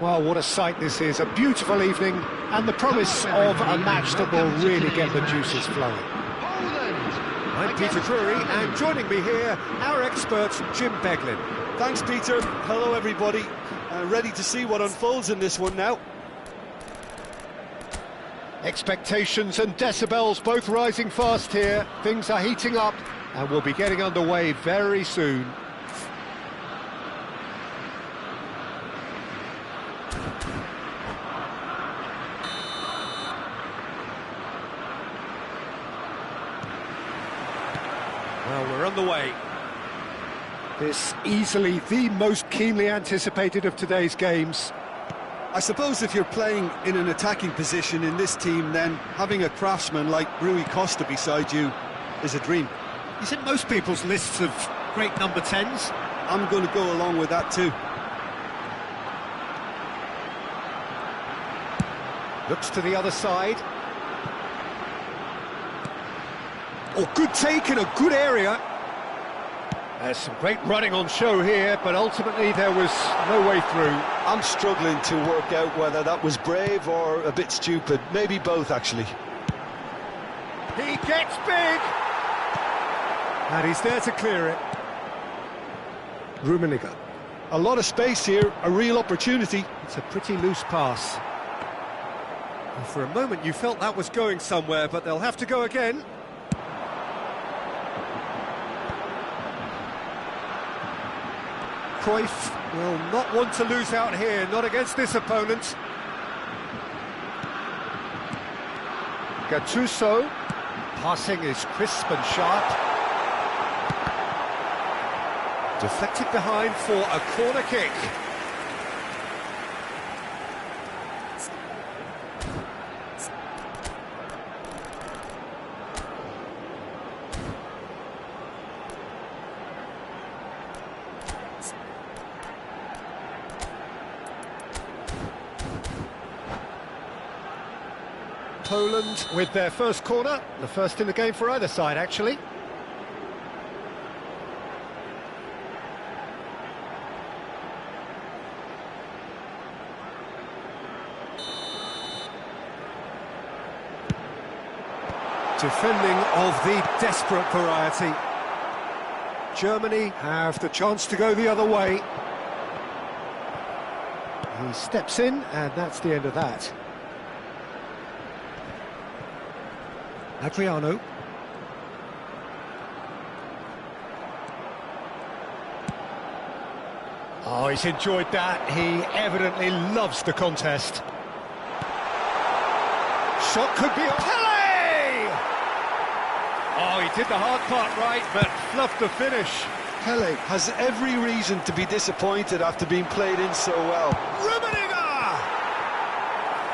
Well, what a sight this is, a beautiful evening, and the promise of a match that will really get the juices flowing. I'm Peter Drury, and joining me here, our expert, Jim Beglin. Thanks, Peter. Hello, everybody. Ready to see what unfolds in this one now. Expectations and decibels both rising fast here. Things are heating up, and we'll be getting underway very soon. Well, we're on the way. This easily the most keenly anticipated of today's games. I suppose if you're playing in an attacking position in this team, then having a craftsman like Rui Costa beside you is a dream. He's in most people's lists of great number 10s. I'm going to go along with that too. Looks to the other side. Oh, good take in a good area. There's some great running on show here, but ultimately there was no way through. I'm struggling to work out whether that was brave or a bit stupid. Maybe both, actually. He gets big! And he's there to clear it. Rummenigge. A lot of space here, a real opportunity. It's a pretty loose pass. And for a moment you felt that was going somewhere, but they'll have to go again. Cruyff will not want to lose out here, not against this opponent. Gattuso, passing is crisp and sharp. Deflected behind for a corner kick. Poland with their first corner, the first in the game for either side, actually. Defending of the desperate variety. Germany have the chance to go the other way. He steps in, and that's the end of that. Adriano. Oh, he's enjoyed that. He evidently loves the contest. Shot could be on. Pele! Oh, he did the hard part right, but fluffed the finish. Pele has every reason to be disappointed after being played in so well. Rummenigge!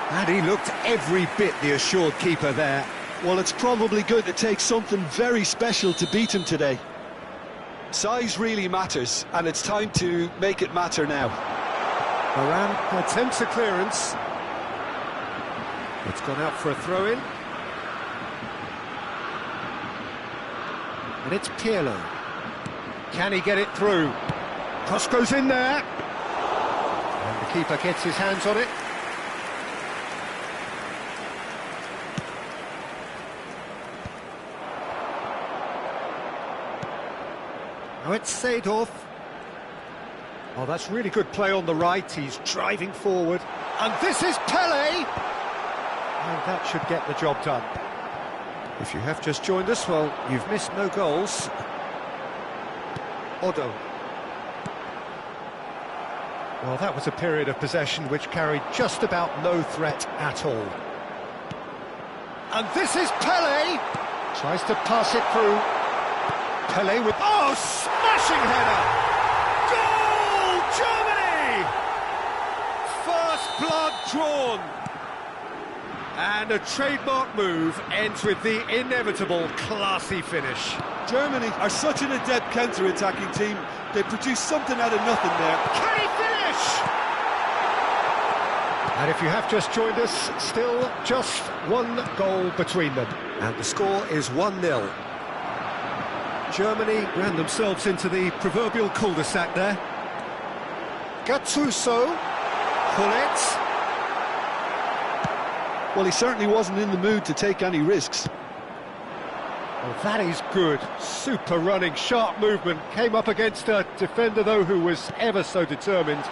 And he looked every bit the assured keeper there. Well, it's probably going to take something very special to beat him today. Size really matters, and it's time to make it matter now. Varane attempts a clearance. It's gone out for a throw-in. And it's Pirlo. Can he get it through? Cross goes in there. And the keeper gets his hands on it. Now it's Seedorf. Oh, that's really good play on the right. He's driving forward. And this is Pele! And that should get the job done. If you have just joined us, well, you've missed no goals. Odo. Well, that was a period of possession which carried just about no threat at all. And this is Pele! Tries to pass it through. Pele with... Oh, smashing header! Goal, Germany! First blood drawn. And a trademark move ends with the inevitable classy finish. Germany are such an adept counter-attacking team. They produce something out of nothing there. Can he finish? And if you have just joined us, still just one goal between them. And the score is 1-0. Germany ran themselves into the proverbial cul-de-sac there. Gattuso. Hullet. Well, he certainly wasn't in the mood to take any risks. Well, that is good. Super running, sharp movement. Came up against a defender, though, who was ever so determined.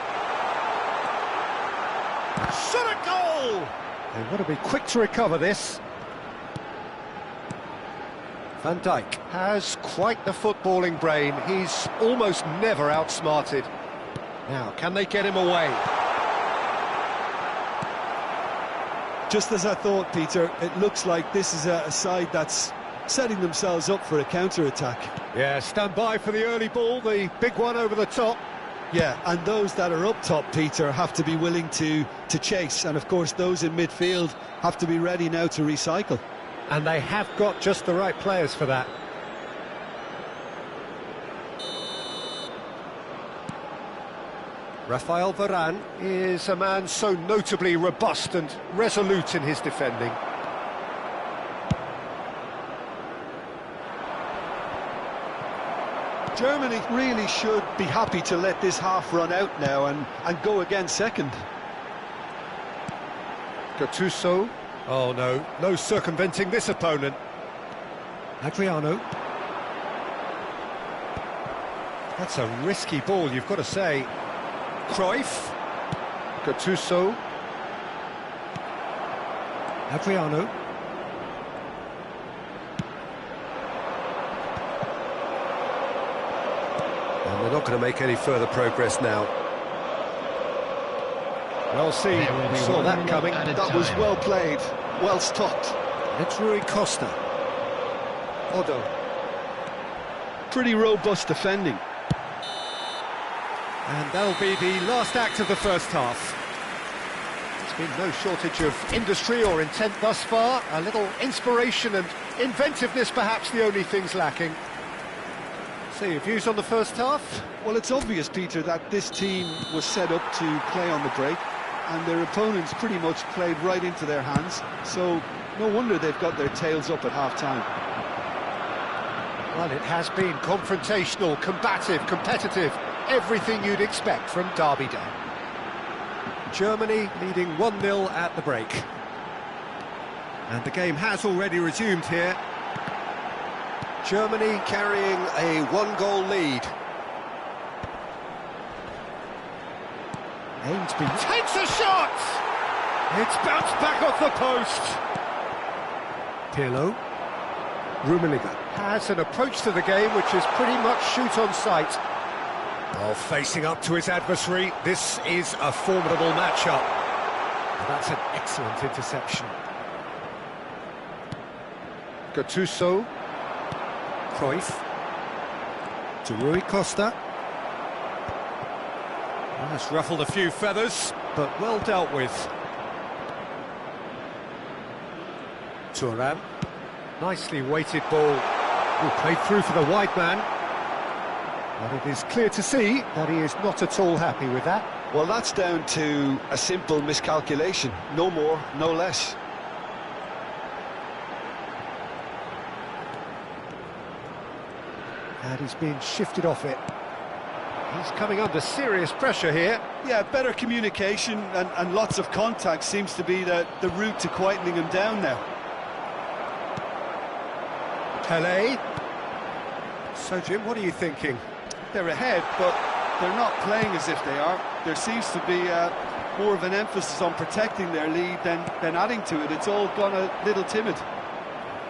Shot a goal! They want to be quick to recover this. Van Dijk has quite the footballing brain. He's almost never outsmarted. Now, can they get him away? Just as I thought, Peter, it looks like this is a side that's setting themselves up for a counter-attack. Yeah, stand by for the early ball, the big one over the top. Yeah, and those that are up top, Peter, have to be willing to chase. And, of course, those in midfield have to be ready now to recycle. And they have got just the right players for that. Rafael Varane is a man so notably robust and resolute in his defending. Germany really should be happy to let this half run out now and go again second. Gattuso. Oh no, no circumventing this opponent. Adriano. That's a risky ball, you've got to say. Cruyff. Gattuso. Adriano. And they're not going to make any further progress now. Well seen, we saw that coming. That was well played, well stopped. It's Rui Costa. Odo. Pretty robust defending. And that'll be the last act of the first half. There's been no shortage of industry or intent thus far. A little inspiration and inventiveness, perhaps the only things lacking. So, your views on the first half? Well, it's obvious, Peter, that this team was set up to play on the break, and their opponents pretty much played right into their hands, so no wonder they've got their tails up at half-time. Well, it has been confrontational, combative, competitive, everything you'd expect from Derby Day. Germany leading 1-0 at the break. And the game has already resumed here. Germany carrying a one-goal lead. Ainsby takes a shot! It's bounced back off the post. Pirlo. Rummenigge has an approach to the game which is pretty much shoot on sight. While facing up to his adversary, this is a formidable matchup. And that's an excellent interception. Gattuso. Cruyff. To Rui Costa. Well, that's ruffled a few feathers, but well dealt with. Thuram. Nicely weighted ball. Played through for the wide man. But it is clear to see that he is not at all happy with that. Well, that's down to a simple miscalculation. No more, no less. And he's being shifted off it. He's coming under serious pressure here. Yeah, better communication and lots of contact seems to be the route to quietening him down now. Pelé. So, Jim, what are you thinking? They're ahead, but they're not playing as if they are. There seems to be more of an emphasis on protecting their lead than adding to it. It's all gone a little timid.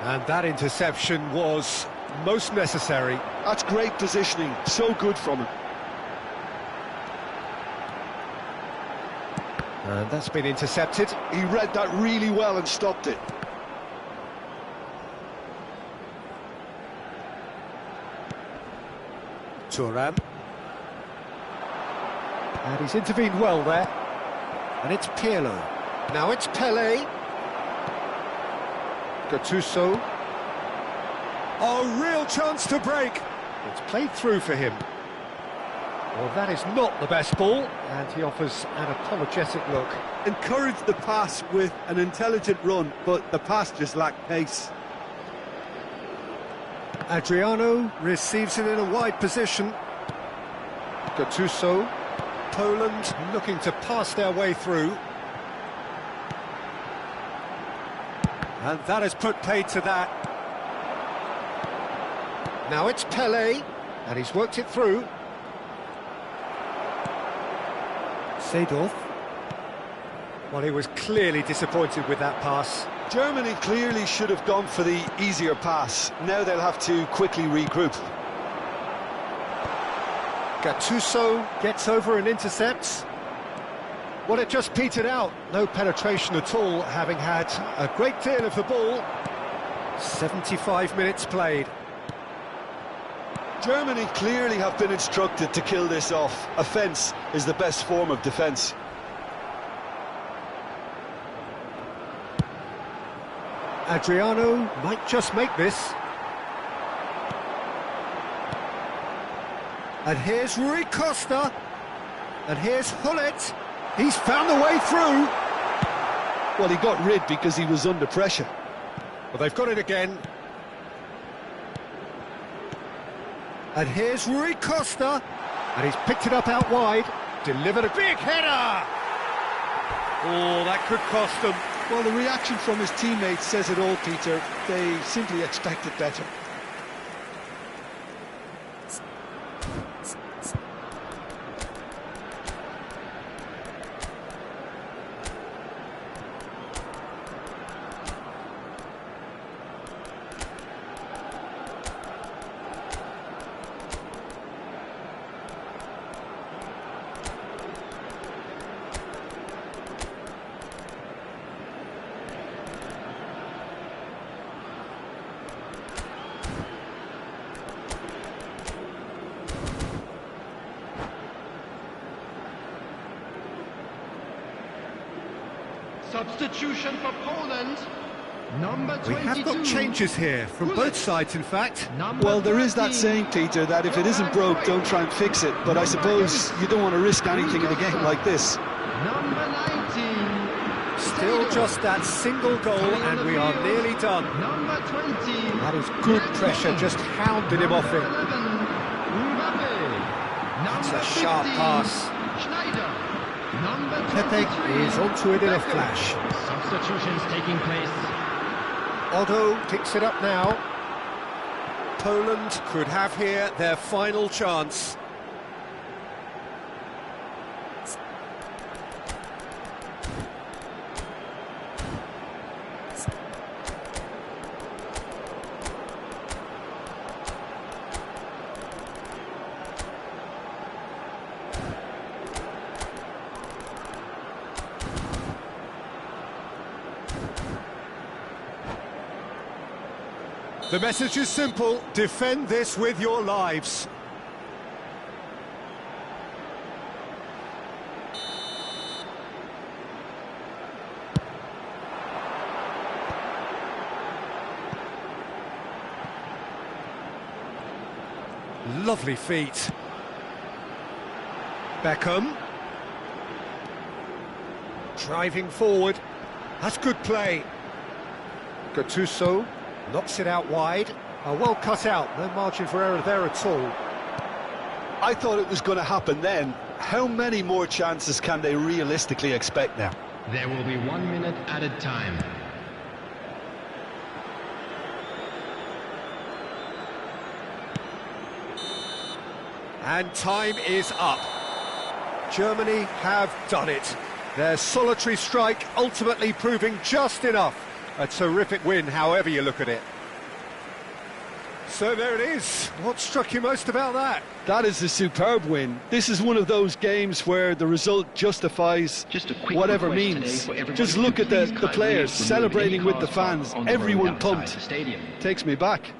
And that interception was most necessary. That's great positioning, so good from him. And that's been intercepted. He read that really well and stopped it. Thuram. And he's intervened well there. And it's Pirlo. Now it's Pelé. Gattuso. A real chance to break. It's played through for him. Well, that is not the best ball, and he offers an apologetic look. Encouraged the pass with an intelligent run, but the pass just lacked pace. Adriano receives it in a wide position. Gattuso. Poland looking to pass their way through. And that has put paid to that. Now it's Pelé, and he's worked it through. Seedorf. Well, he was clearly disappointed with that pass. Germany clearly should have gone for the easier pass. Now they'll have to quickly regroup. Gattuso gets over and intercepts. Well, it just petered out. No penetration at all, having had a great deal of the ball. 75 minutes played. Germany clearly have been instructed to kill this off. Offence is the best form of defence. Adriano might just make this. And here's Rui Costa. And here's Hullet. He's found the way through. Well, he got rid because he was under pressure. Well, they've got it again. And here's Rui Costa. And he's picked it up out wide. Delivered a big header. Oh, that could cost them. Well, the reaction from his teammates says it all, Peter. They simply expected better. Substitution for Poland. Number 22. We have got changes here, from both sides in fact. Well, there is that saying, Peter, that if it isn't broke, don't try and fix it. But I suppose you don't want to risk anything in a game like this. Number 19. Still just that single goal and we are nearly done. Number 20. That is good pressure, just hounded him off it. 11. Mbappe. That's Number a sharp 15. pass. Schneider. Number Pepe 23. is onto it in a Beckham. flash. Substitutions taking place. Otto picks it up now. Poland could have here their final chance. The message is simple: defend this with your lives. Lovely feet. Beckham. Driving forward. That's good play. Gattuso knocks it out wide. Well cut out, no margin for error there at all. I thought it was going to happen then. How many more chances can they realistically expect now? There will be 1 minute added time. And time is up. Germany have done it. Their solitary strike ultimately proving just enough. A terrific win, however you look at it. So there it is. What struck you most about that? That is a superb win. This is one of those games where the result justifies Just a quick whatever request means. today for everybody Just to look at please the kindly players remove celebrating any with the cars fans. on the road Everyone outside pumped. the stadium. Takes me back.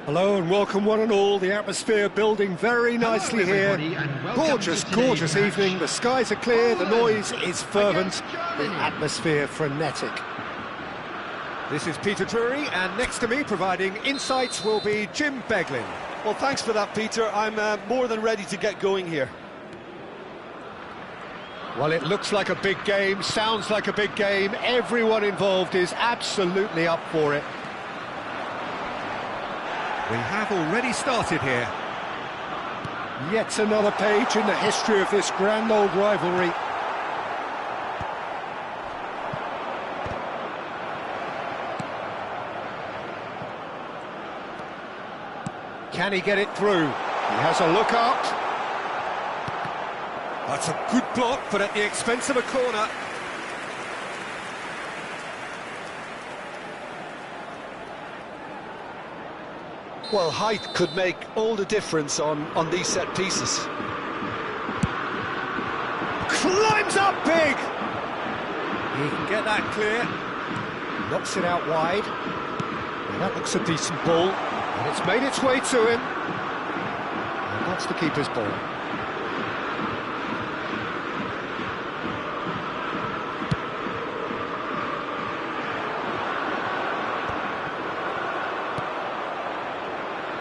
Hello and welcome one and all. The atmosphere building very nicely Hello, here. everybody, and welcome Gorgeous, to today's gorgeous match. evening. The skies are clear, the noise is fervent, Against the Germany. atmosphere frenetic. This is Peter Drury, and next to me providing insights will be Jim Beglin. Well, thanks for that, Peter. I'm more than ready to get going here. Well, it looks like a big game, sounds like a big game. Everyone involved is absolutely up for it. We have already started here. Yet another page in the history of this grand old rivalry. Can he get it through? He has a look up. That's a good block, but at the expense of a corner. Well, height could make all the difference on these set pieces. Climbs up big! He can get that clear. Knocks it out wide. And that looks a decent ball. And it's made its way to him. And that's the keeper's ball.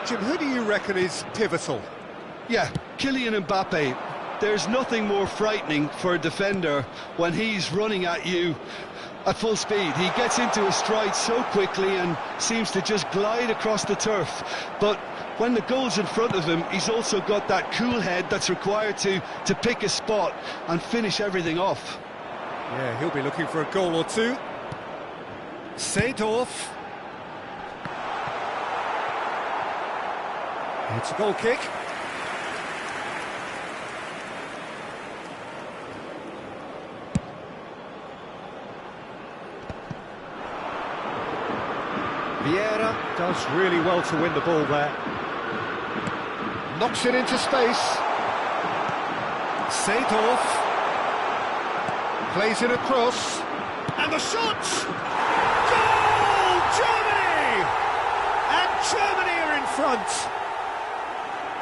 Jim, who do you reckon is pivotal? Yeah, Kylian Mbappe. There's nothing more frightening for a defender when he's running at you at full speed. He gets into a stride so quickly and seems to just glide across the turf. But when the goal's in front of him, he's also got that cool head that's required to pick a spot and finish everything off. Yeah, he'll be looking for a goal or two. Seedorf. It's a goal kick. Vieira does really well to win the ball there. Knocks it into space. Seedorf. Plays it across. And the shot! Goal! Germany! And Germany are in front.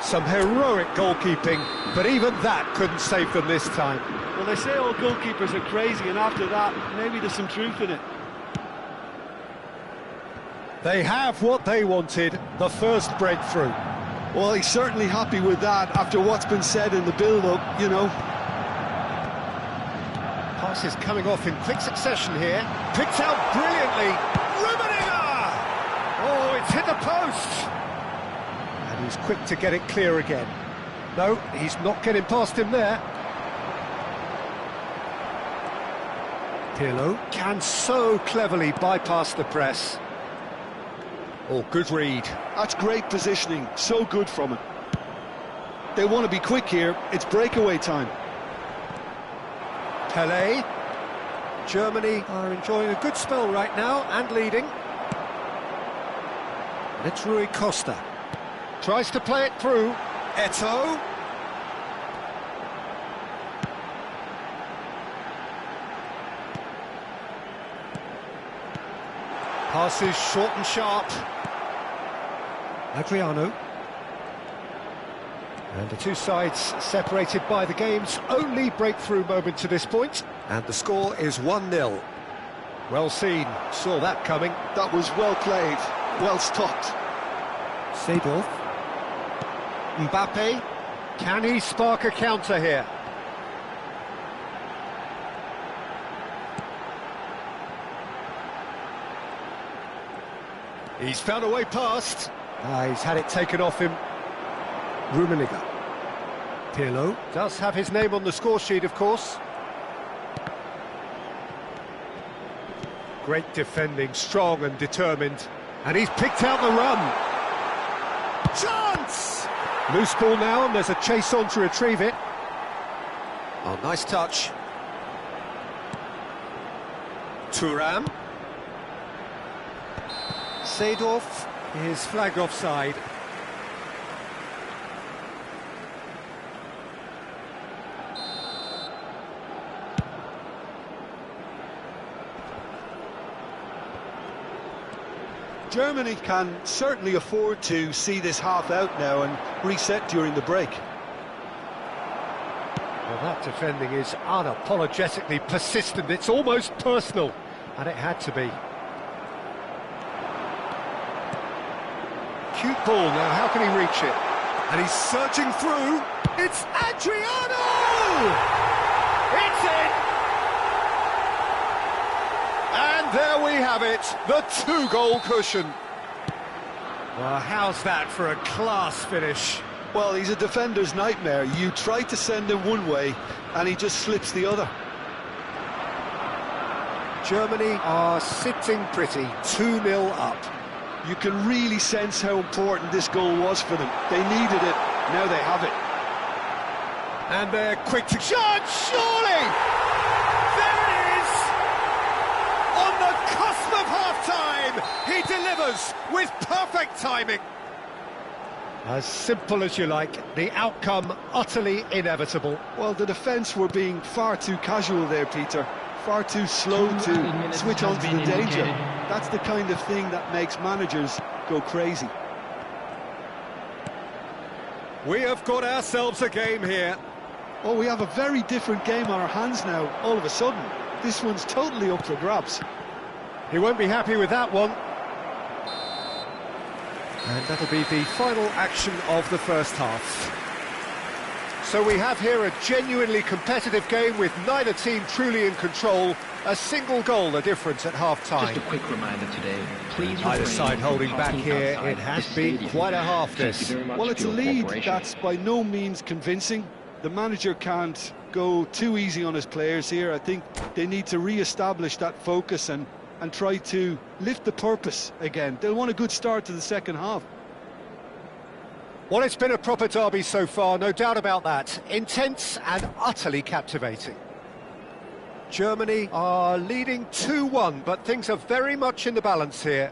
Some heroic goalkeeping, but even that couldn't save them this time. Well, they say all goalkeepers are crazy, and after that, maybe there's some truth in it. They have what they wanted, the first breakthrough. Well, he's certainly happy with that after what's been said in the build-up, you know. Passes coming off in quick succession here. Picked out brilliantly. Rummenigge! Oh, it's hit the post. And he's quick to get it clear again. No, he's not getting past him there. Pirlo can so cleverly bypass the press. Oh, good read. That's great positioning, so good from him. They want to be quick here, it's breakaway time. Pelé. Germany are enjoying a good spell right now and leading. And it's Rui Costa. Tries to play it through. Eto'o. Passes short and sharp. Adriano. And the two sides separated by the game's only breakthrough moment to this point. And the score is 1-0. Well seen, saw that coming. That was well played, well stopped. Seedorf. Mbappe. Can he spark a counter here? He's found a way past. He's had it taken off him. Rummenigge. Pirlo does have his name on the score sheet, of course. Great defending, strong and determined. And he's picked out the run. Chance! Loose ball now, and there's a chase on to retrieve it. Oh, nice touch. Thuram. Seedorf is flagged offside. Germany can certainly afford to see this half out now and reset during the break. Well, that defending is unapologetically persistent. It's almost personal, and it had to be. Cute ball now, how can he reach it? And he's searching through. It's Adriano! It's in! And there we have it, the two-goal cushion. Well, how's that for a class finish? Well, he's a defender's nightmare. You try to send him one way, and he just slips the other. Germany are sitting pretty, 2-0 up. You can really sense how important this goal was for them. They needed it, now they have it. And they're quick to shot, surely! There it is! On the cusp of half-time, he delivers with perfect timing. As simple as you like, the outcome utterly inevitable. Well, the defence were being far too casual there, Peter. Far too slow to switch on to the danger. That's the kind of thing that makes managers go crazy. We have got ourselves a game here. Oh, we have a very different game on our hands now, all of a sudden. This one's totally up for grabs. He won't be happy with that one. And that'll be the final action of the first half. So we have here a genuinely competitive game with neither team truly in control. A single goal the difference at half-time. Just a quick reminder today, please. Either side holding back here. It has been quite a half this. Well, it's a lead that's by no means convincing. The manager can't go too easy on his players here. I think they need to re-establish that focus and try to lift the purpose again. They'll want a good start to the second half. Well, it's been a proper derby so far, no doubt about that. Intense and utterly captivating. Germany are leading 2-1, but things are very much in the balance here.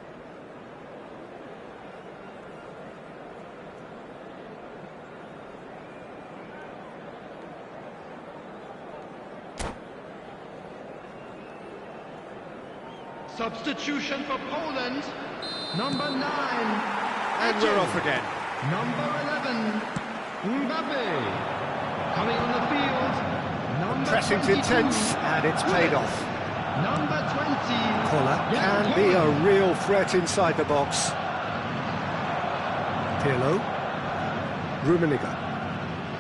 Substitution for Poland, number 9. And we're off again. Number 11, Mbappe. Coming on the field, number Pressing's 22, intense, and it's paid off. Number 20. Koller can be a real threat inside the box. Pirlo. Rummenigge.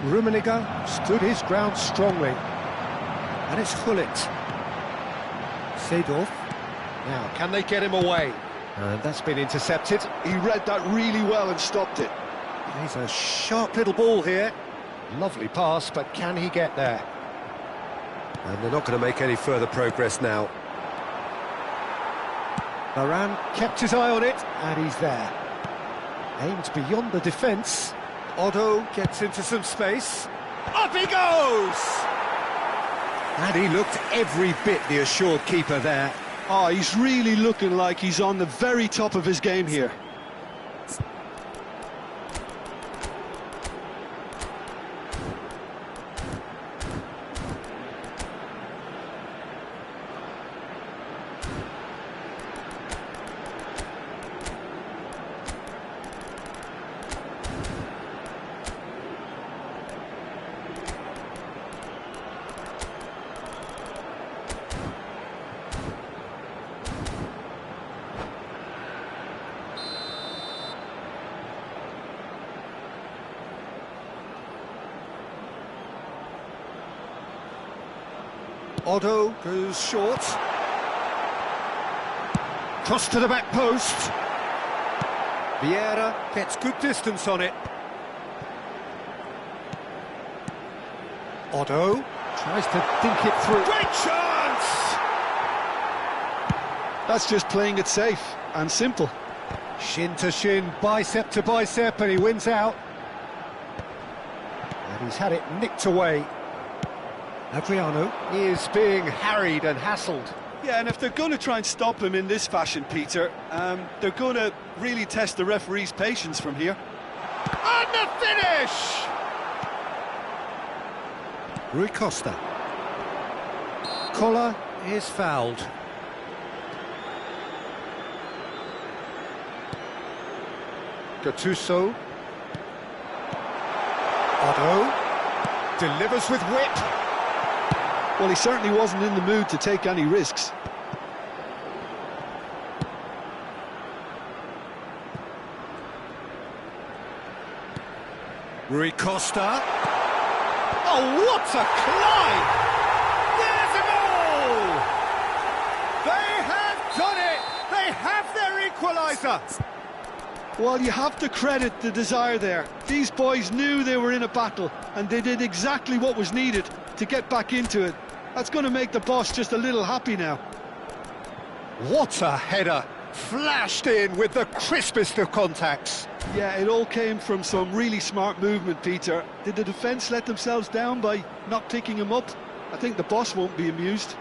Rummenigge stood his ground strongly. And it's Hullet. Seedorf. Now, can they get him away? And that's been intercepted. He read that really well and stopped it. He's a sharp little ball here. Lovely pass, but can he get there? And they're not going to make any further progress now. Varane kept his eye on it, and he's there. Aims beyond the defence. Otto gets into some space. Up he goes! And he looked every bit the assured keeper there. Oh, he's really looking like he's on the very top of his game here. Otto goes short. Cross to the back post. Vieira gets good distance on it. Otto tries to dink it through. Great chance! That's just playing it safe and simple. Shin to shin, bicep to bicep, and he wins out. And he's had it nicked away. Adriano is being harried and hassled. Yeah, and if they're going to try and stop him in this fashion, Peter, they're going to really test the referee's patience from here. And the finish! Rui Costa. Koller is fouled. Gattuso. Otto delivers with whip. Well, he certainly wasn't in the mood to take any risks. Rui Costa. Oh, what a climb! There's a goal! They have done it! They have their equaliser! Well, you have to credit the desire there. These boys knew they were in a battle, and they did exactly what was needed to get back into it. That's going to make the boss just a little happy now. What a header! flashed in with the crispest of contacts. Yeah, it all came from some really smart movement, Peter. Did the defence let themselves down by not picking him up? I think the boss won't be amused.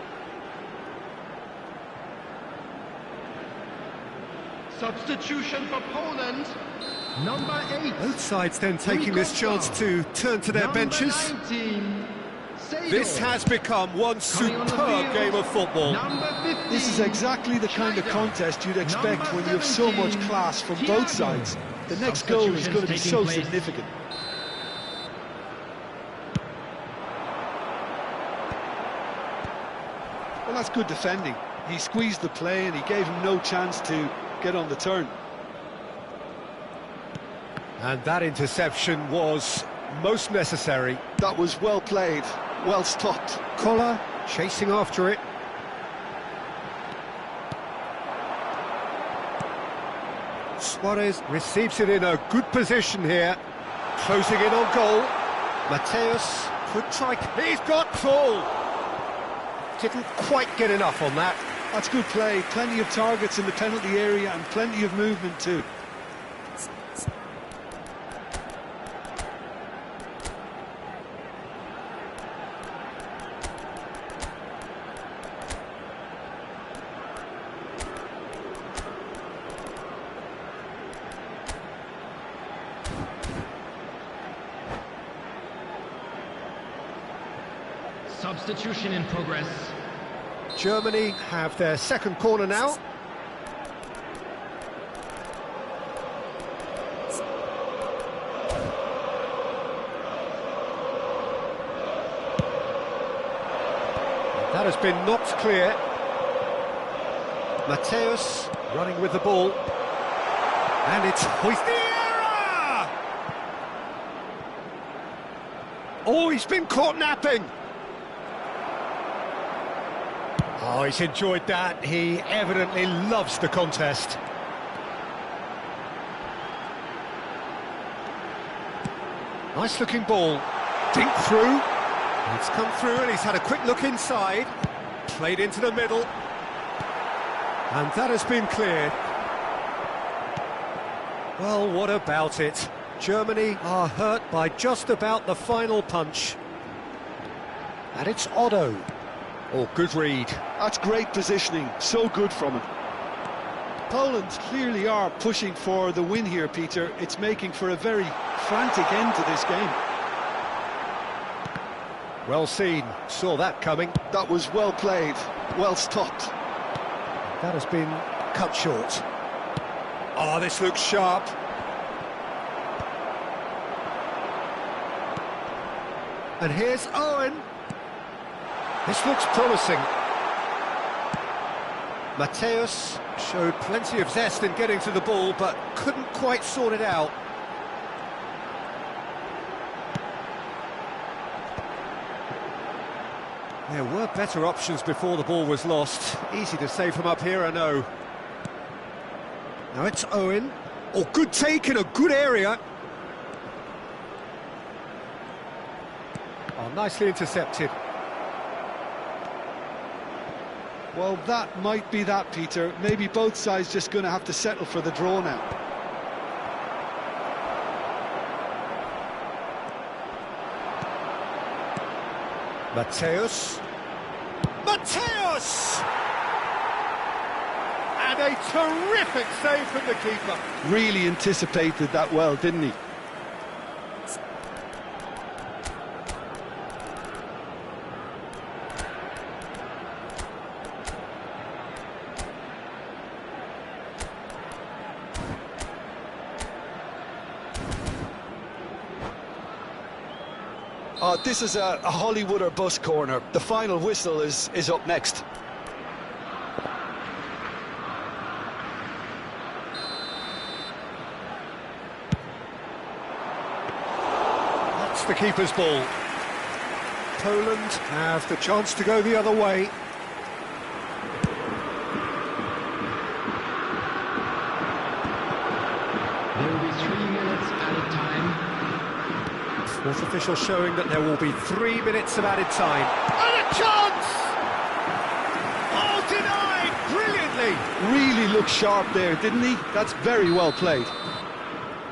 Substitution for Poland. Number 8. Both sides then taking this chance to turn to their Number benches. 19. Seydorf. This has become one Coming on the superb field. game of football. Number 15. This is exactly the kind of contest you'd expect Number when you have so much 17, class from Thiago. both sides. The next goal is going to be so Substitutions taking place. significant. Well, that's good defending. He squeezed the play and he gave him no chance to get on the turn. And that interception was most necessary. That was well played, well stopped. Koller chasing after it. Suarez receives it in a good position here. Closing in on goal. Mateus could try. He's got full. Didn't quite get enough on that. That's good play. Plenty of targets in the penalty area and plenty of movement too. Substitution in progress. Germany have their second corner now. That has been knocked clear. Mateus running with the ball. And it's hoisted. Oh, he's been caught napping. Oh, he's enjoyed that. He evidently loves the contest. Nice looking ball. Dink through. It's come through and he's had a quick look inside. Played into the middle. And that has been cleared. Well, what about it? Germany are hurt by just about the final punch. And it's Otto. Oh, good read. That's great positioning, so good from him. Poland clearly are pushing for the win here, Peter. It's making for a very frantic end to this game. Well seen, saw that coming. That was well played, well stopped. That has been cut short. Oh, this looks sharp. And here's Owen. This looks promising. Mateus showed plenty of zest in getting to the ball, but couldn't quite sort it out. There were better options before the ball was lost. Easy to save from up here, I know. Now it's Owen. Oh, good take in a good area. Oh, nicely intercepted. Well, that might be that, Peter. Maybe both sides just going to have to settle for the draw now. Mateus. Mateus! And a terrific save from the keeper. Really anticipated that well, didn't he? This is a Hollywood or bus corner. The final whistle is up next. That's the keeper's ball. Poland have the chance to go the other way. There will be 3 minutes added time. Fourth official showing that there will be 3 minutes of added time. And a chance! Oh, denied! Brilliantly! Really really looked sharp there, didn't he? That's very well played.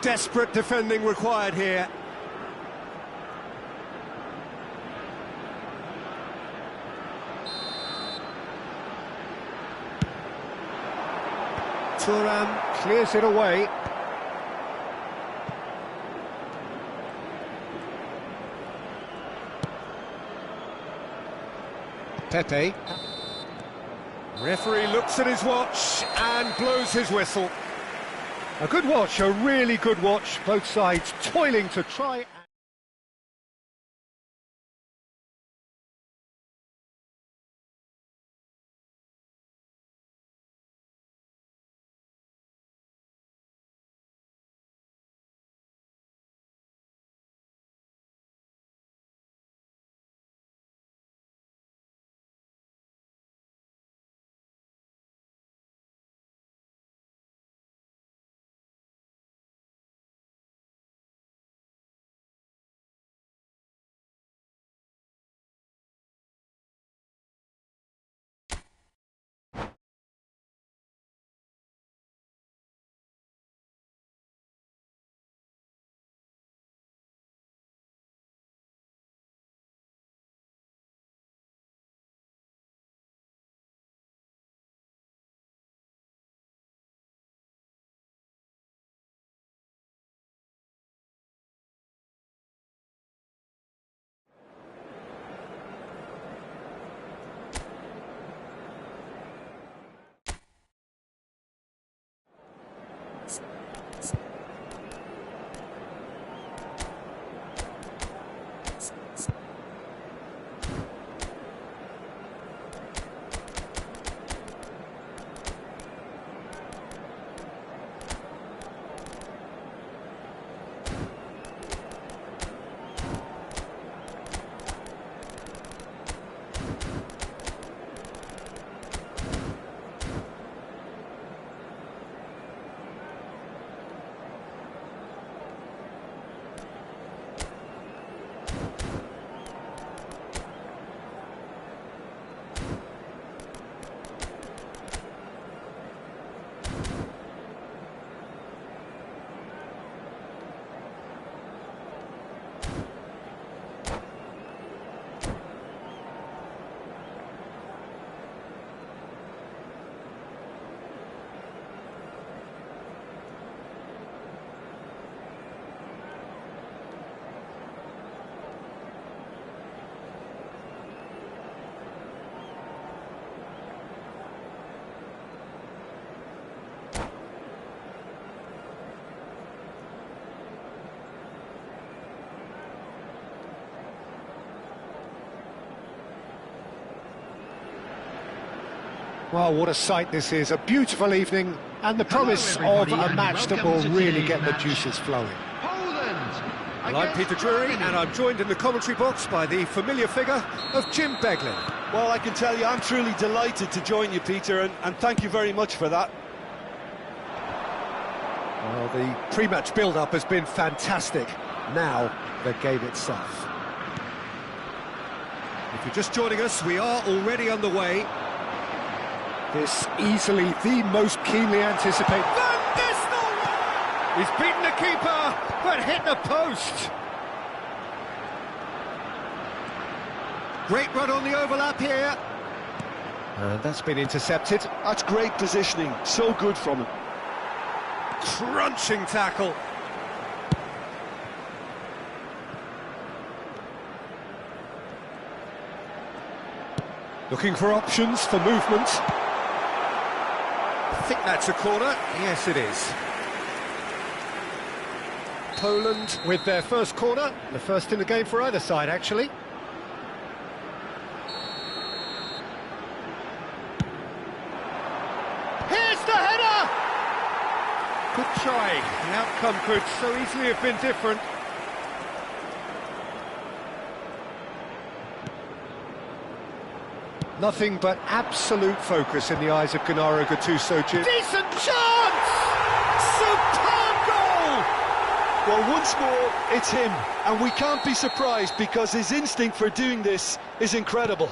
Desperate defending required here. Thuram clears it away. Pepe. Referee looks at his watch and blows his whistle. A good watch, a really good watch. Both sides toiling to try. Well, what a sight this is. A beautiful evening and the promise of a match that will really get the juices flowing. Well, I'm Peter Drury, and I'm joined in the commentary box by the familiar figure of Jim Beglin. Well, I can tell you, I'm truly delighted to join you, Peter, and thank you very much for that. Well, the pre-match build-up has been fantastic. Now, the game itself. If you're just joining us, we are already underway. This easily the most keenly anticipated. Van Nistelrooy! He's beaten the keeper, but hit the post. Great run on the overlap here. And that's been intercepted. That's great positioning, so good from him. Crunching tackle. Looking for options for movement. I think that's a corner. Yes, it is. Poland with their first corner. The first in the game for either side, actually. Here's the header! Good try. The outcome could so easily have been different. Nothing but absolute focus in the eyes of Gennaro Gattuso. Decent chance! Superb goal! Well, once more, it's him, and we can't be surprised because his instinct for doing this is incredible.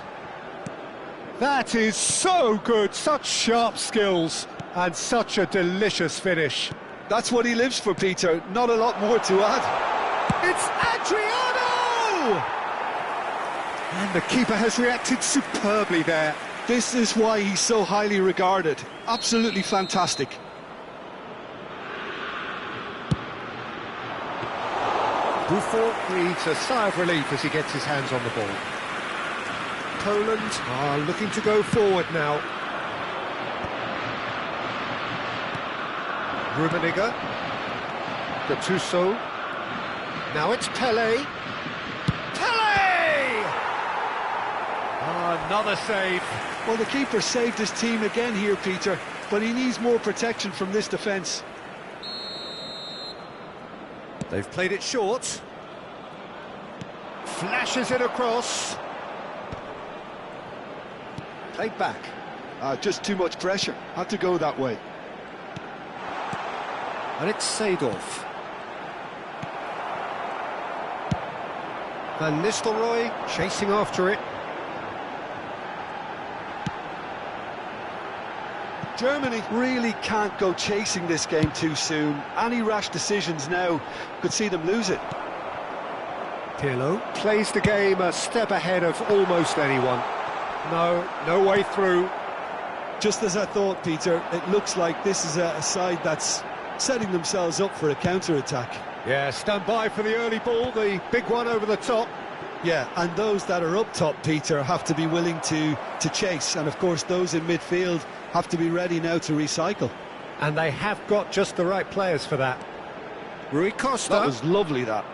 That is so good, such sharp skills. And such a delicious finish. That's what he lives for, Peter. Not a lot more to add. It's Adriano! And the keeper has reacted superbly there. This is why he's so highly regarded. Absolutely fantastic. Buffon breathes a sigh of relief as he gets his hands on the ball. Poland are looking to go forward now. Rummenigge. Gattuso. Now it's Pele. Pele! Another save. Well, the keeper saved his team again here, Peter, but he needs more protection from this defence. They've played it short. Flashes it across. Played back. Just too much pressure. Had to go that way. And it's Seedorf. Van Nistelrooy chasing after it. Germany really can't go chasing this game too soon. Any rash decisions now could see them lose it. Pirlo plays the game a step ahead of almost anyone. No way through. Just as I thought, Peter, it looks like this is a side that's setting themselves up for a counter-attack. Yeah, stand by for the early ball, the big one over the top. Yeah, and those that are up top, Peter, have to be willing to chase. And, of course, those in midfield have to be ready now to recycle. And they have got just the right players for that. Rui Costa. That was lovely, that.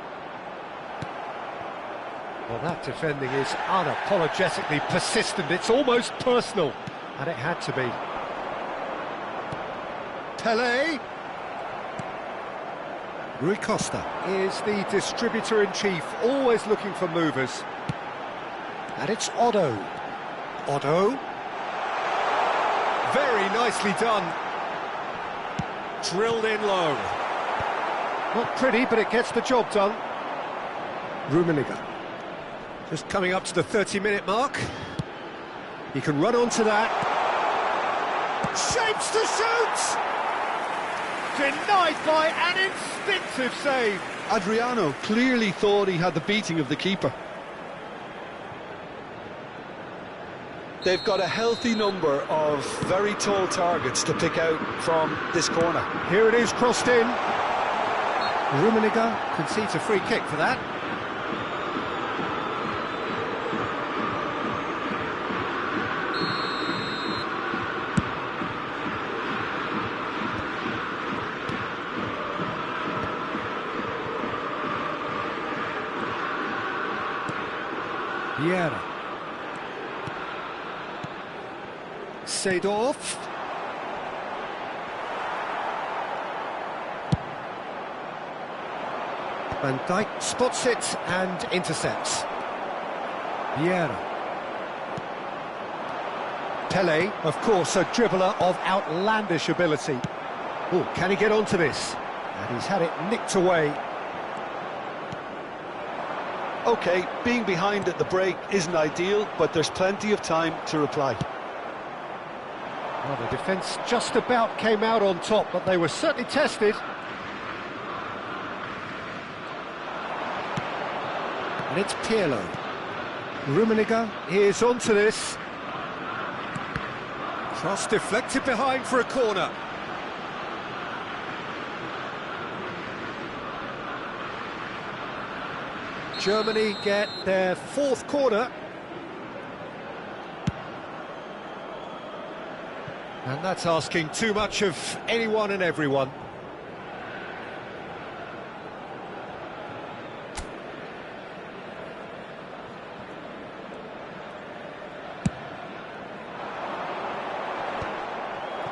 Well, that defending is unapologetically persistent. It's almost personal. And it had to be. Pele. Rui Costa is the distributor-in-chief, always looking for movers. And it's Otto. Otto. Very nicely done. Drilled in low. Not pretty, but it gets the job done. Rummenigge. Just coming up to the 30-minute mark. He can run onto that. Shapes to shoot! Denied by an instinctive save. Adriano clearly thought he had the beating of the keeper. They've got a healthy number of very tall targets to pick out from this corner. Here it is, crossed in. Rummenigge concedes a free kick for that. Vieira. Seedorf. Van Dijk spots it and intercepts. Vieira. Pele, of course, a dribbler of outlandish ability. Oh, can he get onto this? And he's had it nicked away. OK, being behind at the break isn't ideal, but there's plenty of time to reply. Well, the defence just about came out on top, but they were certainly tested. And it's Pirlo. Rummenigge is onto this. Cross deflected behind for a corner. Germany get their fourth corner. And that's asking too much of anyone and everyone.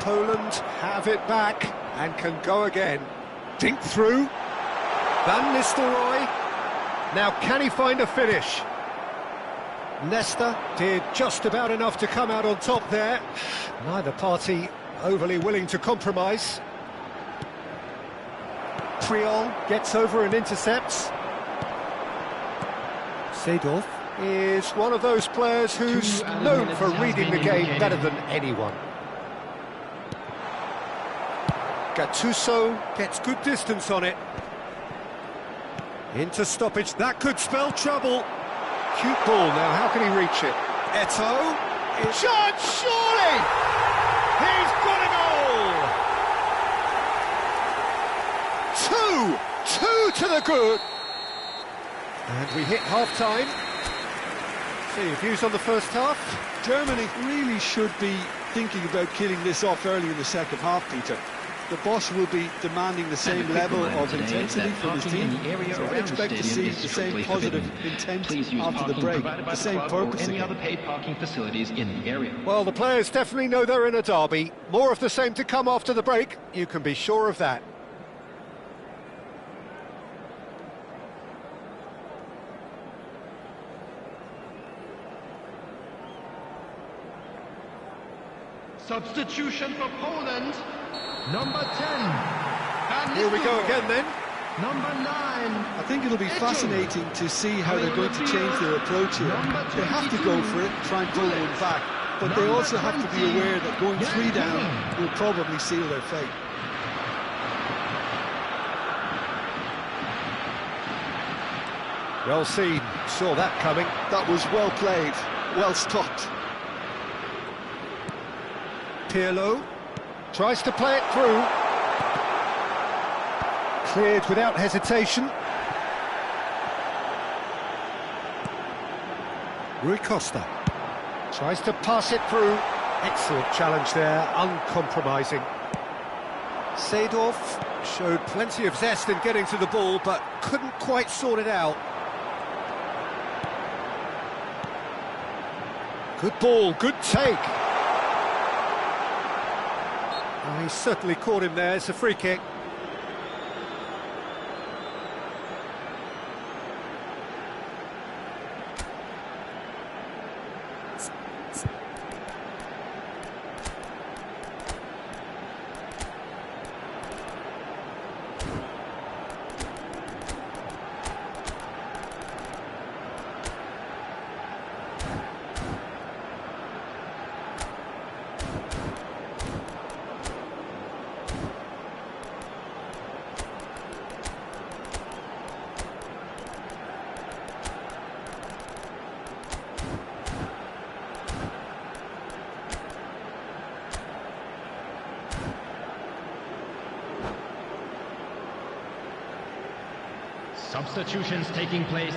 Poland have it back and can go again. Dink through. Van Nistelrooy. Now, can he find a finish? Nesta did just about enough to come out on top there. Neither party overly willing to compromise. Priol gets over and intercepts. Seedorf is one of those players who's known for reading the game better than anyone. Gattuso gets good distance on it. Into stoppage, that could spell trouble. Cute ball now, how can he reach it? Eto'o, shot, surely! He's got a goal! Two to the good. And we hit half-time. See your views on the first half? Germany really should be thinking about killing this off early in the second half, Peter. The boss will be demanding the same level of intensity from his team, so I expect to see the same positive intent after the break, the same purpose any again. other paid parking facilities in the area. Well, the players definitely know they're in a derby. More of the same to come after the break, you can be sure of that. Substitution for Poland, number 10. Here we go again then. Number 9. I think it'll be fascinating to see how they're going to change their approach here. They have to go for it, try and pull one back, but they also have to be aware that going 3 down will probably seal their fate. Well seen, saw that coming. That was well played, well stopped. Pirlo tries to play it through. Cleared without hesitation. Rui Costa tries to pass it through. Excellent challenge there, uncompromising. Seedorf showed plenty of zest in getting to the ball, but couldn't quite sort it out. Good ball, good take. Oh, he certainly caught him there, it's a free kick. Substitutions taking place.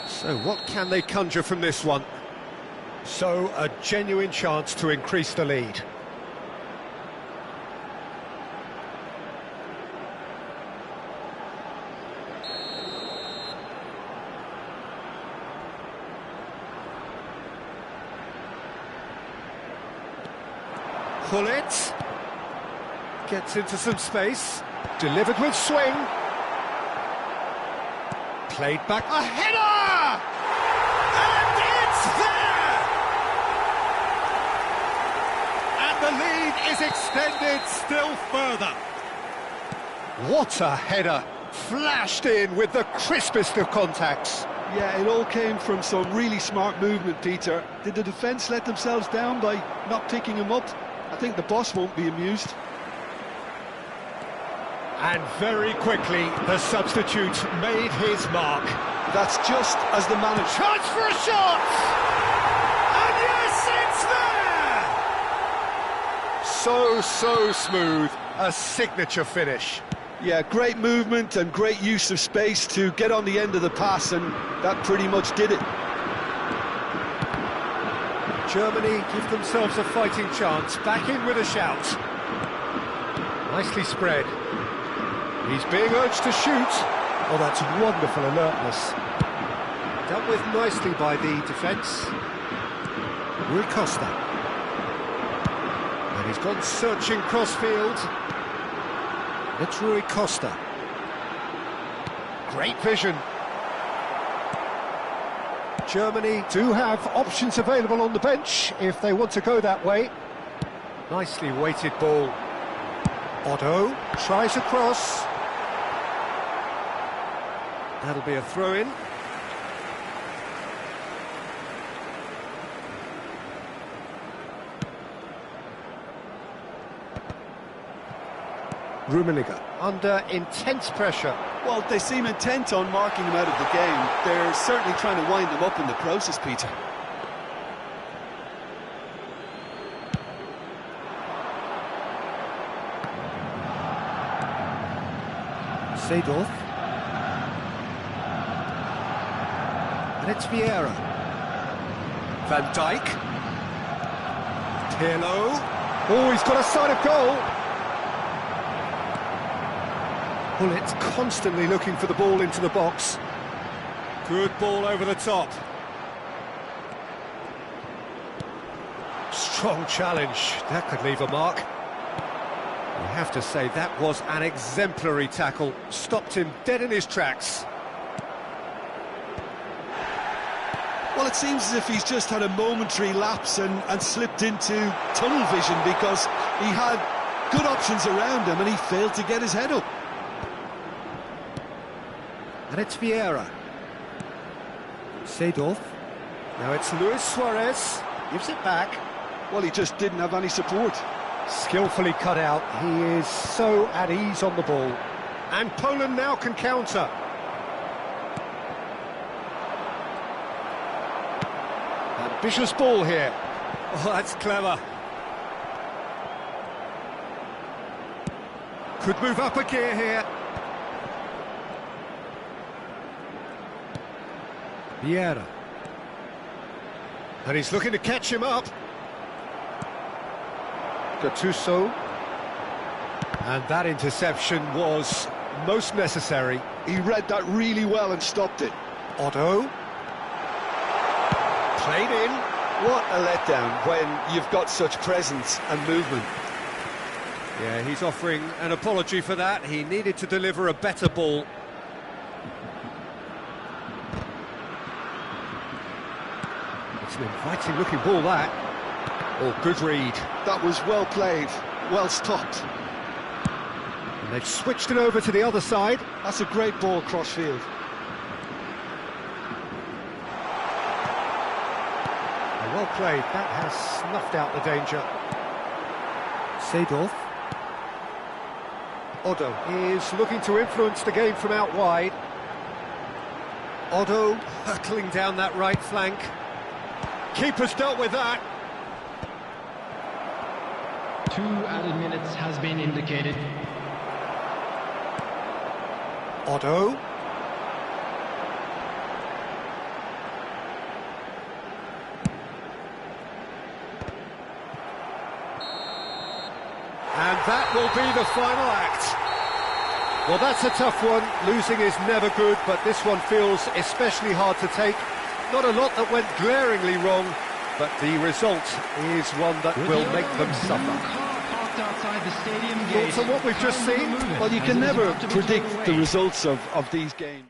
So what can they conjure from this one? So a genuine chance to increase the lead. Gullit gets into some space, delivered with swing. Played back, a header! And it's there! And the lead is extended still further. What a header! Flashed in with the crispest of contacts. Yeah, it all came from some really smart movement, Peter. Did the defence let themselves down by not picking him up? I think the boss won't be amused. And very quickly, the substitute made his mark. That's just as the manager... Chance for a shot! And yes, it's there! So smooth. A signature finish. Yeah, great movement and great use of space to get on the end of the pass, and that pretty much did it. Germany give themselves a fighting chance. Back in with a shout. Nicely spread. He's being urged to shoot. Oh, that's wonderful alertness. Dealt with nicely by the defence. Rui Costa. And he's gone searching crossfield. It's Rui Costa. Great vision. Germany do have options available on the bench if they want to go that way. Nicely weighted ball. Otto tries a cross. That'll be a throw-in. Rummenigge under intense pressure. Well, they seem intent on marking him out of the game. They're certainly trying to wind him up in the process, Peter. Seedorf. And it's Vieira. Van Dijk. Pirlo. Oh, he's got a sight of goal. Gullit constantly looking for the ball into the box. Good ball over the top. Strong challenge. That could leave a mark. You have to say that was an exemplary tackle. Stopped him dead in his tracks. Well, it seems as if he's just had a momentary lapse and slipped into tunnel vision because he had good options around him and he failed to get his head up. And it's Vieira. Seedorf. Now it's Luis Suarez. Gives it back. Well, he just didn't have any support. Skillfully cut out. He is so at ease on the ball. And Poland now can counter. Ambitious ball here. Oh, that's clever. Could move up a gear here. Vieira. And he's looking to catch him up. Gattuso. And that interception was most necessary. He read that really well and stopped it. Otto. Played in. What a letdown when you've got such presence and movement. Yeah, he's offering an apology for that. He needed to deliver a better ball. It's an inviting looking ball, that. Oh, good read. That was well played, well stopped. And they've switched it over to the other side. That's a great ball cross-field. Well played. That has snuffed out the danger. Seedorf. Otto is looking to influence the game from out wide. Otto hurtling down that right flank. Keeper's dealt with that. 2 added minutes has been indicated. Otto. And that will be the final act. Well, that's a tough one. Losing is never good, but this one feels especially hard to take. Not a lot that went glaringly wrong, but the result is one that will make them suffer. Thoughts on what we've just seen? Well, you can never predict the results of these games.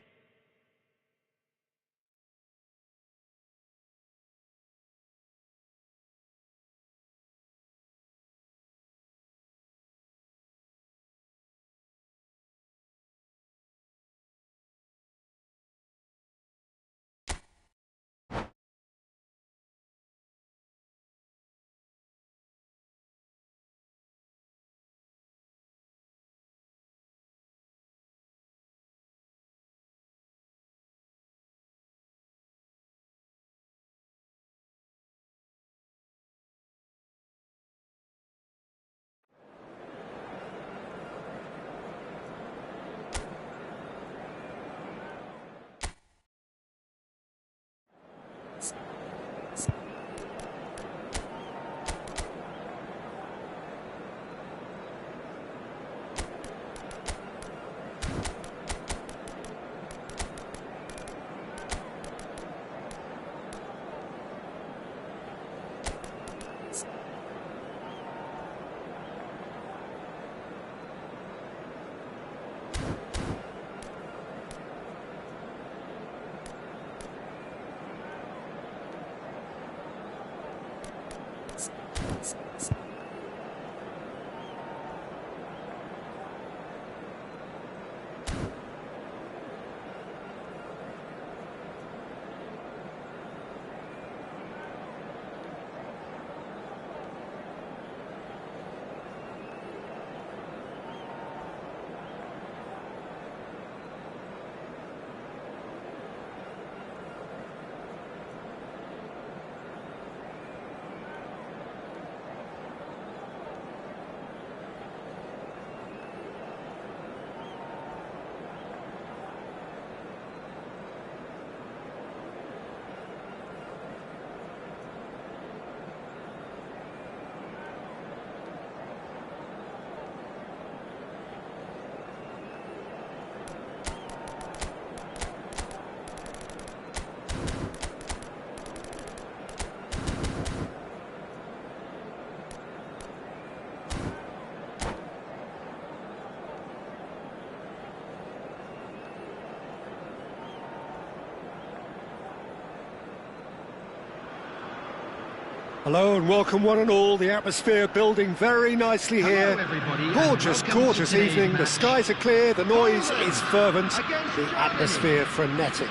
Hello and welcome one and all. The atmosphere building very nicely here. everybody, and Gorgeous, welcome to gorgeous today's evening. The match. skies are clear, the noise is fervent, the atmosphere frenetic.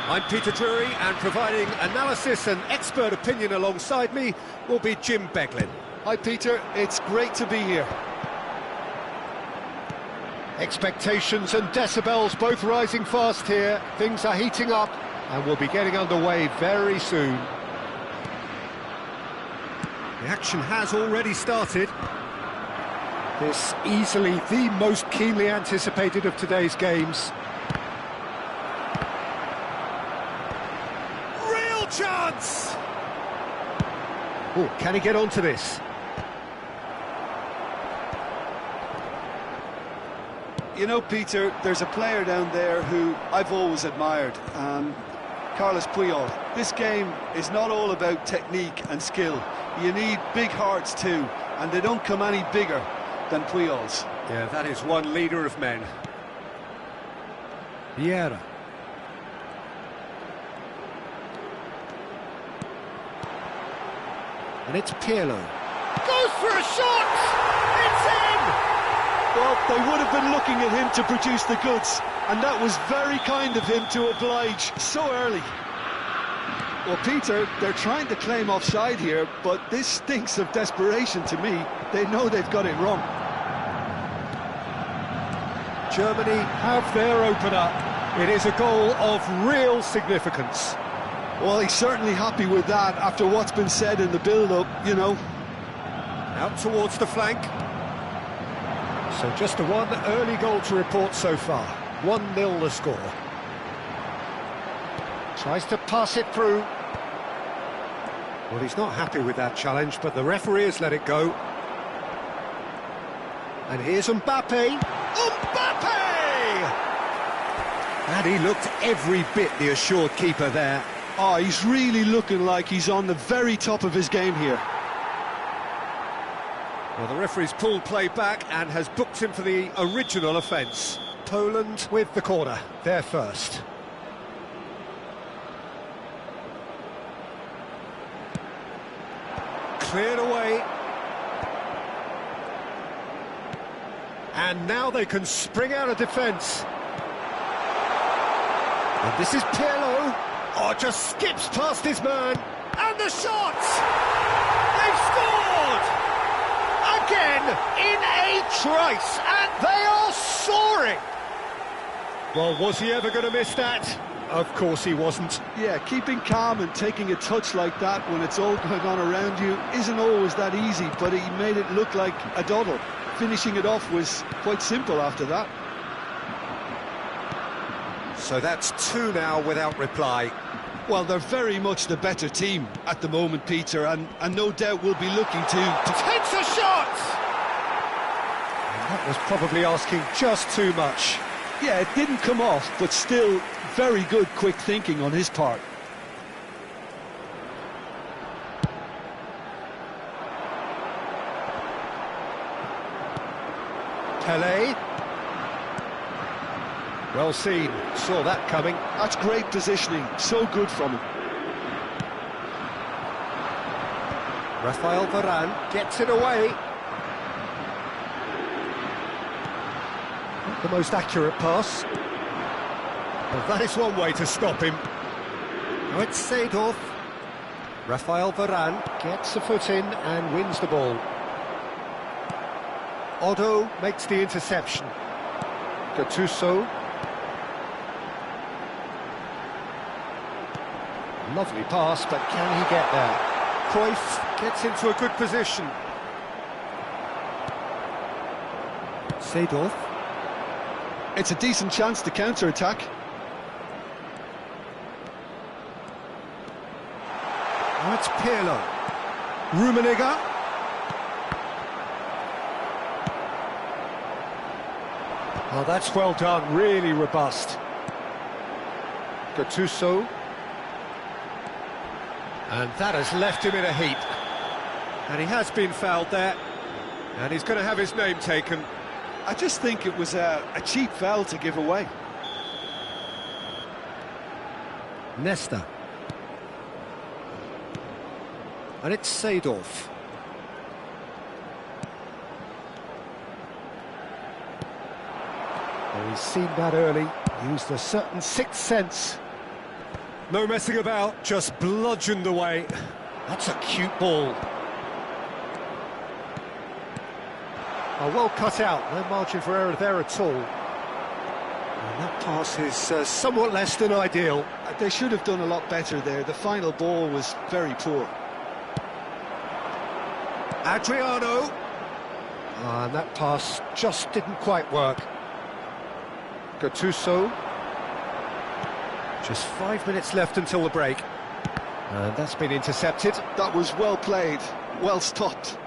I'm Peter Drury, and providing analysis and expert opinion alongside me will be Jim Beglin. Hi Peter, it's great to be here. Expectations and decibels both rising fast here. Things are heating up and we'll be getting underway very soon. The action has already started. This easily the most keenly anticipated of today's games. Real chance! Oh, can he get onto this? You know, Peter, there's a player down there who I've always admired, Carlos Puyol. This game is not all about technique and skill. You need big hearts too, and they don't come any bigger than Puyol's. Yeah, that is one leader of men. Vieira. And it's Pirlo. Goes for a shot! It's in! Well, they would have been looking at him to produce the goods, and that was very kind of him to oblige so early. Well, Peter, they're trying to claim offside here, but this stinks of desperation to me. They know they've got it wrong. Germany have their opener. It is a goal of real significance. Well, he's certainly happy with that after what's been said in the build-up, you know. Out towards the flank. So just the one early goal to report so far. 1-0 the score. Tries to pass it through. Well, he's not happy with that challenge, but the referee has let it go. And here's Mbappe. Mbappe! And he looked every bit the assured keeper there. Oh, he's really looking like he's on the very top of his game here. Well, the referee's pulled play back and has booked him for the original offence. Poland with the corner, they're first. Cleared away. And now they can spring out of defence. And this is Pirlo. Oh, just skips past his man. And the shot! They've scored! Again, in a trice, and they are soaring! Well, was he ever going to miss that? Of course he wasn't. Yeah, keeping calm and taking a touch like that when it's all going on around you isn't always that easy, but he made it look like a doddle. Finishing it off was quite simple after that. So that's two now without reply. Well, they're very much the better team at the moment, Peter, and no doubt will be looking to Takes a shot! And that was probably asking just too much. Yeah, it didn't come off, but still very good quick thinking on his part. Pelé. Well seen, saw that coming. That's great positioning, so good from him. Rafael Varane gets it away. Not the most accurate pass. Well, that is one way to stop him. Now it's Seedorf. Rafael Varane gets a foot in and wins the ball. Otto makes the interception. Gattuso. Lovely pass, but can he get there? Cruyff gets into a good position. Seedorf. It's a decent chance to counter-attack. Now it's Pirlo. Rummenigge. Oh, that's well done, really robust. Gattuso. And that has left him in a heap. And he has been fouled there. And he's going to have his name taken. I just think it was a cheap foul to give away. Nesta. And it's Seedorf. Oh, he's seen that early, used a certain sixth sense. No messing about, just bludgeoned away. That's a cute ball. Oh, well cut out, no margin for error there at all. And that pass is somewhat less than ideal. They should have done a lot better there. The final ball was very poor. Adriano. And that pass just didn't quite work. Gattuso. Just 5 minutes left until the break. And that's been intercepted. That was well played, well stopped.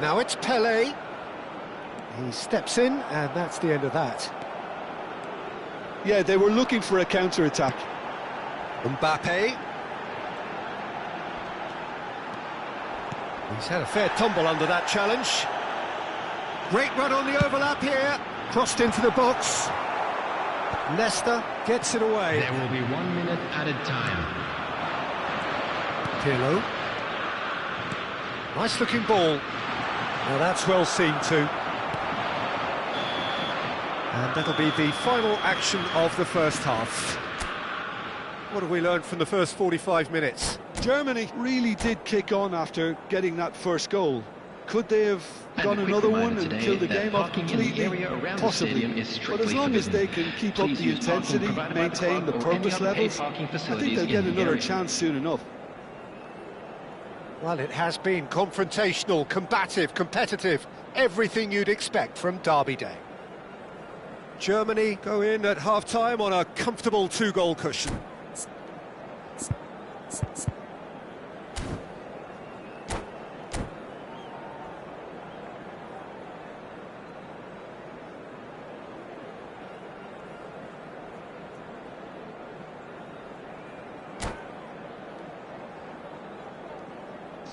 Now it's Pelé. He steps in, and that's the end of that. Yeah, they were looking for a counter-attack. Mbappe. He's had a fair tumble under that challenge. Great run on the overlap here. Crossed into the box. Leicester gets it away. There will be 1 minute added time. Pirlo. Nice looking ball. Now that's well seen too. And that'll be the final action of the first half. What have we learned from the first 45 minutes? Germany really did kick on after getting that first goal. Could they have done another one and killed the game off completely? Possibly. But as long as they can keep up the intensity, maintain the purpose levels, I think they'll get another chance soon enough. Well, it has been confrontational, combative, competitive, everything you'd expect from Derby Day. Germany go in at half-time on a comfortable 2-goal cushion.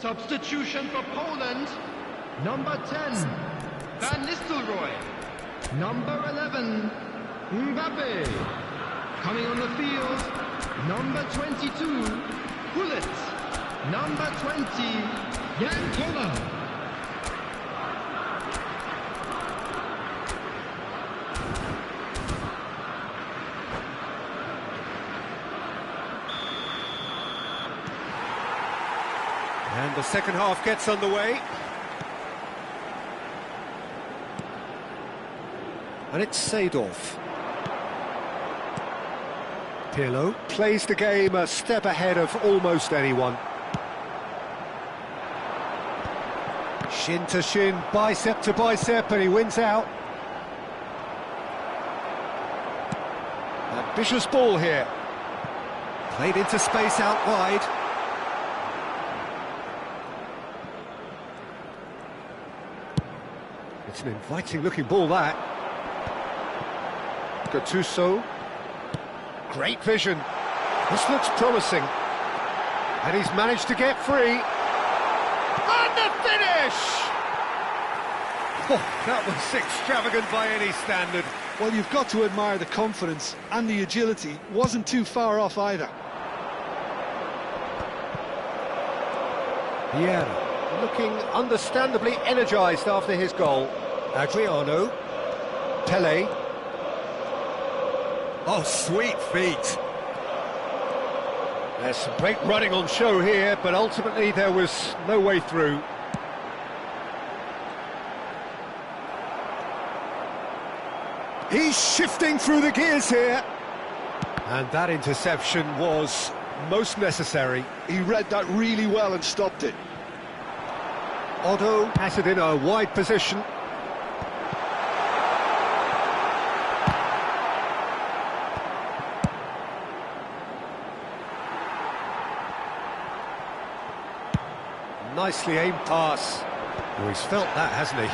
Substitution for Poland. Number 10, Van Nistelrooy. Number 11, Mbappe. Coming on the field, number 22, Gullit. Number 20, Jan Koller. And the second half gets underway. And it's Seedorf. Pirlo plays the game a step ahead of almost anyone. Shin to shin, bicep to bicep, and he wins out. Ambitious ball here. Played into space out wide. It's an inviting looking ball, that. Gattuso. Great vision. This looks promising. And he's managed to get free. And the finish! Oh, that was extravagant by any standard. Well, you've got to admire the confidence and the agility. Wasn't too far off either. Vieira, looking understandably energised after his goal. Adriano. Pelé. Oh, sweet feet. There's some great running on show here, but ultimately there was no way through. He's shifting through the gears here. And that interception was most necessary. He read that really well and stopped it. Otto has it in a wide position. Nicely aimed pass. Oh, he's felt that, hasn't he?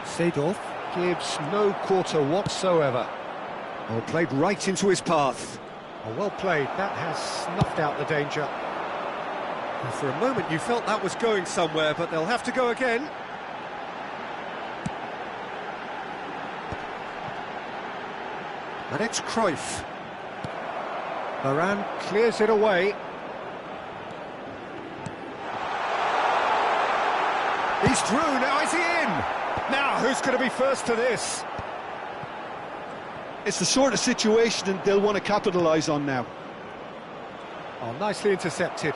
Seedorf gives no quarter whatsoever. Oh, played right into his path. Oh, well played. That has snuffed out the danger. And for a moment you felt that was going somewhere, but they'll have to go again. And it's Cruyff. Varane clears it away. He's through, now is he in? Now, who's going to be first to this? It's the sort of situation they'll want to capitalise on now. Oh, nicely intercepted.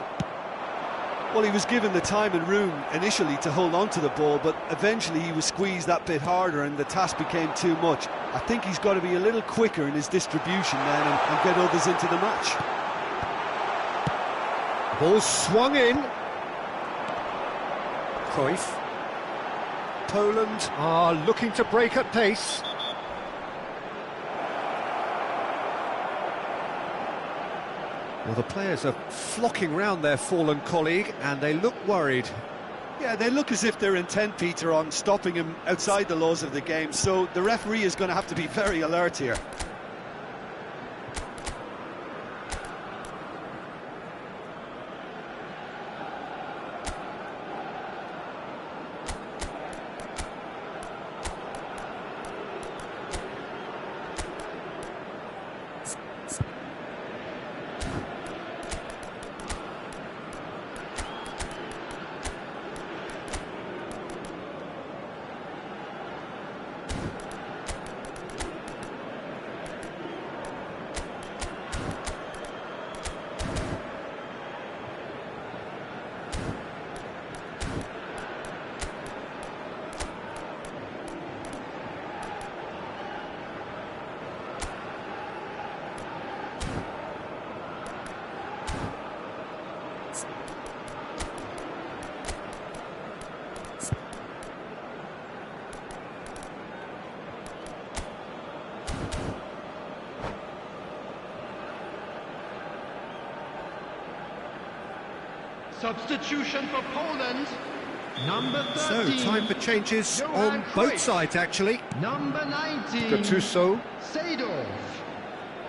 Well, he was given the time and room initially to hold on to the ball, but eventually he was squeezed that bit harder and the task became too much. I think he's got to be a little quicker in his distribution then and get others into the match. Ball swung in. Cruyff. Poland are looking to break at pace. Well, the players are flocking round their fallen colleague and they look worried. Yeah, they look as if they're intent, Peter, on stopping him outside the laws of the game, so the referee is going to have to be very alert here. Substitution for Poland. Number 13. So, time for changes Johan on both Cruyff. sides, actually. Number 19. Gattuso. Seedorf.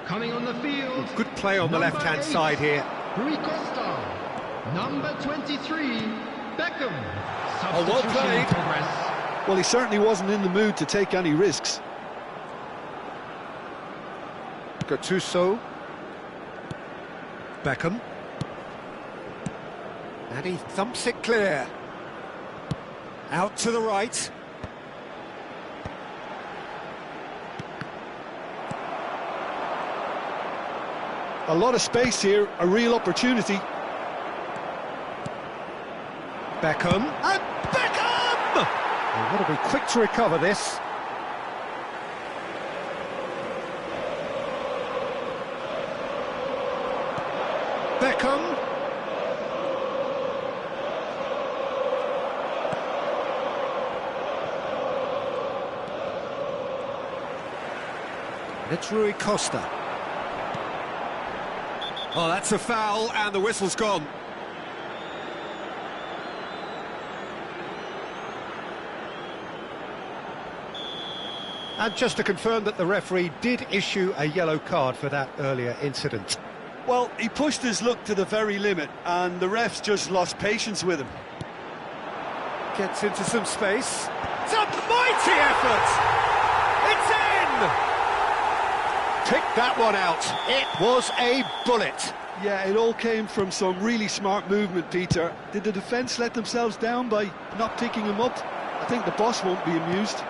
Coming on the field. Good play on the Number left-hand 8, side here. Rui Costa. Number 23. Beckham. Oh, well Substitution in played. progress. Well, he certainly wasn't in the mood to take any risks. Gattuso. Beckham. And he thumps it clear. Out to the right. A lot of space here, a real opportunity. Beckham. And Beckham! They've got to be quick to recover this. Beckham. It's Rui Costa. Oh, that's a foul, and the whistle's gone. And just to confirm that the referee did issue a yellow card for that earlier incident. Well, he pushed his luck to the very limit, and the refs just lost patience with him. Gets into some space. It's a mighty effort! It's in! Pick that one out. It was a bullet. Yeah, it all came from some really smart movement, Peter. Did the defence let themselves down by not picking him up? I think the boss won't be amused.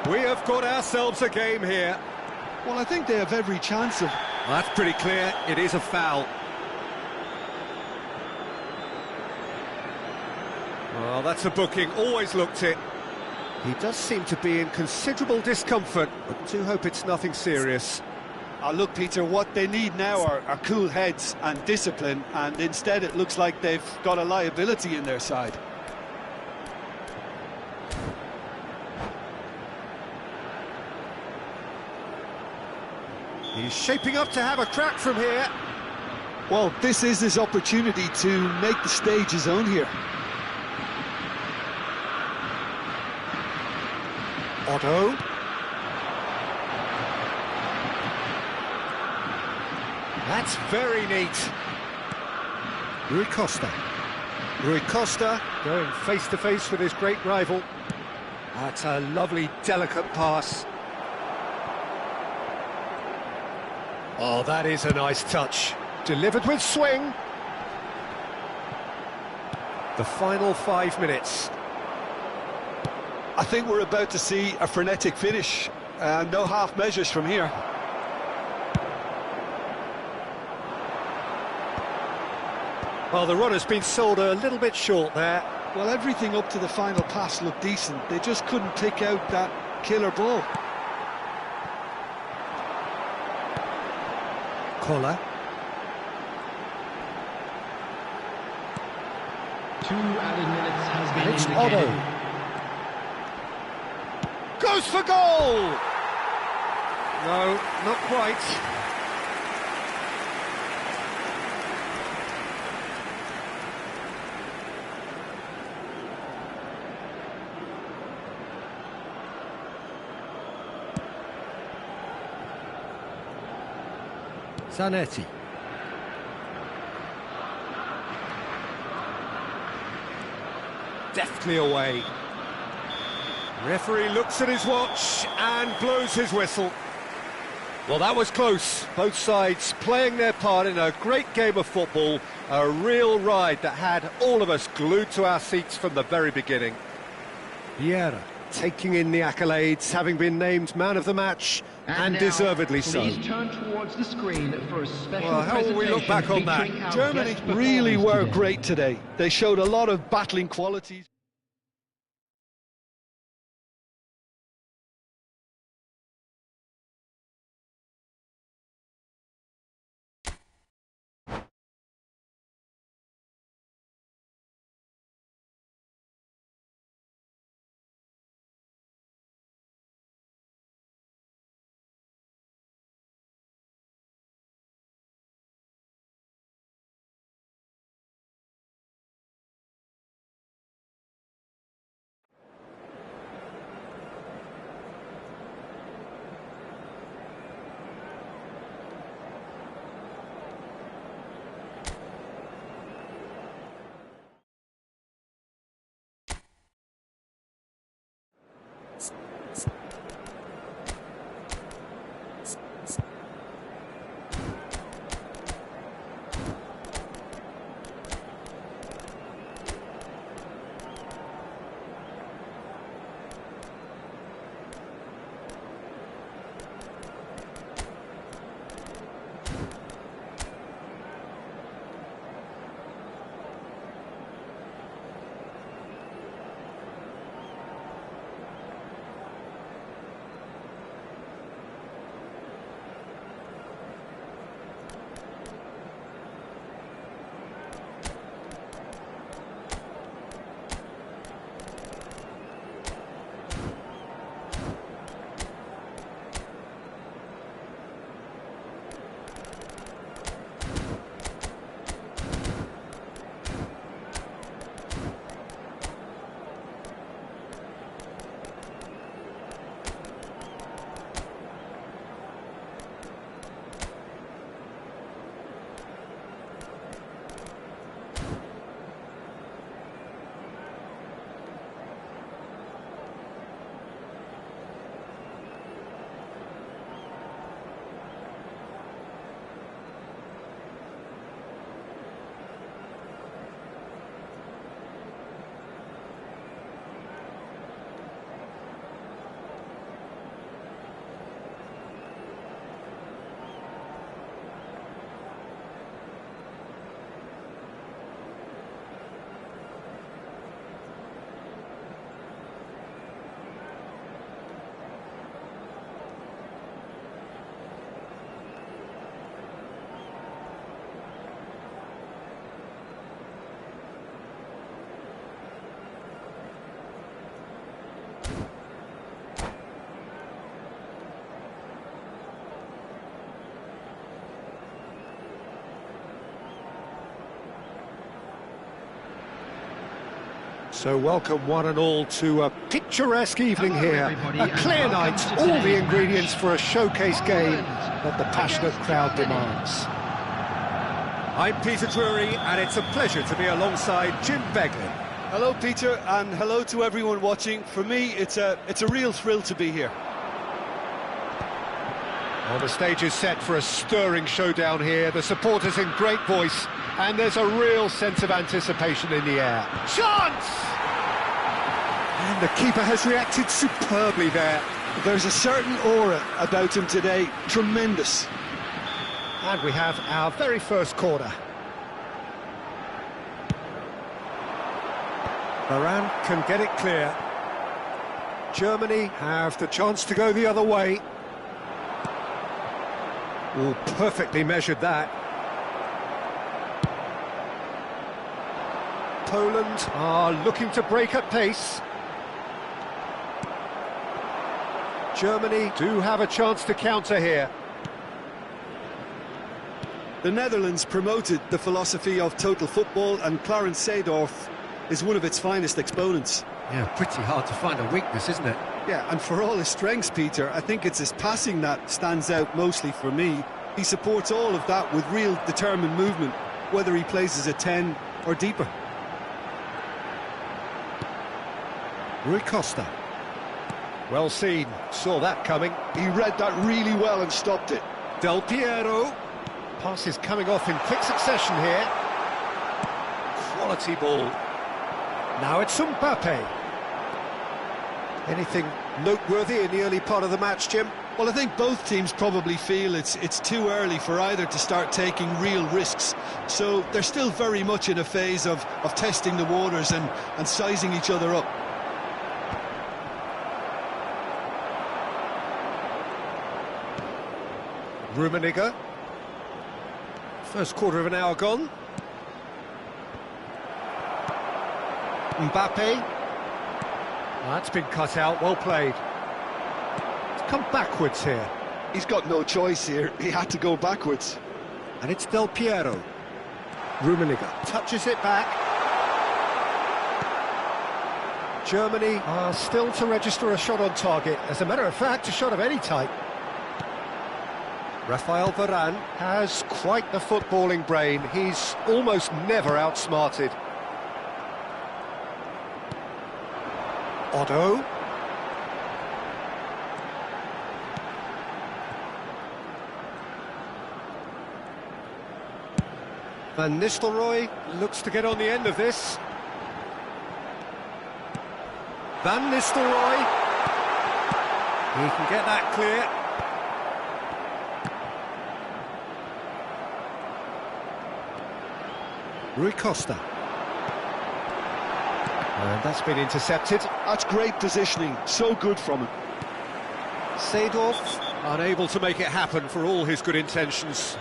We have got ourselves a game here. Well, I think they have every chance of... Well, that's pretty clear. It is a foul. Well, that's a booking. Always looked it. He does seem to be in considerable discomfort, but I do hope it's nothing serious. Look, Peter, what they need now are cool heads and discipline, and instead it looks like they've got a liability in their side. He's shaping up to have a crack from here. Well, this is his opportunity to make the stage his own here. Otto. That's very neat. Rui Costa. Rui Costa going face-to-face with his great rival. That's a lovely, delicate pass. Oh, that is a nice touch. Delivered with swing. The final 5 minutes. I think we're about to see a frenetic finish. No half measures from here. Well, the run has been sold a little bit short there. Well, everything up to the final pass looked decent. They just couldn't pick out that killer ball. Koller. 2 added minutes has been It's indicated. Otto. Goes for goal! No, not quite. Zanetti. Deftly away. Referee looks at his watch and blows his whistle. Well, that was close. Both sides playing their part in a great game of football. A real ride that had all of us glued to our seats from the very beginning. Vieira taking in the accolades, having been named man of the match, and now, deservedly so. Please turn towards the screen for a special Well, how will we look back on that? featuring our Germany guest really performers were today. great today. They showed a lot of battling qualities. So welcome one and all to a picturesque evening Hello, here. everybody, A and clear welcome night, to all the today's ingredients match. for a showcase game Poland that the passionate against crowd Germany. demands. I'm Peter Drury, and it's a pleasure to be alongside Jim Beglin. Hello, Peter, and hello to everyone watching. For me, it's a real thrill to be here. Well, the stage is set for a stirring showdown here. The supporters in great voice, and there's a real sense of anticipation in the air. Chance! And the keeper has reacted superbly there. There's a certain aura about him today. Tremendous. And we have our very first corner. Varane can get it clear. Germany have the chance to go the other way. Oh, perfectly measured that. Poland are looking to break at pace. Germany do have a chance to counter here. The Netherlands promoted the philosophy of total football, and Clarence Seedorf is one of its finest exponents. Yeah, pretty hard to find a weakness, isn't it? Yeah, and for all his strengths, Peter, I think it's his passing that stands out mostly for me. He supports all of that with real determined movement, whether he plays as a 10 or deeper. Rui Costa. Well seen, saw that coming. He read that really well and stopped it. Del Piero. Passes coming off in quick succession here. Quality ball. Now it's Mbappe. Anything noteworthy in the early part of the match, Jim? Well, I think both teams probably feel it's too early for either to start taking real risks. So they're still very much in a phase of testing the waters and sizing each other up. Rummenigge. First quarter of an hour gone. Mbappe. That's been cut out, well played. It's come backwards here. He's got no choice here. He had to go backwards. And it's Del Piero. Rummenigge touches it back. Germany are still to register a shot on target. As a matter of fact, a shot of any type. Rafael Varane Has quite the footballing brain. He's almost never outsmarted. Otto. Van Nistelrooy looks to get on the end of this. Van Nistelrooy. He can get that clear. Rui Costa. And that's been intercepted. That's great positioning. So good from him. Seedorf unable to make it happen for all his good intentions.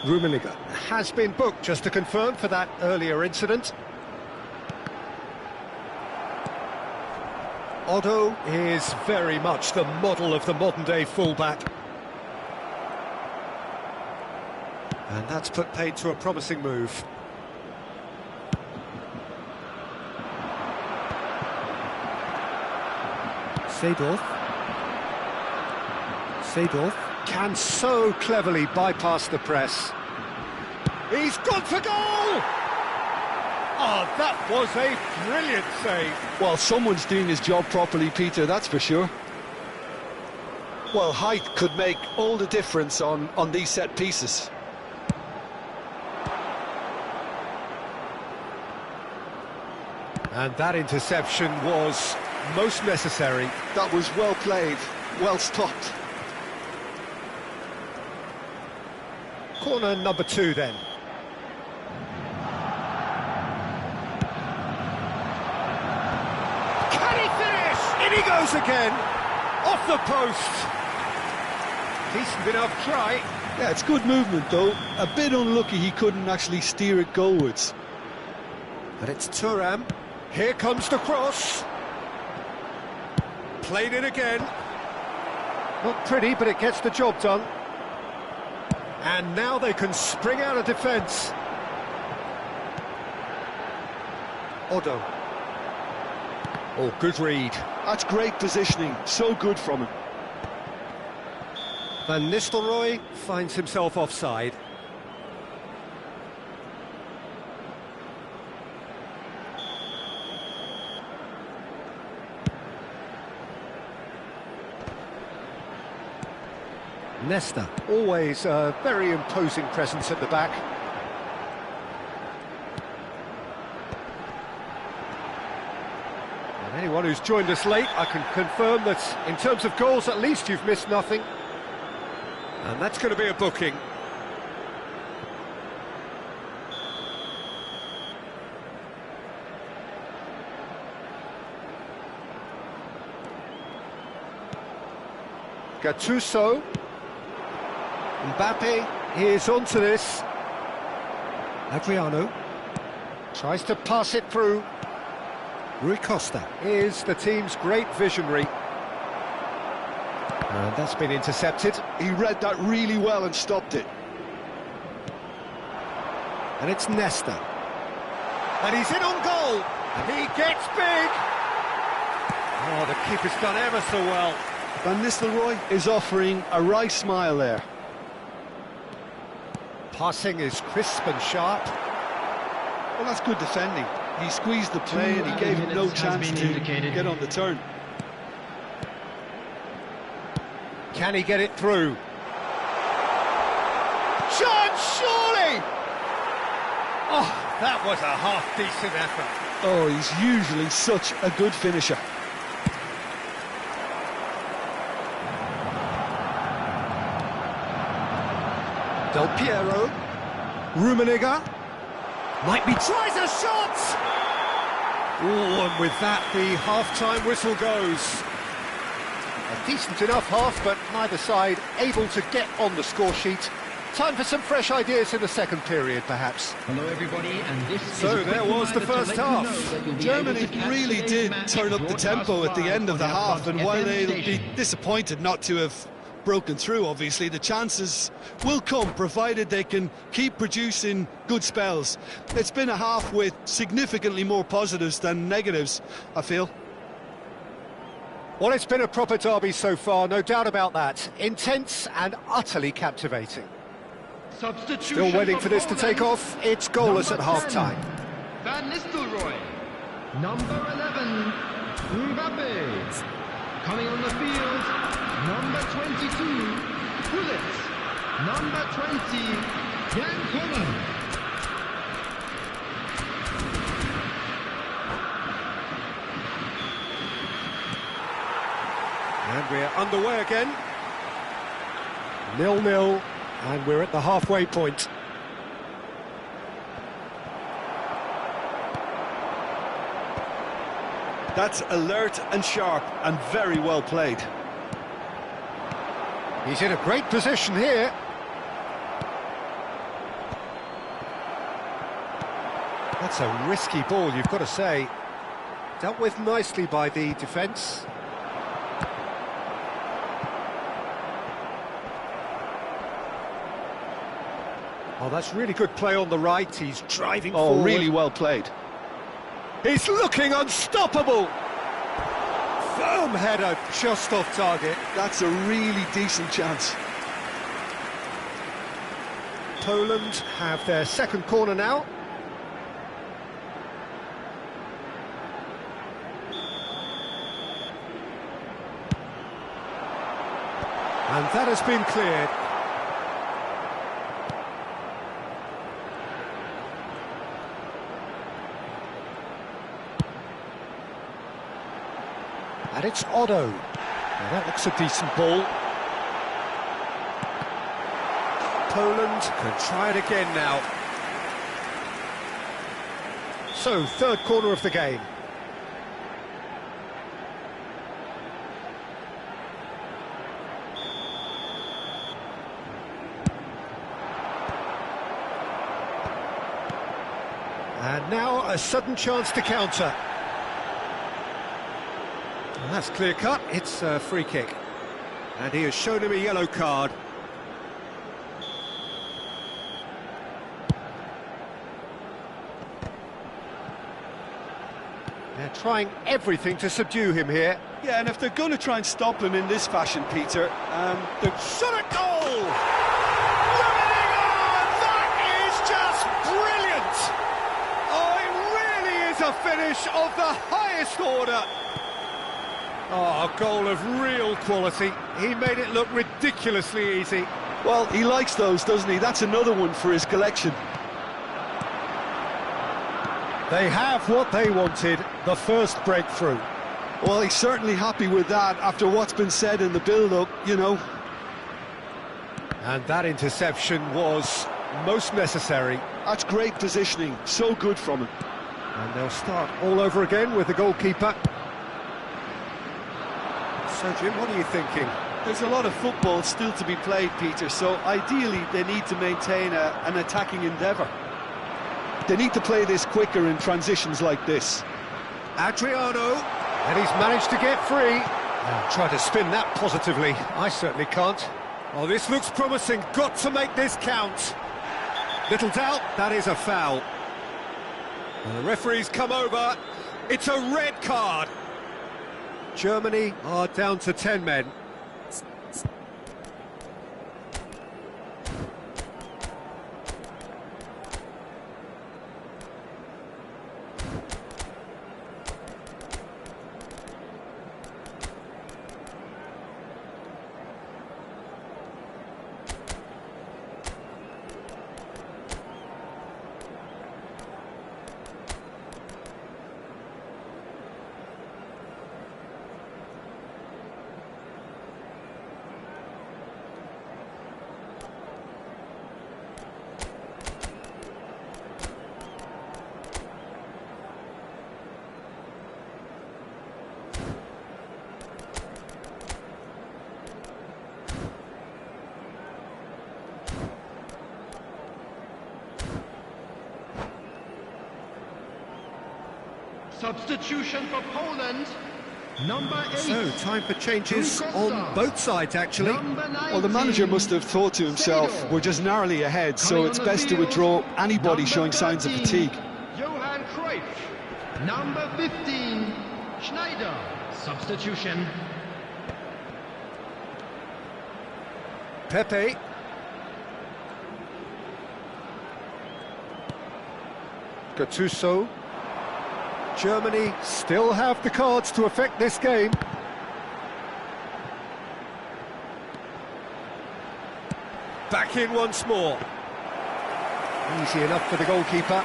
Rummenigge has been booked, just to confirm, for that earlier incident. Otto is very much the model of the modern-day fullback. And that's put paid to a promising move. Seedorf. Seedorf Can so cleverly bypass the press. He's gone for goal! Oh, that was a brilliant save. Well, someone's doing his job properly, Peter, that's for sure. Well, height could make all the difference on these set pieces. And that interception was most necessary. That was well played, well stopped. Corner number 2 then. Can he finish? in he goes again. Off the post. Decent enough try. Yeah, it's good movement though. A bit unlucky he couldn't actually steer it goalwards. And it's Thuram. Here comes the cross. Played it again. Not pretty, but it gets the job done. And now they can spring out of defence. Otto. Oh, good read. That's great positioning, so good from him. Van Nistelrooy finds himself offside. Nesta, always a very imposing presence at the back. And anyone who's joined us late, I can confirm that in terms of goals, at least you've missed nothing. And that's going to be a booking. Gattuso. Mbappe is onto this. Adriano tries to pass it through. Rui Costa is the team's great visionary. And that's been intercepted. He read that really well and stopped it. And it's Nesta. And he's in on goal. He gets big. Oh, the keeper's done ever so well. Van Nistelrooy is offering a right smile there. Passing is crisp and sharp. Well, that's good defending. He squeezed the play and he gave him no chance to get on the turn. Can he get it through? Chance, surely! Oh, that was a half-decent effort. Oh, he's usually such a good finisher. Del Piero. Rummenigge. Might be... Tries a shot! Oh, and with that, the half-time whistle goes. A decent enough half, but neither side able to get on the score sheet. Time for some fresh ideas in the second period, perhaps. Hello, everybody, and this So is a there quick was the reminder first to let you half. know that you'll be Germany able to catch really today's did match turn up the broadcast tempo at the live end of the on our half, and while FM they'll be station. disappointed not to have broken through, obviously, the chances will come, provided they can keep producing good spells. It's been a half with significantly more positives than negatives, I feel. Well, it's been a proper derby so far, no doubt about that. Intense and utterly captivating. Substitution Still waiting for this to take Poland. off. It's goalless at Number 10, half-time. Van Nistelrooy. Number 11, Mbappe. Coming on the field, number 22, Pulisic. Number 20, Jan Koeman. And we're underway again. 0-0, and we're at the halfway point. That's alert and sharp and very well played. He's in a great position here. That's a risky ball, you've got to say. Dealt with nicely by the defence. Oh, that's really good play on the right. He's driving forward. Oh, really well played. He's looking unstoppable. Firm header, just off target. That's a really decent chance. Poland have their second corner now. And that has been cleared. And it's Otto. Now that looks a decent ball. Poland can try it again now. So, third corner of the game. And now a sudden chance to counter. And that's clear cut, it's a free kick. And he has shown him a yellow card. They're trying everything to subdue him here. Yeah, and if they're going to try and stop him in this fashion, Peter, they're... Shot at goal! That is just brilliant! Oh, it really is a finish of the highest order. Oh, a goal of real quality. He made it look ridiculously easy. Well, he likes those, doesn't he? That's another one for his collection. They have what they wanted, the first breakthrough. Well, he's certainly happy with that after what's been said in the build-up, you know. And that interception was most necessary. That's great positioning, so good from him. And they'll start all over again with the goalkeeper. So, Jim, what are you thinking? There's a lot of football still to be played, Peter, so ideally they need to maintain an attacking endeavour. They need to play this quicker in transitions like this. Adriano, and he's managed to get free. Now, try to spin that positively. I certainly can't. Oh, this looks promising. Got to make this count. Little doubt, that is a foul. And the referee's come over. It's a red card. Germany are down to 10 men. Substitution for Poland. Number 8. So, time for changes on both sides, actually. Well, the manager must have thought to himself, we're just narrowly ahead, so it's best to withdraw anybody showing signs of fatigue. Johan Cruyff. Number 15, Schneider. Substitution. Pepe. Gattuso. Germany still have the cards to affect this game. Back in once more. Easy enough for the goalkeeper.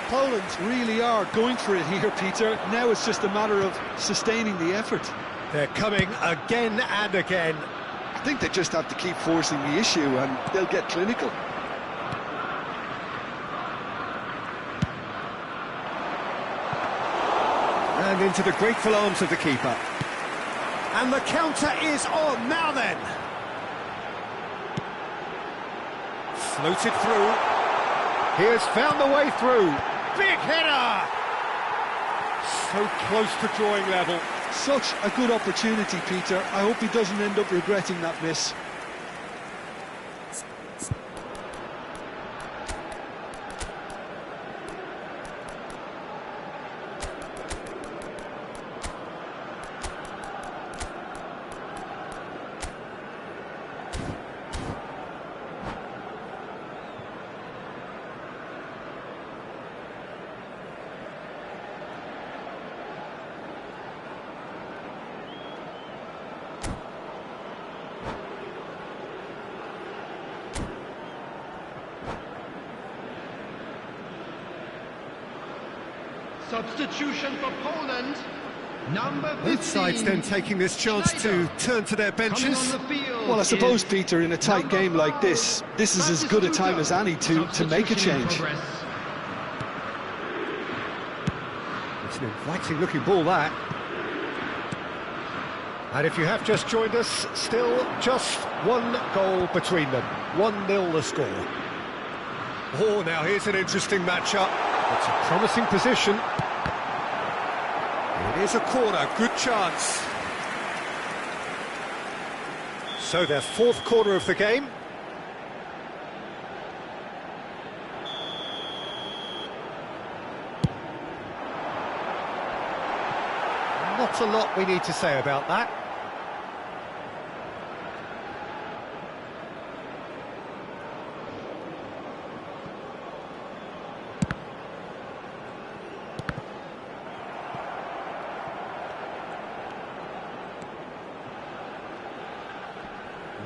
Poland really are going for it here, Peter. Now it's just a matter of sustaining the effort. They're coming again and again. I think they just have to keep forcing the issue and they'll get clinical. And into the grateful arms of the keeper. And the counter is on, now then. Floated through. He has found the way through. Big header! So close to drawing level. Such a good opportunity, Peter. I hope he doesn't end up regretting that miss. Substitution for Poland. Number 15. Both sides then taking this chance to turn to their benches. Well, I suppose, Peter, in a tight game like this is as good a time as any to make a change. It's an inviting looking ball, that. And if you have just joined us, still just one goal between them. 1-0 the score. Oh, now here's an interesting matchup. It's a promising position. It is a corner, good chance. So their fourth corner of the game. Not a lot we need to say about that.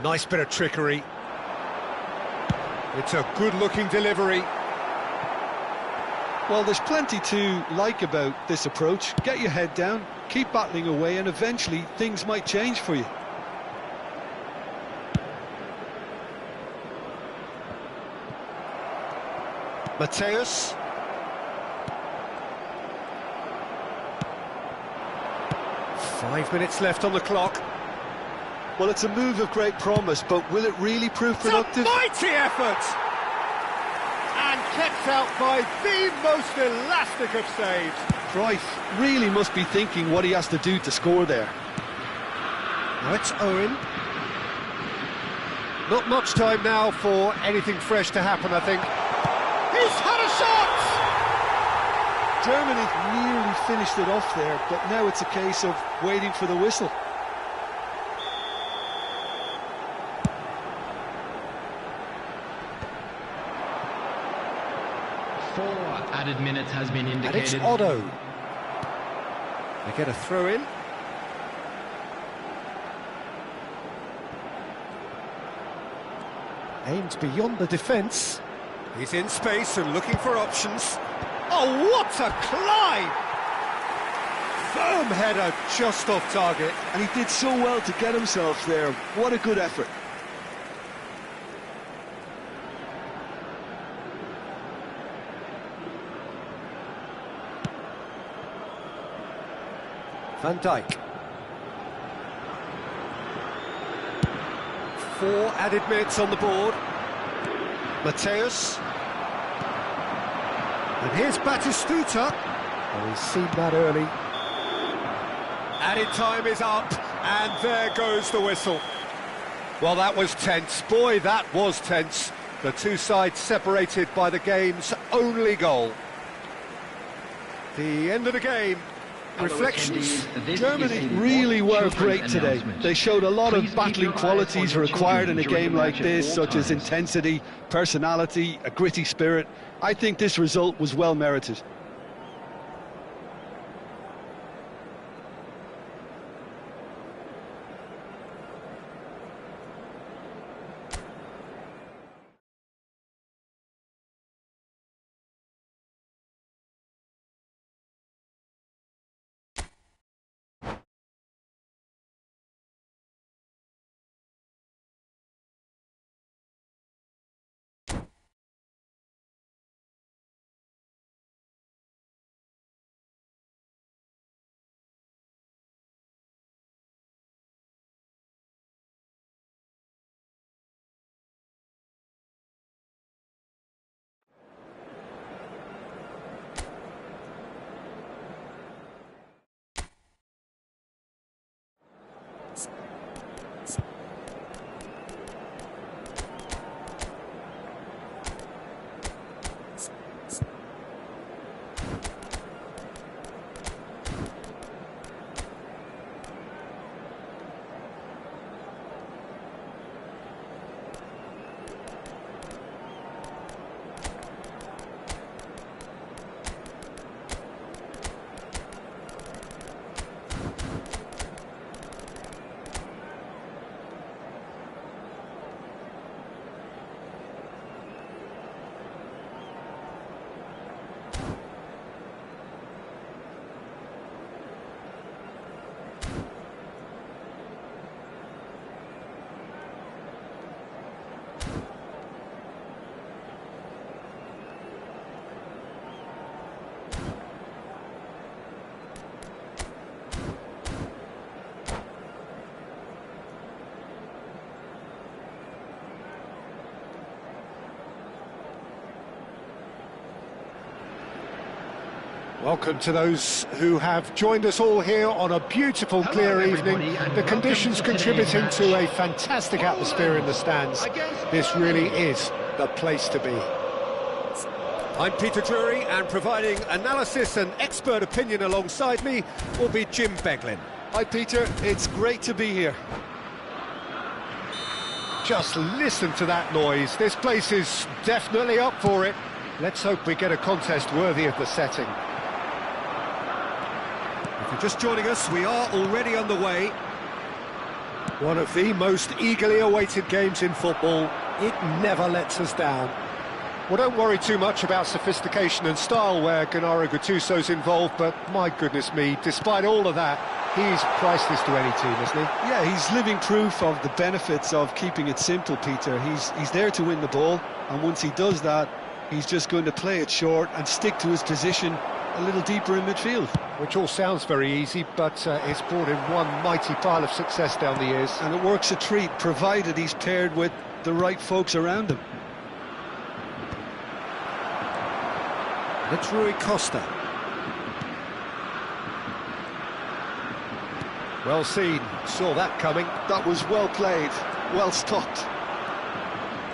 Nice bit of trickery. It's a good-looking delivery. Well, there's plenty to like about this approach. Get your head down, keep battling away, and eventually things might change for you. Mateus. Five minutes left on the clock. Well, it's a move of great promise, but will it really prove productive? It's a mighty effort! And kept out by the most elastic of saves. Cruyff really must be thinking what he has to do to score there. Now it's Owen. Not much time now for anything fresh to happen, I think. He's had a shot! Germany nearly finished it off there, but now it's a case of waiting for the whistle. Added minutes has been indicated. And it's Otto. They get a throw in. Aimed beyond the defence. He's in space and looking for options. Oh, what a climb! Firm header just off target. And he did so well to get himself there. What a good effort. Van Dijk. 4 added minutes on the board. Mateus. And here's Batistuta. Oh, he's seen that early. Added time is up, and there goes the whistle. Well, that was tense. Boy, that was tense. The two sides separated by the game's only goal. The end of the game. Reflections. Germany really were great today. They showed a lot of battling qualities required in a game like this, such as intensity, personality, a gritty spirit. I think this result was well merited. Welcome to those who have joined us all here on a beautiful, clear evening. The conditions contributing to a fantastic atmosphere in the stands. This really is the place to be. I'm Peter Drury, and providing analysis and expert opinion alongside me will be Jim Beglin. Hi Peter, it's great to be here. Just listen to that noise. This place is definitely up for it. Let's hope we get a contest worthy of the setting. If you're just joining us, we are already underway. One of the most eagerly awaited games in football. It never lets us down. Well, don't worry too much about sophistication and style where Gennaro Gattuso's involved, but my goodness me, despite all of that, he's priceless to any team, isn't he? Yeah, he's living proof of the benefits of keeping it simple, Peter. He's there to win the ball, and once he does that, he's just going to play it short and stick to his position a little deeper in midfield. Which all sounds very easy, but it's brought him one mighty pile of success down the years. And it works a treat, provided he's paired with the right folks around him. It's Rui Costa. Well seen, saw that coming. That was well played, well stopped.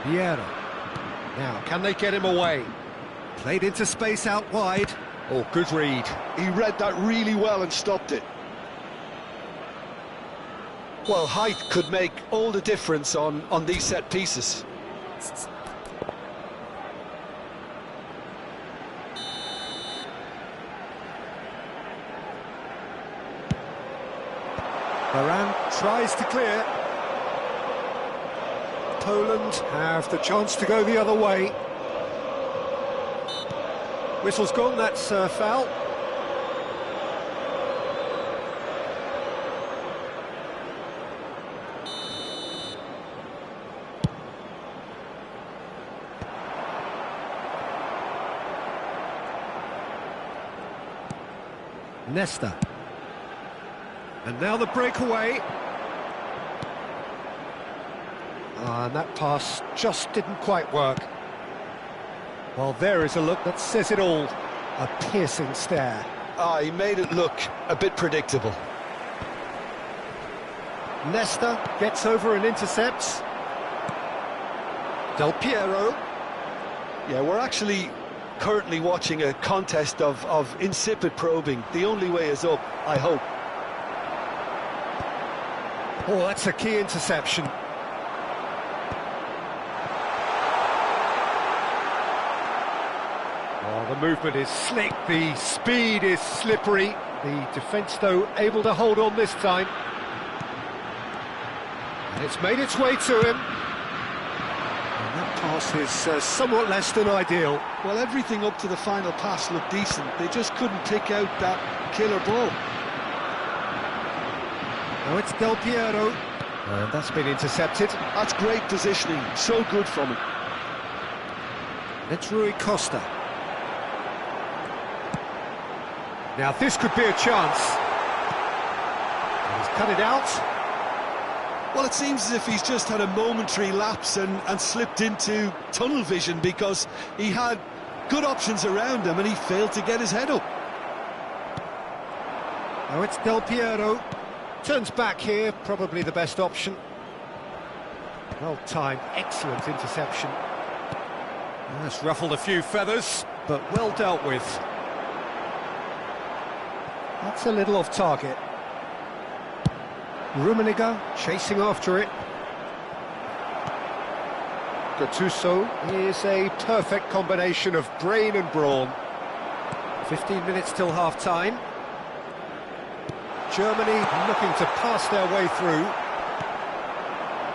Vieira. Now, can they get him away? Played into space out wide. Oh, good read. He read that really well and stopped it. Well, height could make all the difference on these set pieces. Varane tries to clear. Poland have the chance to go the other way. Whistle's gone, that's foul. Nesta. And now the breakaway. And that pass just didn't quite work. Well, there is a look that says it all. A piercing stare. He made it look a bit predictable. Nesta gets over and intercepts. Del Piero. Yeah, we're actually currently watching a contest of insipid probing. The only way is up, I hope. Oh, that's a key interception. Oh, the movement is slick, the speed is slippery. The defence, though, able to hold on this time. And it's made its way to him. And that pass is somewhat less than ideal. Well, everything up to the final pass looked decent. They just couldn't pick out that killer ball. Now it's Del Piero. And that's been intercepted. That's great positioning, so good from him. It's Rui Costa. Now this could be a chance. He's cut it out. Well, it seems as if he's just had a momentary lapse and slipped into tunnel vision, because he had good options around him and he failed to get his head up. Now it's Del Piero. Turns back here, probably the best option. Well timed, excellent interception. That's ruffled a few feathers, but well dealt with. That's a little off target. Rummenigge chasing after it. Gattuso is a perfect combination of brain and brawn. 15 minutes till half-time. Germany looking to pass their way through.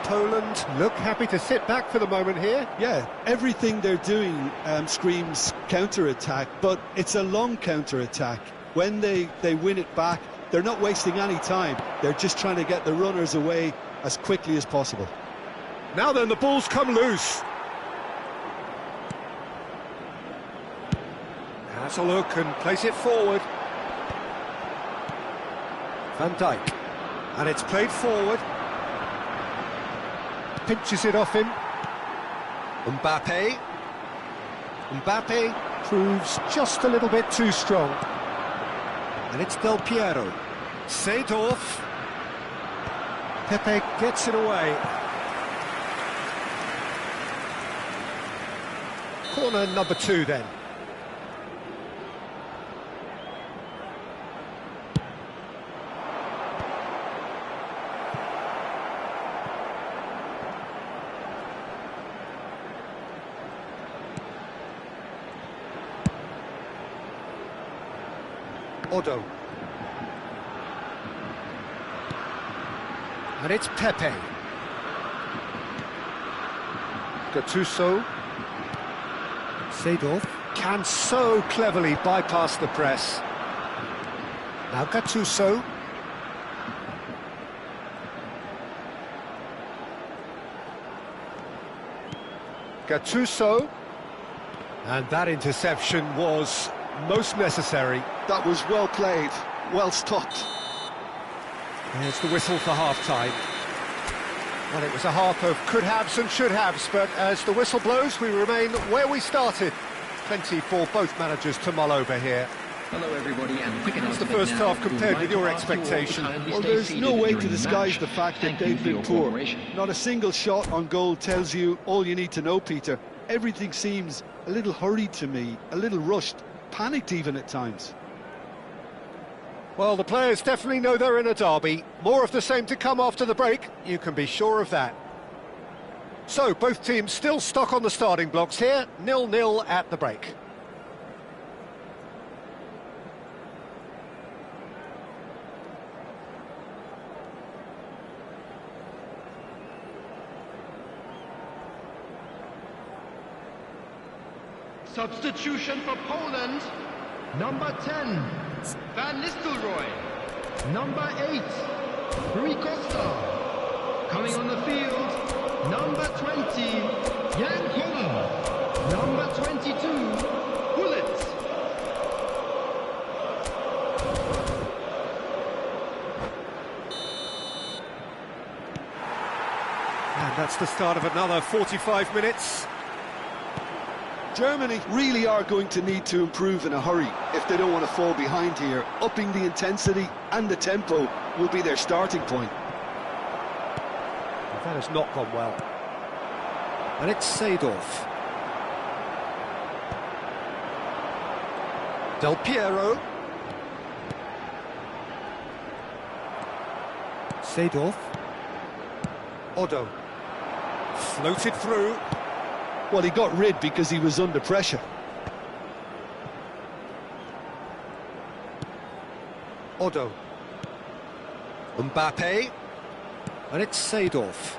Poland look happy to sit back for the moment here. Yeah, everything they're doing screams counter-attack, but it's a long counter-attack. When they win it back, they're not wasting any time. They're just trying to get the runners away as quickly as possible. Now then, the ball's come loose. Has a look and plays it forward. Van Dijk. And it's played forward. Pinches it off him. Mbappe. Mbappe proves just a little bit too strong. And it's Del Piero. Seedorf. Pepe gets it away. Corner number 2 then. Odo. And it's Pepe. Gattuso. Seedorf can so cleverly bypass the press. Now Gattuso. Gattuso. And that interception was most necessary. That was well played, well stopped. There's the whistle for half-time. Well, it was a half of could-haves and should-haves, but as the whistle blows, we remain where we started. Plenty for both managers to mull over here. Hello everybody, and quick How's the first half compared with your expectation? Well, there's no way to disguise the fact that they've been poor. Not a single shot on goal tells you all you need to know, Peter. Everything seems a little hurried to me, a little rushed, panicked even at times. Well, the players definitely know they're in a derby. More of the same to come after the break, you can be sure of that. So, both teams still stuck on the starting blocks here, 0-0 at the break. Substitution for Poland. Number 10, Van Nistelrooy. Number 8, Rui Costa. Coming on the field, number 20, Jan Koller. Number 22, Gullit. And that's the start of another 45 minutes. Germany really are going to need to improve in a hurry if they don't want to fall behind here. Upping the intensity and the tempo will be their starting point. That has not gone well. And it's Seedorf. Del Piero. Seedorf. Odo. Floated through. Well, he got rid because he was under pressure. Odo. Mbappe. And it's Seedorf.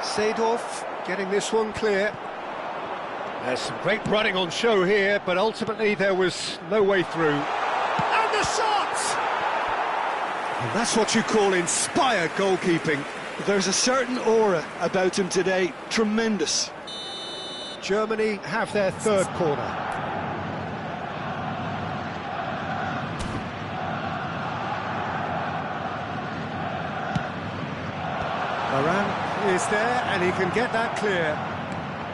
Seedorf getting this one clear. There's some great running on show here, but ultimately there was no way through. And the shot! And that's what you call inspired goalkeeping. There's a certain aura about him today. Tremendous. Germany have their third corner. Varane is there, and he can get that clear.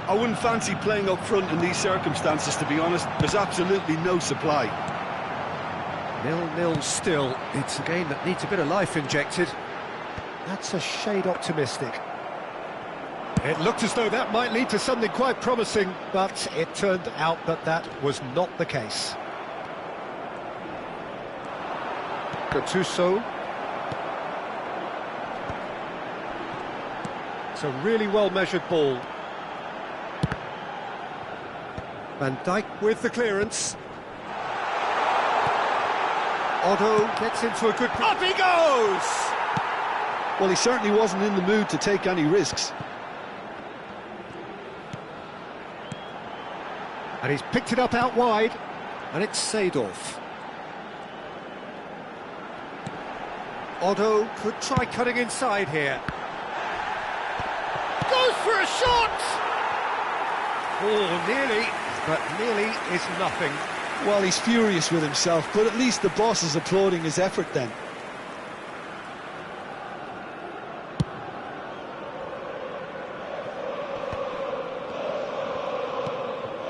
I wouldn't fancy playing up front in these circumstances, to be honest. There's absolutely no supply. 0-0 still. It's a game that needs a bit of life injected. That's a shade optimistic. It looked as though that might lead to something quite promising, but it turned out that that was not the case. Gattuso. It's a really well-measured ball. Van Dijk with the clearance. Odo gets into a good... Up he goes! Well, he certainly wasn't in the mood to take any risks. And he's picked it up out wide, and it's Seedorf. Odo could try cutting inside here. Goes for a shot! Oh, nearly, but nearly is nothing. Well, he's furious with himself, but at least the boss is applauding his effort then.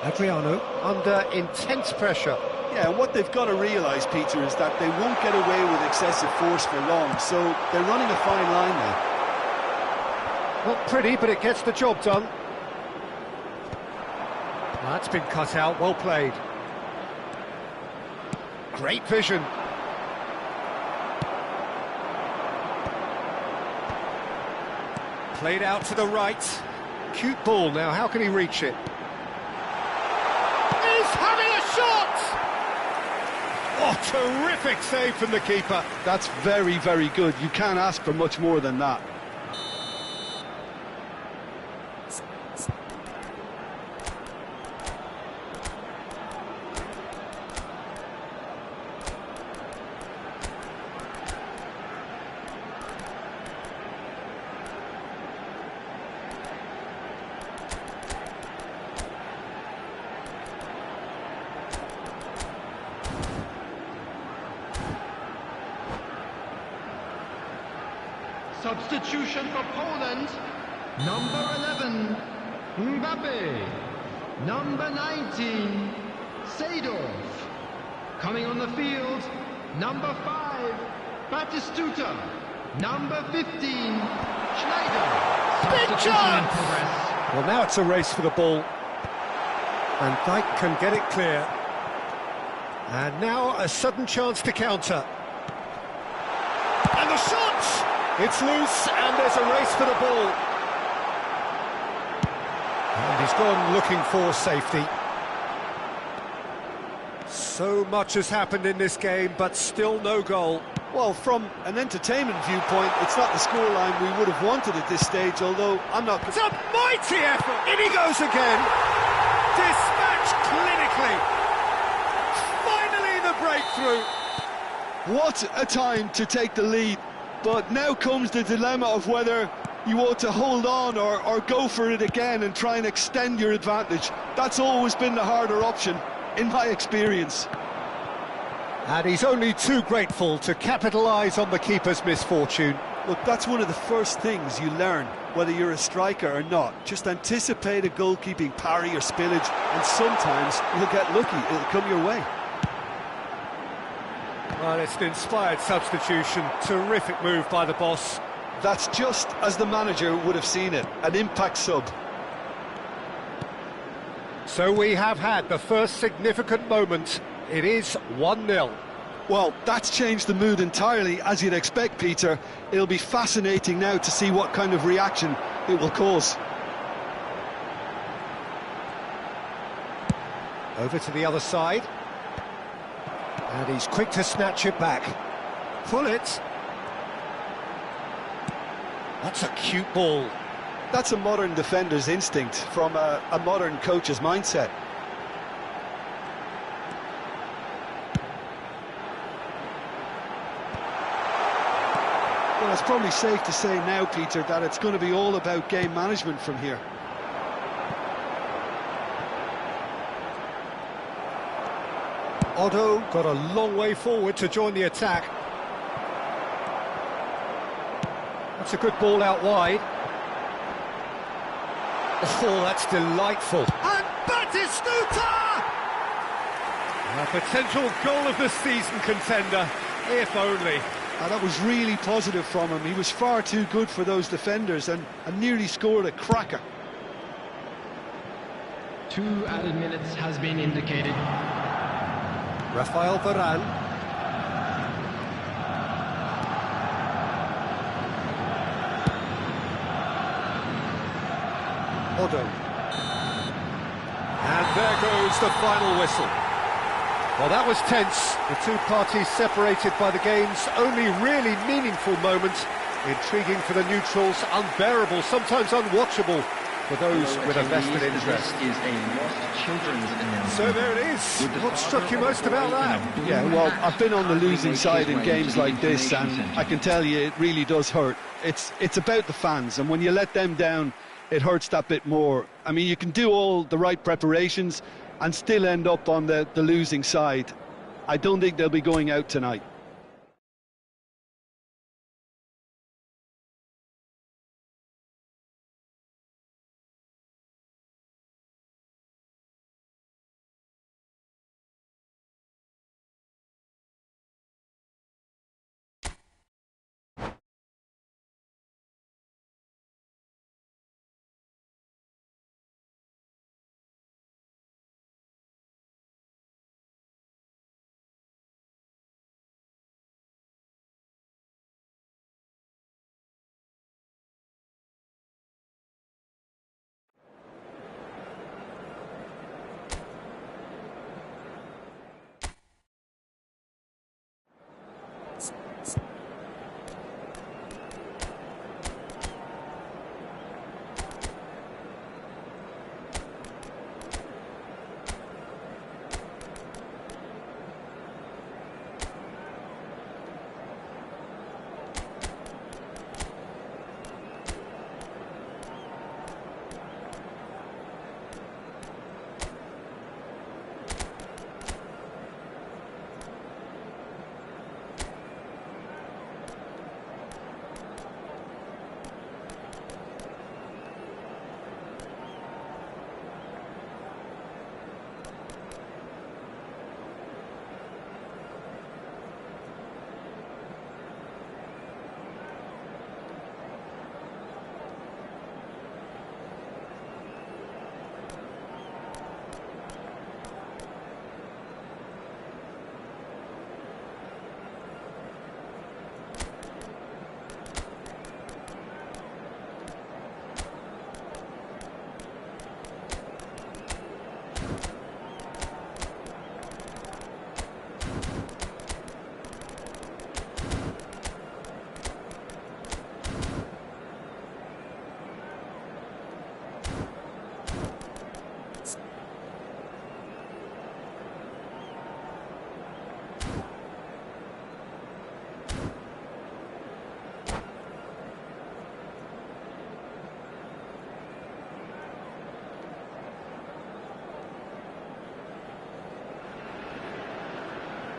Adriano under intense pressure. Yeah, and what they've got to realise, Peter, is that they won't get away with excessive force for long, so they're running a fine line now. Not pretty, but it gets the job done. Well, that's been cut out, well played. Great vision. Played out to the right. Cute ball now, how can he reach it? He's having a shot! Oh, terrific save from the keeper. That's very, very good. You can't ask for much more than that. Substitution for Poland. Number 11, Mbappe. Number 19, Seedorf. Coming on the field, number 5, Batistuta. Number 15, Schneider. Big Substitution in chance! progress. Well, now it's a race for the ball. And Dijk can get it clear. And now a sudden chance to counter. And the shot! It's loose, and there's a race for the ball. And he's gone looking for safety. So much has happened in this game, but still no goal. Well, from an entertainment viewpoint, it's not the scoreline we would have wanted at this stage, although I'm not... It's a mighty effort! In he goes again! Dispatched clinically! Finally the breakthrough! What a time to take the lead. But now comes the dilemma of whether you ought to hold on or go for it again and try and extend your advantage. That's always been the harder option, in my experience. And he's only too grateful to capitalise on the keeper's misfortune. Look, that's one of the first things you learn, whether you're a striker or not. Just anticipate a goalkeeping parry or spillage, and sometimes you'll get lucky, it'll come your way. Well, it's an inspired substitution. Terrific move by the boss. That's just as the manager would have seen it, an impact sub. So we have had the first significant moment. It is 1-0. Well, that's changed the mood entirely, as you'd expect, Peter. It'll be fascinating now to see what kind of reaction it will cause. Over to the other side. And he's quick to snatch it back. Pull it. That's a cute ball. That's a modern defender's instinct from a modern coach's mindset. Well, it's probably safe to say now, Peter, that it's going to be all about game management from here. Otto got a long way forward to join the attack. That's a good ball out wide. Oh, that's delightful. And Batistuta! A potential goal of the season contender, if only. And that was really positive from him. He was far too good for those defenders and nearly scored a cracker. 2 added minutes has been indicated. Rafael Varane. Otto. And there goes the final whistle. Well, that was tense. The two parties separated by the game's only really meaningful moment. Intriguing for the neutrals, unbearable, sometimes unwatchable for those with a vested interest. Is a lost children's announcement. So there it is. What struck you most about that? Yeah, well, I've been on the losing side in games like this, and I can tell you it really does hurt. It's about the fans, and when you let them down, it hurts that bit more. I mean, you can do all the right preparations and still end up on the losing side. I don't think they'll be going out tonight.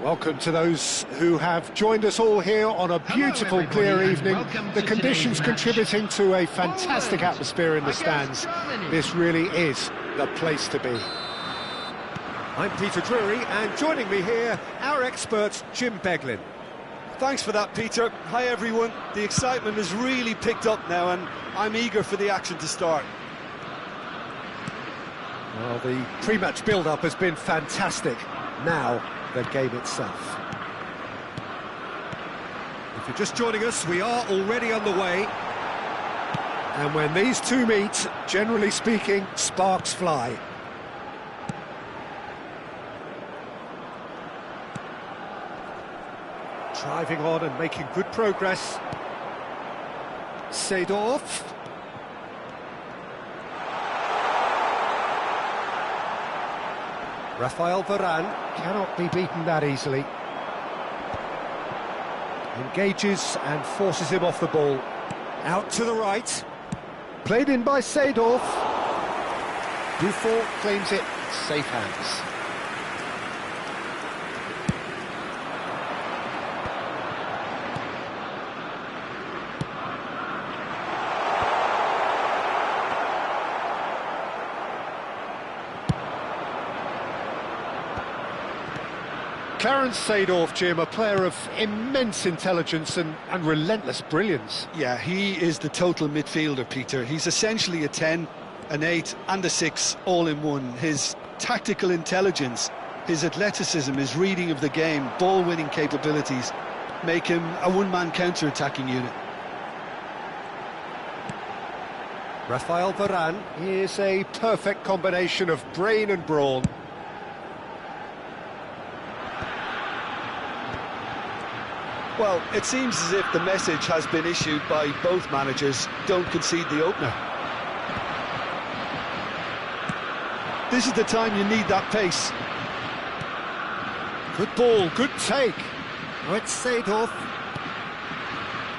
Welcome to those who have joined us all here on a beautiful, clear evening. The conditions contributing to a fantastic atmosphere in the stands. This really is the place to be. I'm Peter Drury, and joining me here, our expert, Jim Beglin. Thanks for that, Peter. Hi, everyone. The excitement has really picked up now, and I'm eager for the action to start. Well, the pre-match build-up has been fantastic. Now, the game itself. If you're just joining us, we are already underway. And when these two meet, generally speaking, sparks fly. Driving on and making good progress. Seedorf. Rafael Varane cannot be beaten that easily. Engages and forces him off the ball. Out to the right. Played in by Seedorf. Buffon claims it. Safe hands. Clarence Seedorf, Jim, a player of immense intelligence and relentless brilliance. Yeah, he is the total midfielder, Peter. He's essentially a 10, an 8 and a 6 all in one. His tactical intelligence, his athleticism, his reading of the game, ball-winning capabilities make him a one-man counter-attacking unit. Rafael Varane is a perfect combination of brain and brawn. Well, it seems as if the message has been issued by both managers: don't concede the opener. This is the time you need that pace. Good ball, good take. Oh, it's Seedorf.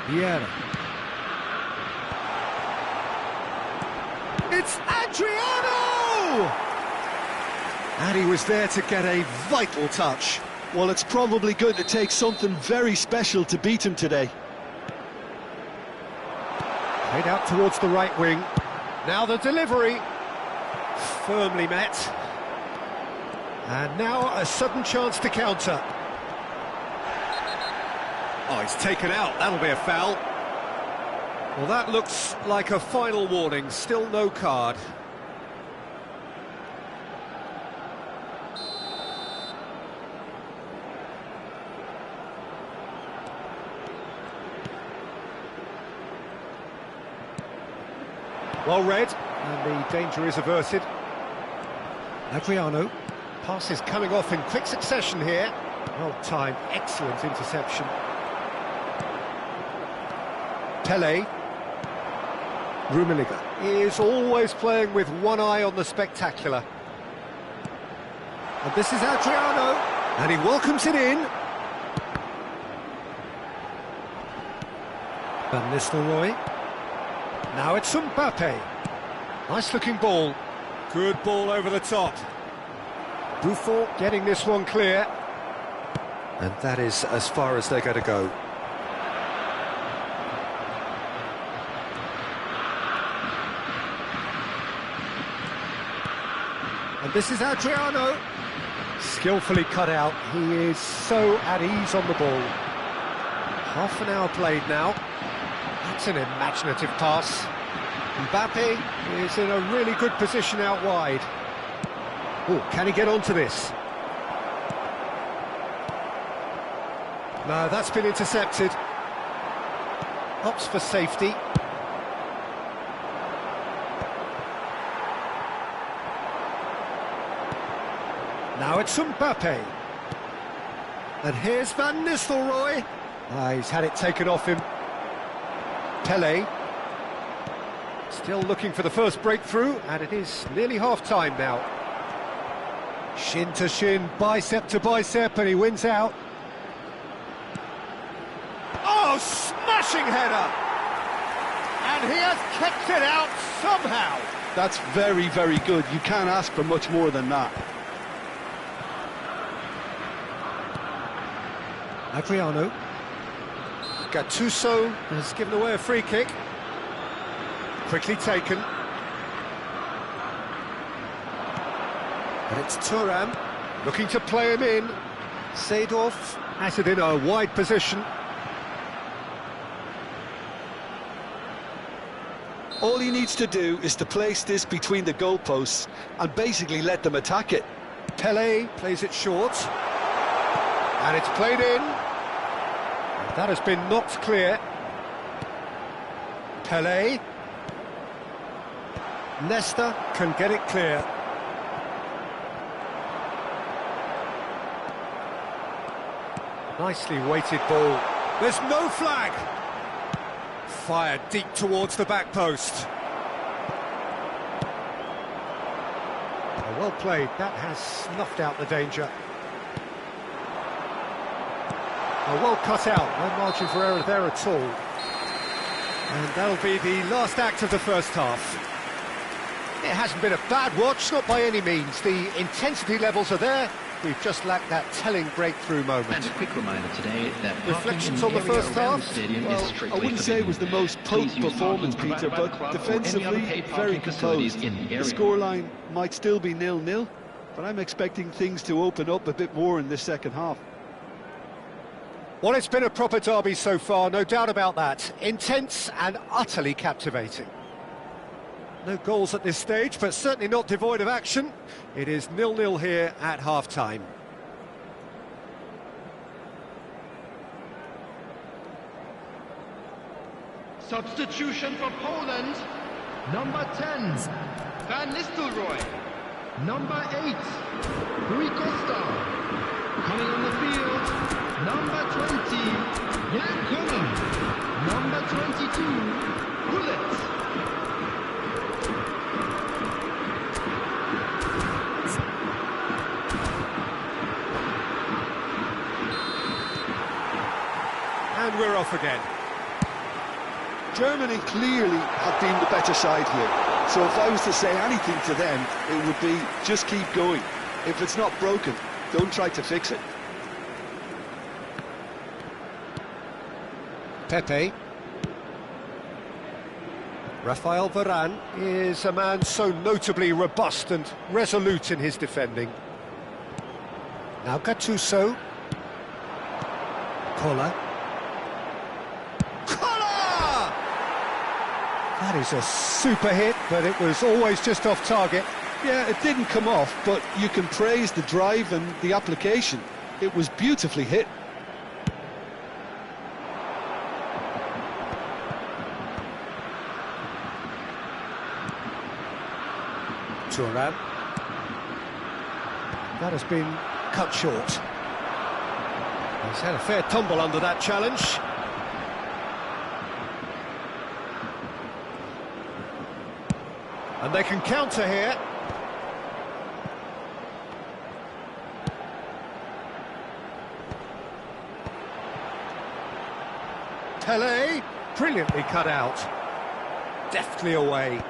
Vieira. It's Adriano! And he was there to get a vital touch. Well, it's probably going to take something very special to beat him today. Played out towards the right wing. Now the delivery. Firmly met. And now a sudden chance to counter. Oh, he's taken out. That'll be a foul. Well, that looks like a final warning. Still no card. Well read, and the danger is averted. Adriano. Pass is coming off in quick succession here. Well timed, excellent interception. Pele. Rummenigge is always playing with one eye on the spectacular. And this is Adriano, and he welcomes it in. Van Nistelrooy. Now it's Mbappe. Nice looking ball. Good ball over the top. Buffon getting this one clear. And that is as far as they're going to go. And this is Adriano. Skillfully cut out. He is so at ease on the ball. Half an hour played now. That's an imaginative pass. Mbappe is in a really good position out wide. Oh, can he get onto this? No, that's been intercepted. Opts for safety. Now it's Mbappe. And here's Van Nistelrooy. He's had it taken off him. Pele. Still looking for the first breakthrough, and it is nearly half-time now. Shin to shin, bicep to bicep, and he wins out. Oh, smashing header! And he has kept it out somehow. That's very, very good. You can't ask for much more than that. Adriano. Gattuso has given away a free kick. Quickly taken. And it's Thuram looking to play him in. Seedorf has it in a wide position. All he needs to do is to place this between the goalposts and basically let them attack it. Pele plays it short. And it's played in. And that has been knocked clear. Pele. Nesta can get it clear. Nicely weighted ball. There's no flag. Fired deep towards the back post. Well played. That has snuffed out the danger. Well cut out. No margin for error there at all. And that'll be the last act of the first half. It hasn't been a bad watch, not by any means. The intensity levels are there. We've just lacked that telling breakthrough moment. And a quick reminder today that reflections on the first half. Well, I wouldn't say it was the most potent performance, Peter, but defensively very composed. The scoreline might still be 0-0, but I'm expecting things to open up a bit more in this second half. Well, it's been a proper derby so far, no doubt about that. Intense and utterly captivating. No goals at this stage, but certainly not devoid of action. It is 0-0 here at half-time. Substitution for Poland. Number 10, Van Nistelrooy. Number 8, Rui Costa. Coming on the field, number 20, Jan Koller. Number 22, Gullit. And we're off again. Germany clearly have been the better side here. So if I was to say anything to them, it would be just keep going. If it's not broken, don't try to fix it. Pepe. Rafael Varane is a man so notably robust and resolute in his defending. Now Gattuso. Koller. That is a super hit, but it was always just off target. Yeah, it didn't come off, but you can praise the drive and the application. It was beautifully hit. Thuram. That has been cut short. He's had a fair tumble under that challenge. And they can counter here. Pele, brilliantly cut out. Deftly away.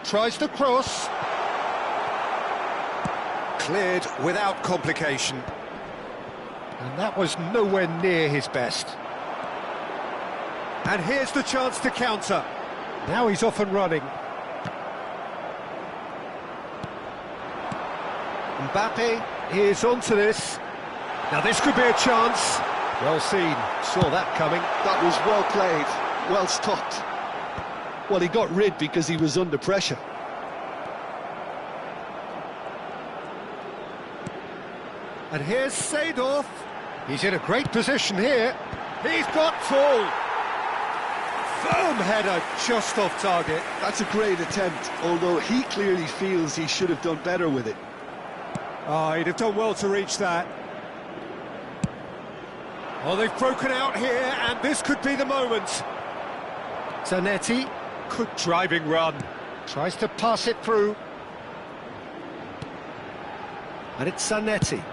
Tries to cross. Cleared without complication. And that was nowhere near his best. And here's the chance to counter. Now he's off and running. Mbappe is onto this. Now this could be a chance. Well seen, saw that coming. That was well played, well stopped. Well, he got rid because he was under pressure. And here's Seedorf. He's in a great position here. He's got full. Firm header, just off target. That's a great attempt, although he clearly feels he should have done better with it. Oh, he'd have done well to reach that. Oh, they've broken out here, and this could be the moment. Zanetti, good driving run. Tries to pass it through. And it's Zanetti,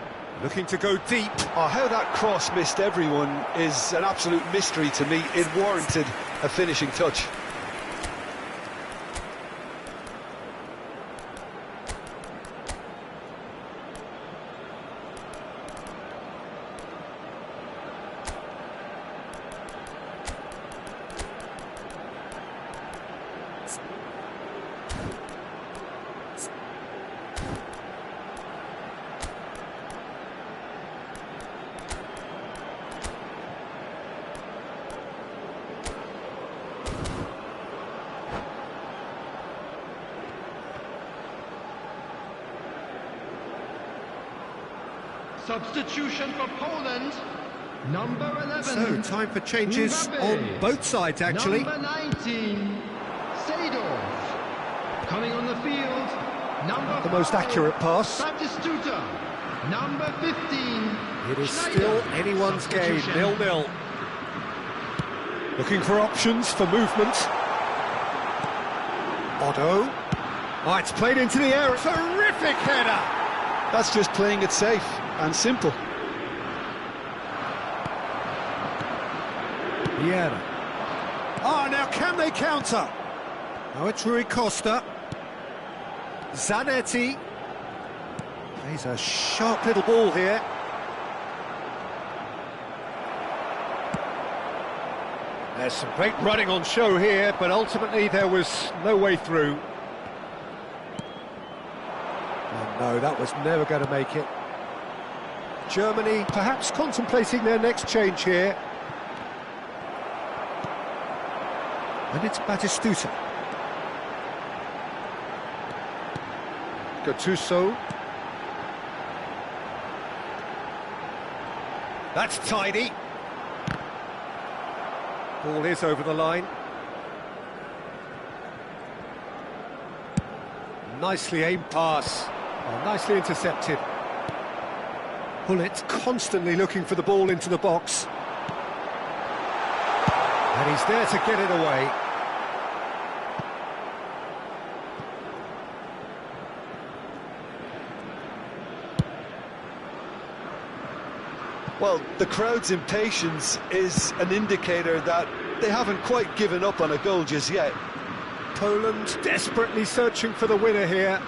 looking to go deep. Oh, how that cross missed everyone is an absolute mystery to me. It warranted a finishing touch. Substitution for Poland. Number 11. So, time for changes Mbappe. on both sides, actually. Number 19. Seedorf. Coming on the field. Number The most 5, accurate pass. Batistuta. Number 15. It is Schneider. still anyone's game, Substitution. 0-0. Looking for options for movement. Otto. Oh, it's played into the air. Terrific header. That's just playing it safe and simple. Vieira. Oh, now can they counter? Now it's Rui Costa. Zanetti. Plays a sharp little ball here. There's some great running on show here, but ultimately there was no way through. Oh no, that was never going to make it. Germany perhaps contemplating their next change here. And it's Batistuta. Gattuso. That's tidy. Ball is over the line. Nicely aimed pass. Oh, nicely intercepted. Hullet constantly looking for the ball into the box. And he's there to get it away. Well, the crowd's impatience is an indicator that they haven't quite given up on a goal just yet. Poland desperately searching for the winner here.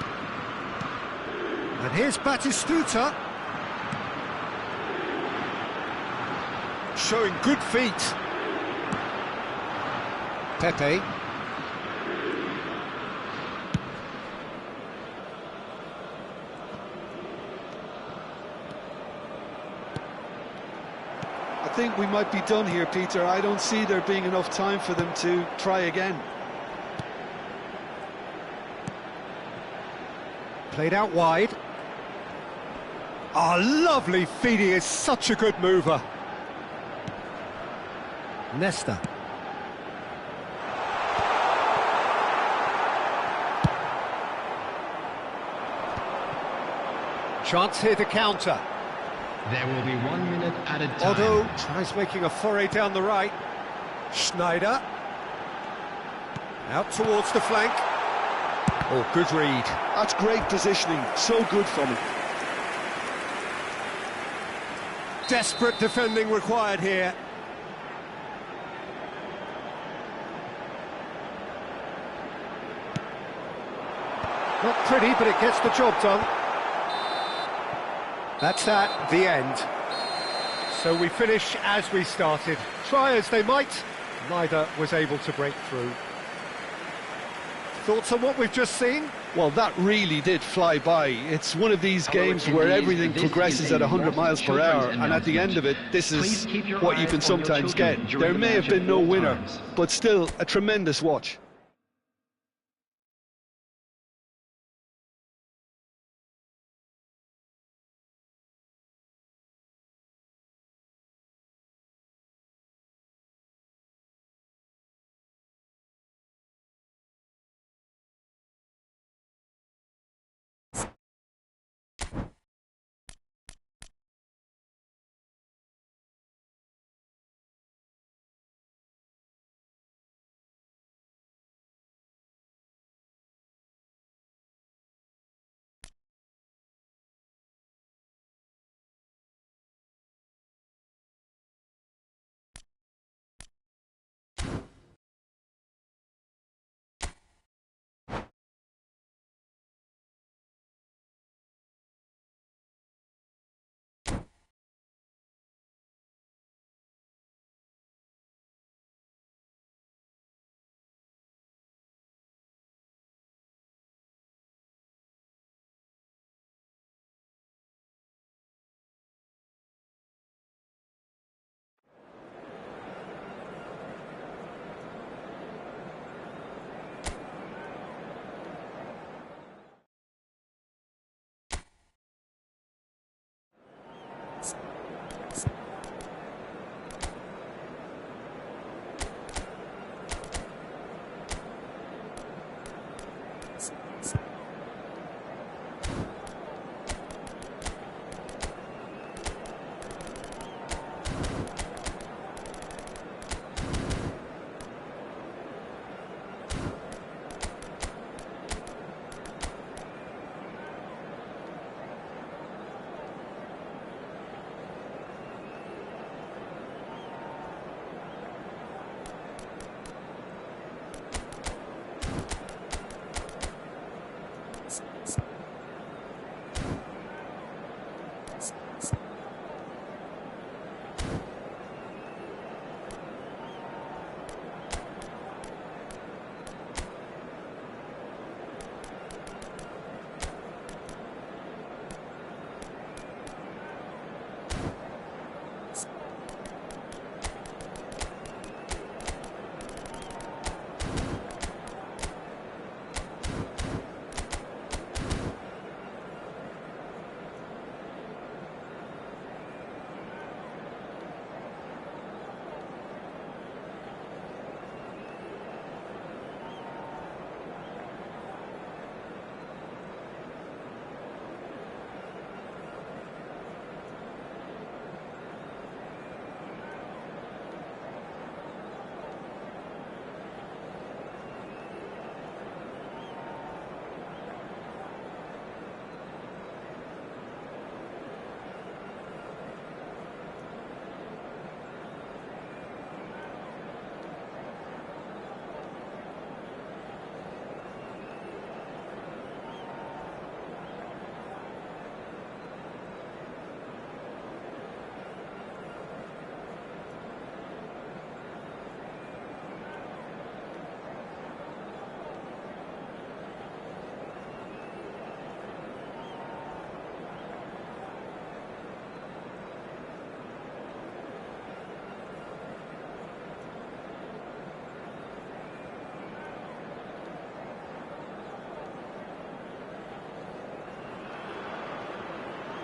And here's Batistuta. Showing good feet. Pepe. I think we might be done here, Peter. I don't see there being enough time for them to try again. Played out wide. Oh, lovely feet. He is such a good mover. Nesta. Chance here to counter. There will be 1 minute added time. Otto tries making a foray down the right. Schneider. Out towards the flank. Oh, good read. That's great positioning. So good from him. Desperate defending required here. Not pretty, but it gets the job done. That's that, the end. So we finish as we started. Try as they might, neither was able to break through. Thoughts on what we've just seen? Well, that really did fly by. It's one of these games where everything progresses at 100 miles per hour, and at the end of it, this is what you can sometimes get. There may have been no winner, but still a tremendous watch.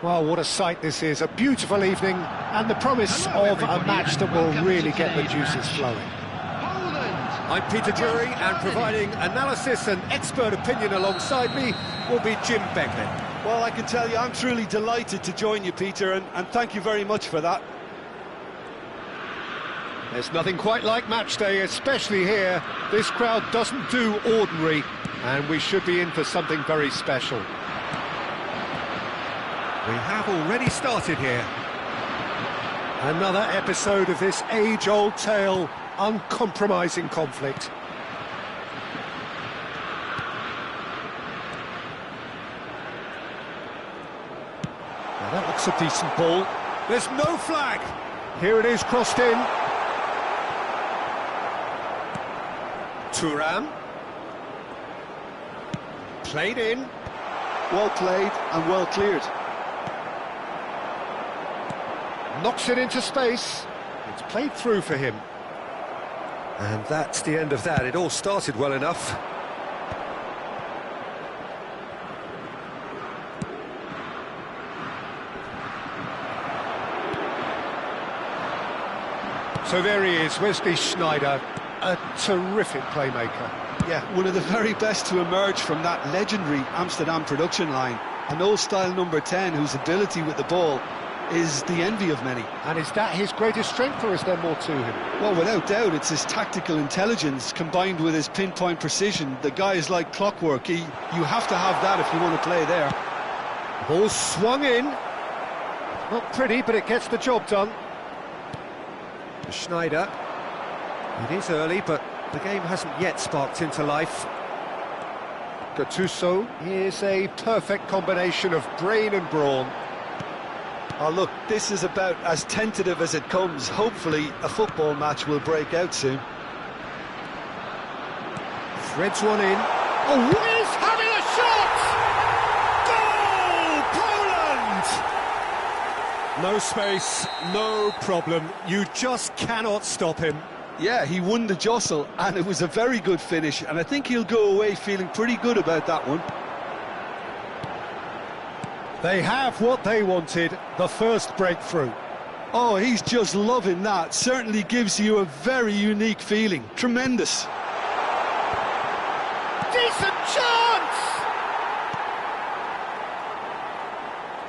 Well, what a sight this is. A beautiful evening and the promise of a match that will really get the juices flowing. I'm Peter Drury, and providing analysis and expert opinion alongside me will be Jim Beglin. Well, I can tell you I'm truly delighted to join you, Peter, and thank you very much for that. There's nothing quite like match day, especially here. This crowd doesn't do ordinary, and we should be in for something very special. We have already started here. Another episode of this age-old tale, uncompromising conflict. Now that looks a decent ball. There's no flag. Here it is, crossed in. Thuram. Played in. Well played and well cleared. Knocks it into space. It's played through for him. And that's the end of that. It all started well enough. So there he is, Wesley Sneijder, a terrific playmaker. Yeah, one of the very best to emerge from that legendary Amsterdam production line. An old-style number 10 whose ability with the ball is the envy of many. And is that his greatest strength, or is there more to him? Well, without doubt, it's his tactical intelligence combined with his pinpoint precision. The guy is like clockwork. You have to have that if you want to play there. Ball swung in. Not pretty, but it gets the job done. Sneijder. It is early, but the game hasn't yet sparked into life. Gattuso is a perfect combination of brain and brawn. Oh, look, this is about as tentative as it comes. Hopefully, a football match will break out soon. Threads one in. Oh, he's having a shot! Goal, Poland! No space, no problem. You just cannot stop him. Yeah, he won the jostle, and it was a very good finish, and I think he'll go away feeling pretty good about that one. They have what they wanted, the first breakthrough. Oh, he's just loving that. Certainly gives you a very unique feeling. Tremendous. Decent chance!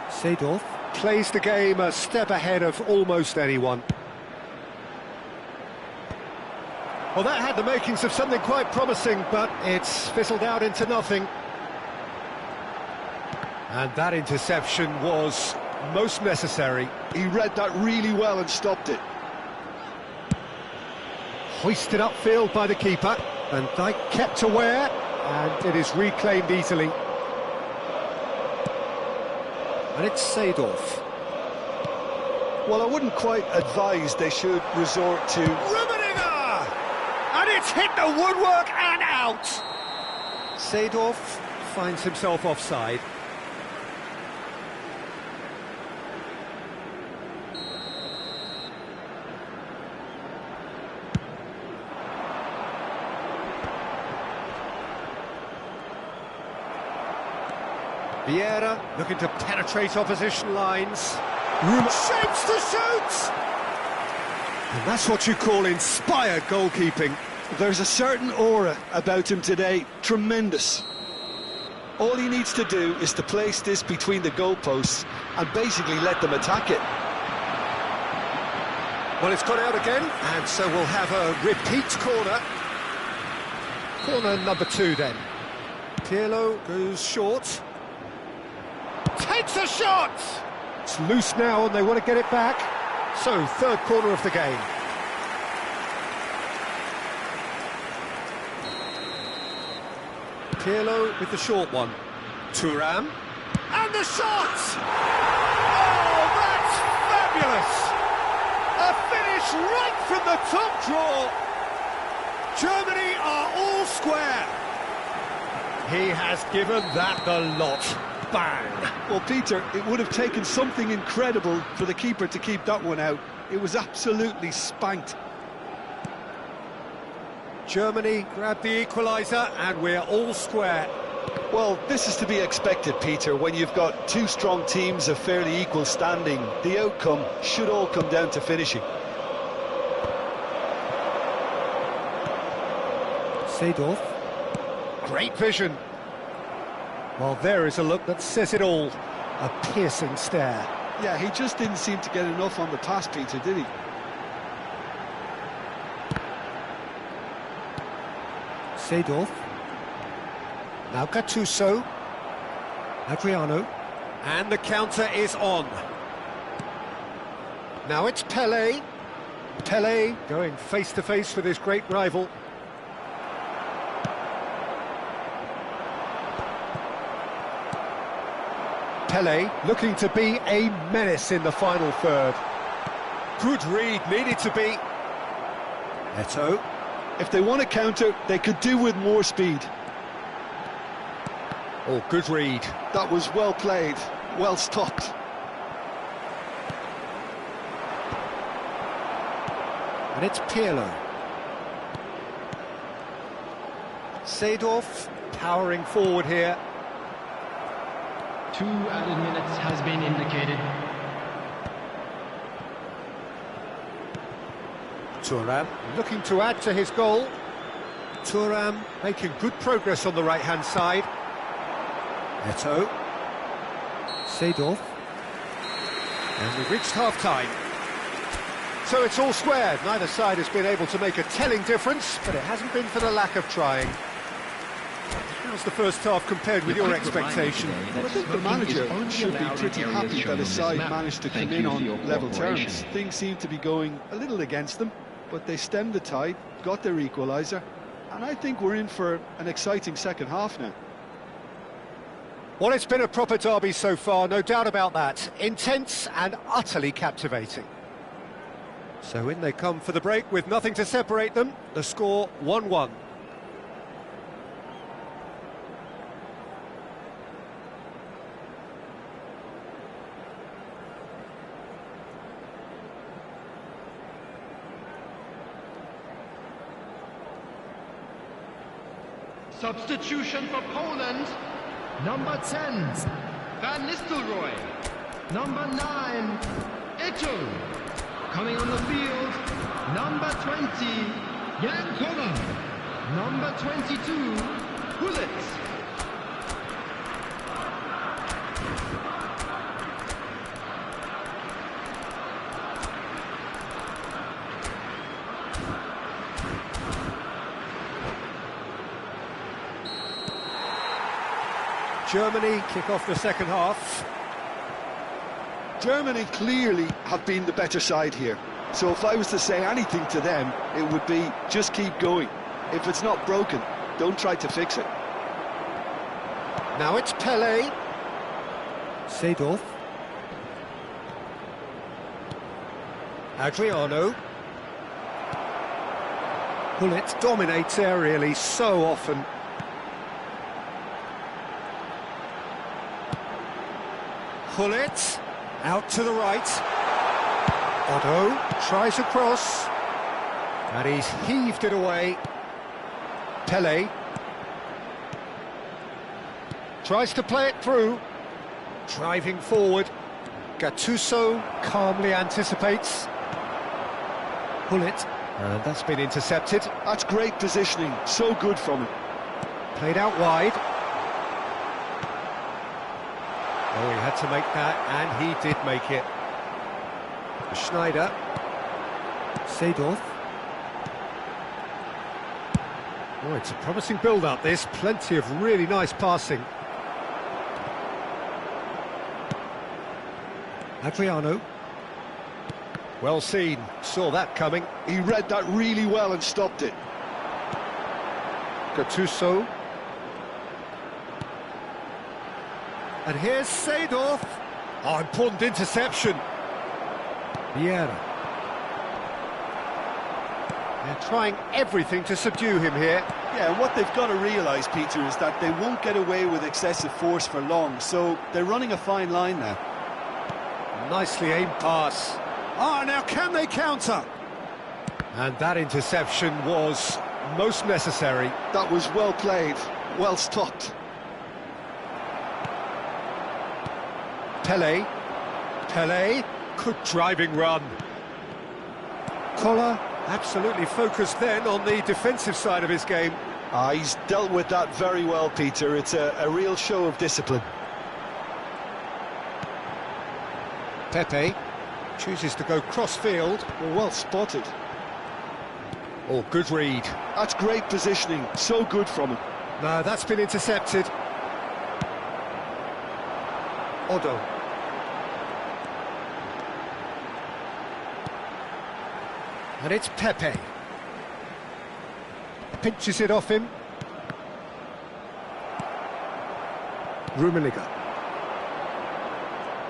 Seedorf Plays the game a step ahead of almost anyone. Well, that had the makings of something quite promising, but it's fizzled out into nothing. And that interception was most necessary. He read that really well and stopped it. Hoisted upfield by the keeper. Van Dijk kept aware, and it is reclaimed easily. and it's Seedorf. Well, I wouldn't quite advise they should resort to... Rummenigge! And it's hit the woodwork and out! Seedorf finds himself offside. Vieira looking to penetrate opposition lines. Shapes to shoot! And that's what you call inspired goalkeeping. There's a certain aura about him today, tremendous. All he needs to do is to place this between the goalposts and basically let them attack it. Well, it's gone out again, and so we'll have a repeat corner. Corner number 2 then. Pirlo goes short. Takes a shot! It's loose now and they want to get it back. So, third corner of the game. Pirlo with the short one. Thuram. And the shot! Oh, that's fabulous! A finish right from the top draw. Germany are all square. He has given that the lot. Bang! Well, Peter, it would have taken something incredible for the keeper to keep that one out. It was absolutely spanked. Germany grabbed the equaliser, and we're all square. Well, this is to be expected, Peter. When you've got two strong teams of fairly equal standing, the outcome should all come down to finishing. Seedorf. Great vision. Well, there is a look that says it all. A piercing stare. Yeah, he just didn't seem to get enough on the pass, Peter, did he? Seedorf. Now Gattuso. Adriano. And the counter is on. Now it's Pelé. Pelé going face-to-face with his great rival. Pelé looking to be a menace in the final third. Good read, needed to be. Eto'o. If they want to counter, they could do with more speed. Oh, good read. That was well played, well stopped. And it's Pirlo. Seedorf powering forward here. 2 added minutes has been indicated. Thuram looking to add to his goal. Thuram making good progress on the right-hand side. Eto'o. Seedorf. And we've reached half-time. So it's all square. Neither side has been able to make a telling difference, but it hasn't been for the lack of trying. How's the first half compared with your expectation? Well, I think the manager should be pretty happy that his side managed to come in on level terms. Things seem to be going a little against them, but they stemmed the tide, got their equaliser, and I think we're in for an exciting second half now. Well, it's been a proper derby so far, no doubt about that. Intense and utterly captivating. So in they come for the break with nothing to separate them. The score 1-1. Substitution for Poland. Number 10, Van Nistelrooy. Number 9, Eto'o. Coming on the field, number 20, Jan Koller. Number 22, Gullit. Germany kick off the second half. Germany clearly have been the better side here. So if I was to say anything to them, it would be just keep going. If it's not broken, don't try to fix it. Now it's Pelé. Seedorf. Adriano. Gullit dominates aerially so often. Gullit out to the right. Otto tries a cross, and he's heaved it away. Pelé tries to play it through, driving forward. Gattuso calmly anticipates. Gullit, and that's been intercepted. That's great positioning, so good from him. Played out wide. Oh, he had to make that, and he did make it. Schneider. Seedorf. Oh, it's a promising build-up, this. Plenty of really nice passing. Adriano. Well seen. Saw that coming. He read that really well and stopped it. Gattuso. And here's Seedorf. Oh, important interception. Vieira. They're trying everything to subdue him here. Yeah, and what they've got to realise, Peter, is that they won't get away with excessive force for long, so they're running a fine line now. Nicely aimed pass. Ah, now can they counter? And that interception was most necessary. That was well played, well stopped. Pele. Pele. Good driving run. Collar absolutely focused then on the defensive side of his game. He's dealt with that very well, Peter. It's a real show of discipline. Pepe chooses to go cross-field. Well spotted. Oh, good read. That's great positioning. So good from him. No, that's been intercepted. Odo. And it's Pepe. Pinches it off him. Rummenigge.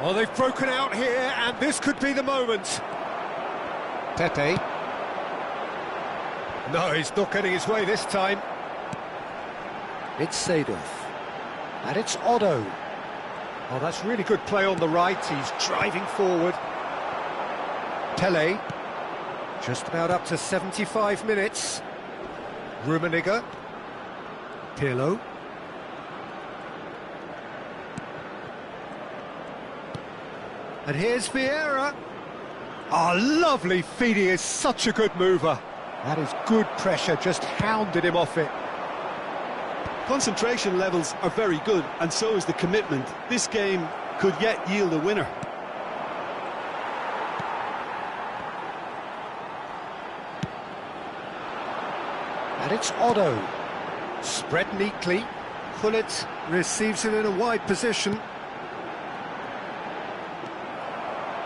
Oh, they've broken out here, and this could be the moment. Pepe. No, he's not getting his way this time. It's Seedorf. And it's Odo. Oh, that's really good play on the right. He's driving forward. Pele. Just about up to 75 minutes. Rummenigge. Pirlo. And here's Vieira. Oh, lovely feed. He is such a good mover. That is good pressure, just hounded him off it. Concentration levels are very good, and so is the commitment. This game could yet yield a winner. And it's Odo. Spread neatly. Gullit receives it in a wide position.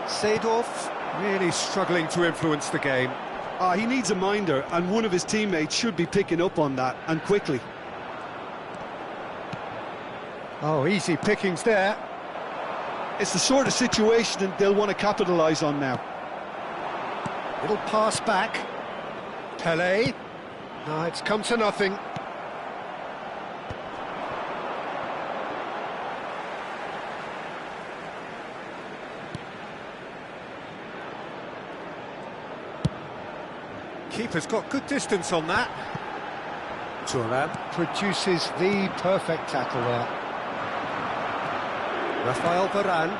Seedorf really struggling to influence the game. He needs a minder, and one of his teammates should be picking up on that, and quickly. Oh, easy pickings there. It's the sort of situation that they'll want to capitalise on now. Little pass back. Pele. No, it's come to nothing. Keeper's got good distance on that. Thuram produces the perfect tackle there. Rafael Varane.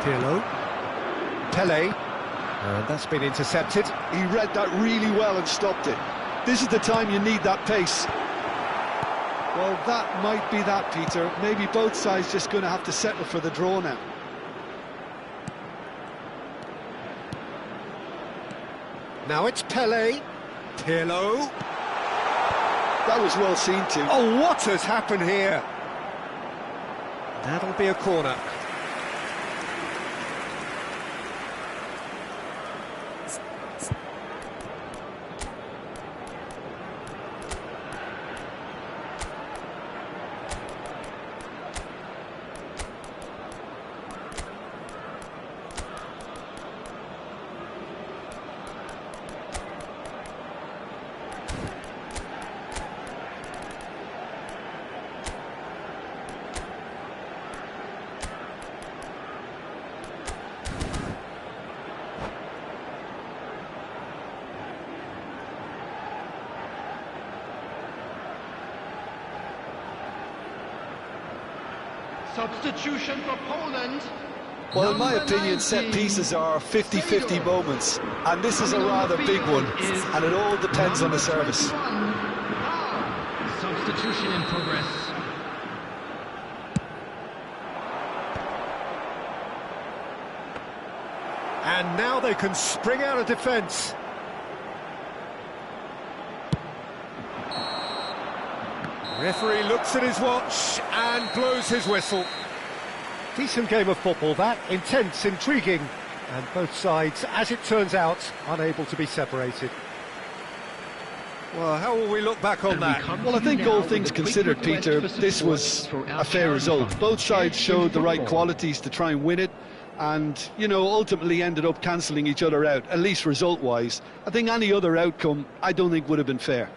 Pirlo. Pele. And that's been intercepted. He read that really well and stopped it. This is the time you need that pace. Well, that might be that, Peter. Maybe both sides just going to have to settle for the draw now. Now it's Pele. Pirlo. That was well seen too. Oh, what has happened here? That'll be a corner. Substitution for Poland. Well, in my Number opinion, set 19, pieces are 50-50 moments, and this is a rather big one, and it all depends on the service. Substitution in progress. And now they can spring out of defence. Referee looks at his watch and blows his whistle. Decent game of football, that. Intense, intriguing. And both sides, as it turns out, unable to be separated. Well, how will we look back on that? Well, I think all things considered, Peter, this was a fair result. Both sides showed the right qualities to try and win it, and, you know, ultimately ended up cancelling each other out, at least result-wise. I think any other outcome, I don't think would have been fair.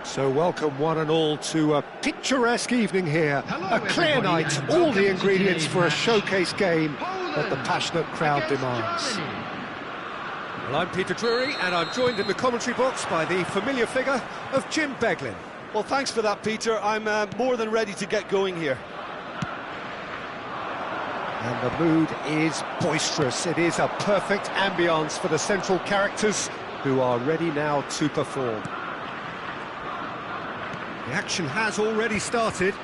So welcome one and all to a picturesque evening here. Hello, A clear everybody, night, and all welcome the to ingredients today's for a match. showcase game that the passionate crowd against demands. Germany. Well, I'm Peter Drury, and I'm joined in the commentary box by the familiar figure of Jim Beglin. Well, thanks for that, Peter. I'm more than ready to get going here. And the mood is boisterous. It is a perfect ambience for the central characters who are ready now to perform. The action has already started.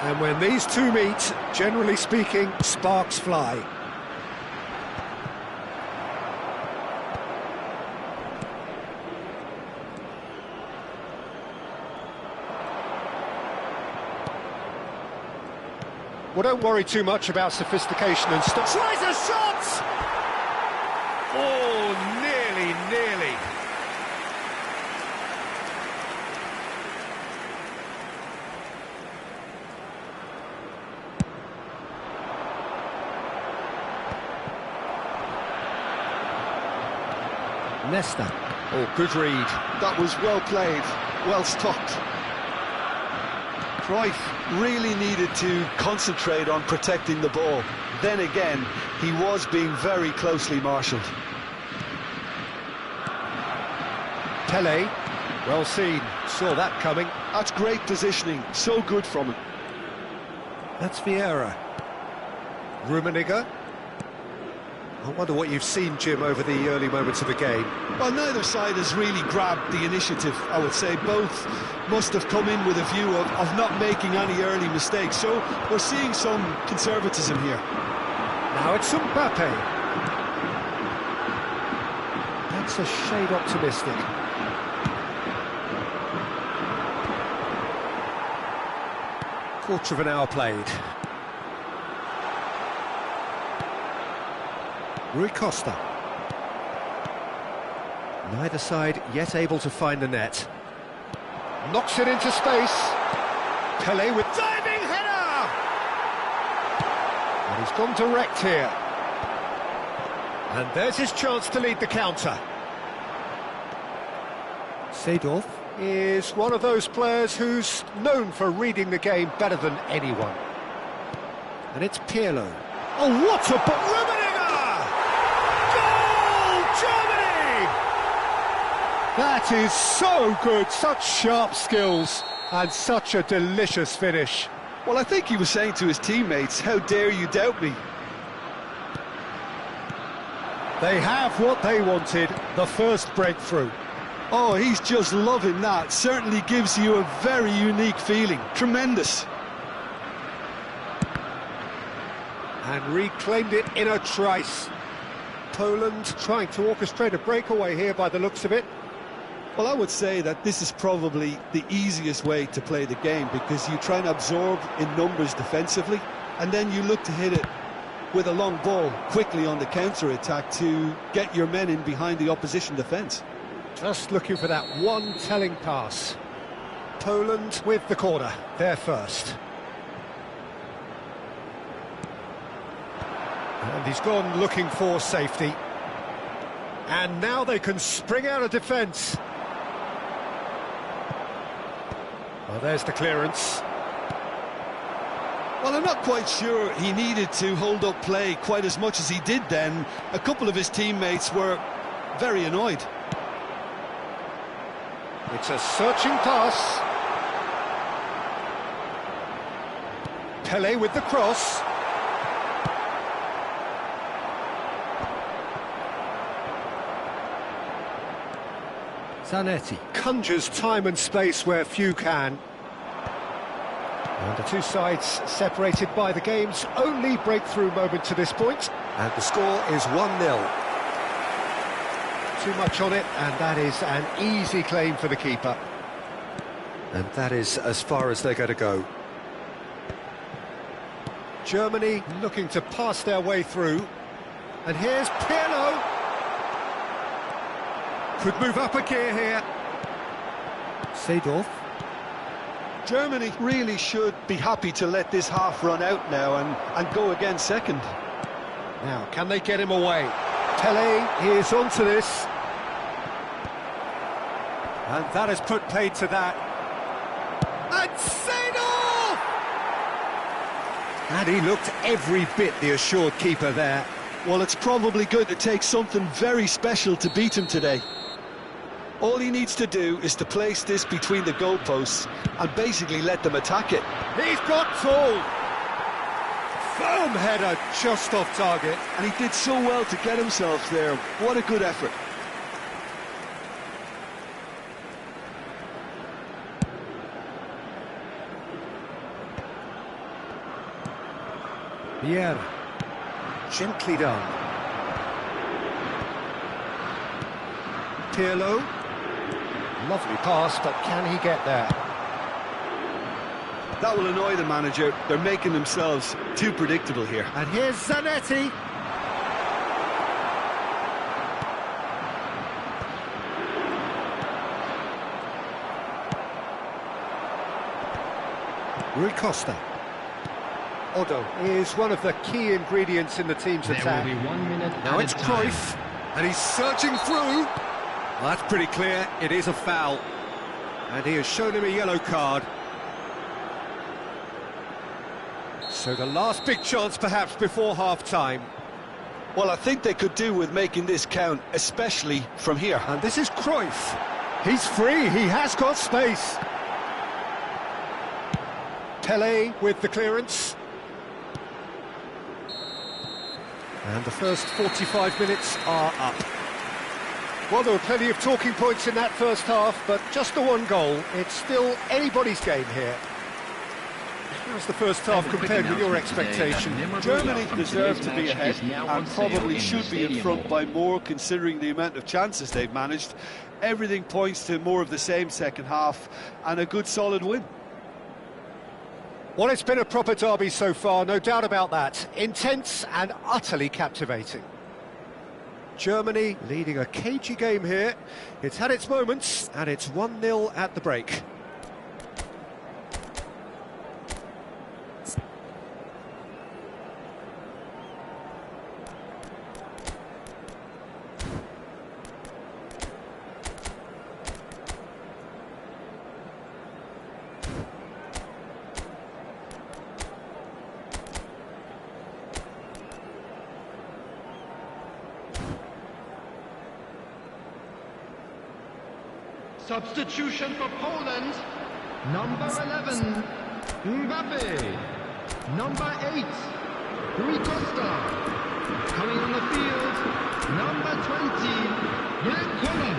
And when these two meet, generally speaking, sparks fly. Well, don't worry too much about sophistication and stuff. Tries a shot! Oh, nearly. Nesta. Oh, good read. That was well played, well stopped. Cruyff really needed to concentrate on protecting the ball. Then again, he was being very closely marshalled. Pele, well seen, saw that coming. That's great positioning, so good from him. That's Vieira. Rummenigge. I wonder what you've seen, Jim, over the early moments of the game. Well, neither side has really grabbed the initiative, I would say. Both must have come in with a view of not making any early mistakes. So we're seeing some conservatism here. Now it's Mbappe. That's a shade optimistic. Quarter of an hour played. Rui Costa. Neither side yet able to find the net. Knocks it into space. Pele with diving header! And he's gone direct here. And there's his chance to lead the counter. Seedorf is one of those players who's known for reading the game better than anyone. And it's Pirlo. Oh, what a Rummenigge! That is so good, such sharp skills and such a delicious finish. Well, I think he was saying to his teammates, how dare you doubt me? They have what they wanted, the first breakthrough. Oh, he's just loving that. Certainly gives you a very unique feeling. Tremendous. And reclaimed it in a trice. Poland trying to orchestrate a breakaway here by the looks of it. Well, I would say that this is probably the easiest way to play the game because you try and absorb in numbers defensively and then you look to hit it with a long ball quickly on the counter-attack to get your men in behind the opposition defence. Just looking for that one telling pass. Poland with the corner, they're first. And he's gone looking for safety. And now they can spring out of defence. Well, there's the clearance. Well, I'm not quite sure he needed to hold up play quite as much as he did then. A couple of his teammates were very annoyed. It's a searching pass. Pele with the cross. Zanetti conjures time and space where few can. And the two sides separated by the game's only breakthrough moment to this point. And the score is 1-0. Too much on it, and that is an easy claim for the keeper. And that is as far as they're going to go. Germany looking to pass their way through. And here's Pirlo. Could move up a gear here. Seedorf. Germany really should be happy to let this half run out now and go again second. Now, can they get him away? Pele is onto this. And that has put paid to that. And Seedorf! And he looked every bit the assured keeper there. Well, it's probably going to take something very special to beat him today. All he needs to do is to place this between the goalposts and basically let them attack it. He's got tall. Firm header just off target. And he did so well to get himself there. What a good effort. Vieira. Gently done. Pirlo. Lovely pass, but can he get there? That will annoy the manager. They're making themselves too predictable here. And here's Zanetti. Rui Costa. Odo is one of the key ingredients in the team's attack. There will be 1 minute. Now it's Cruyff, and he's searching through. Well, that's pretty clear, it is a foul. And he has shown him a yellow card. So the last big chance perhaps before half-time. Well, I think they could do with making this count, especially from here. And this is Cruyff. He's free, he has got space. Pelé with the clearance. And the first 45 minutes are up. Well, there were plenty of talking points in that first half, but just the one goal. It's still anybody's game here. How's the first half compared with your expectation? Germany deserve to be ahead and probably should be in front by more considering the amount of chances they've managed. Everything points to more of the same second half and a good solid win. Well, it's been a proper derby so far, no doubt about that. Intense and utterly captivating. Germany leading a cagey game here. It's had its moments, and it's 1-0 at the break. Substitution for Poland. Number 11, Mbappe. Number 8, Rui Costa. Coming on the field, number 20, Jan Koller.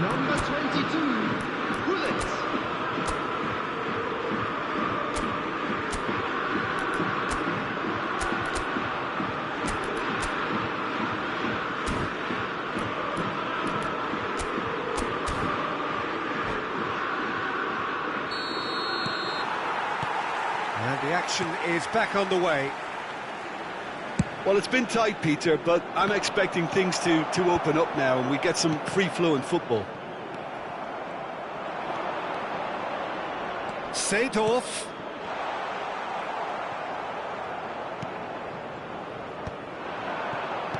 Number 22, Gullit. And the action is back on the way. Well, it's been tight, Peter, but I'm expecting things to open up now and we get some free-flowing football. Seedorf.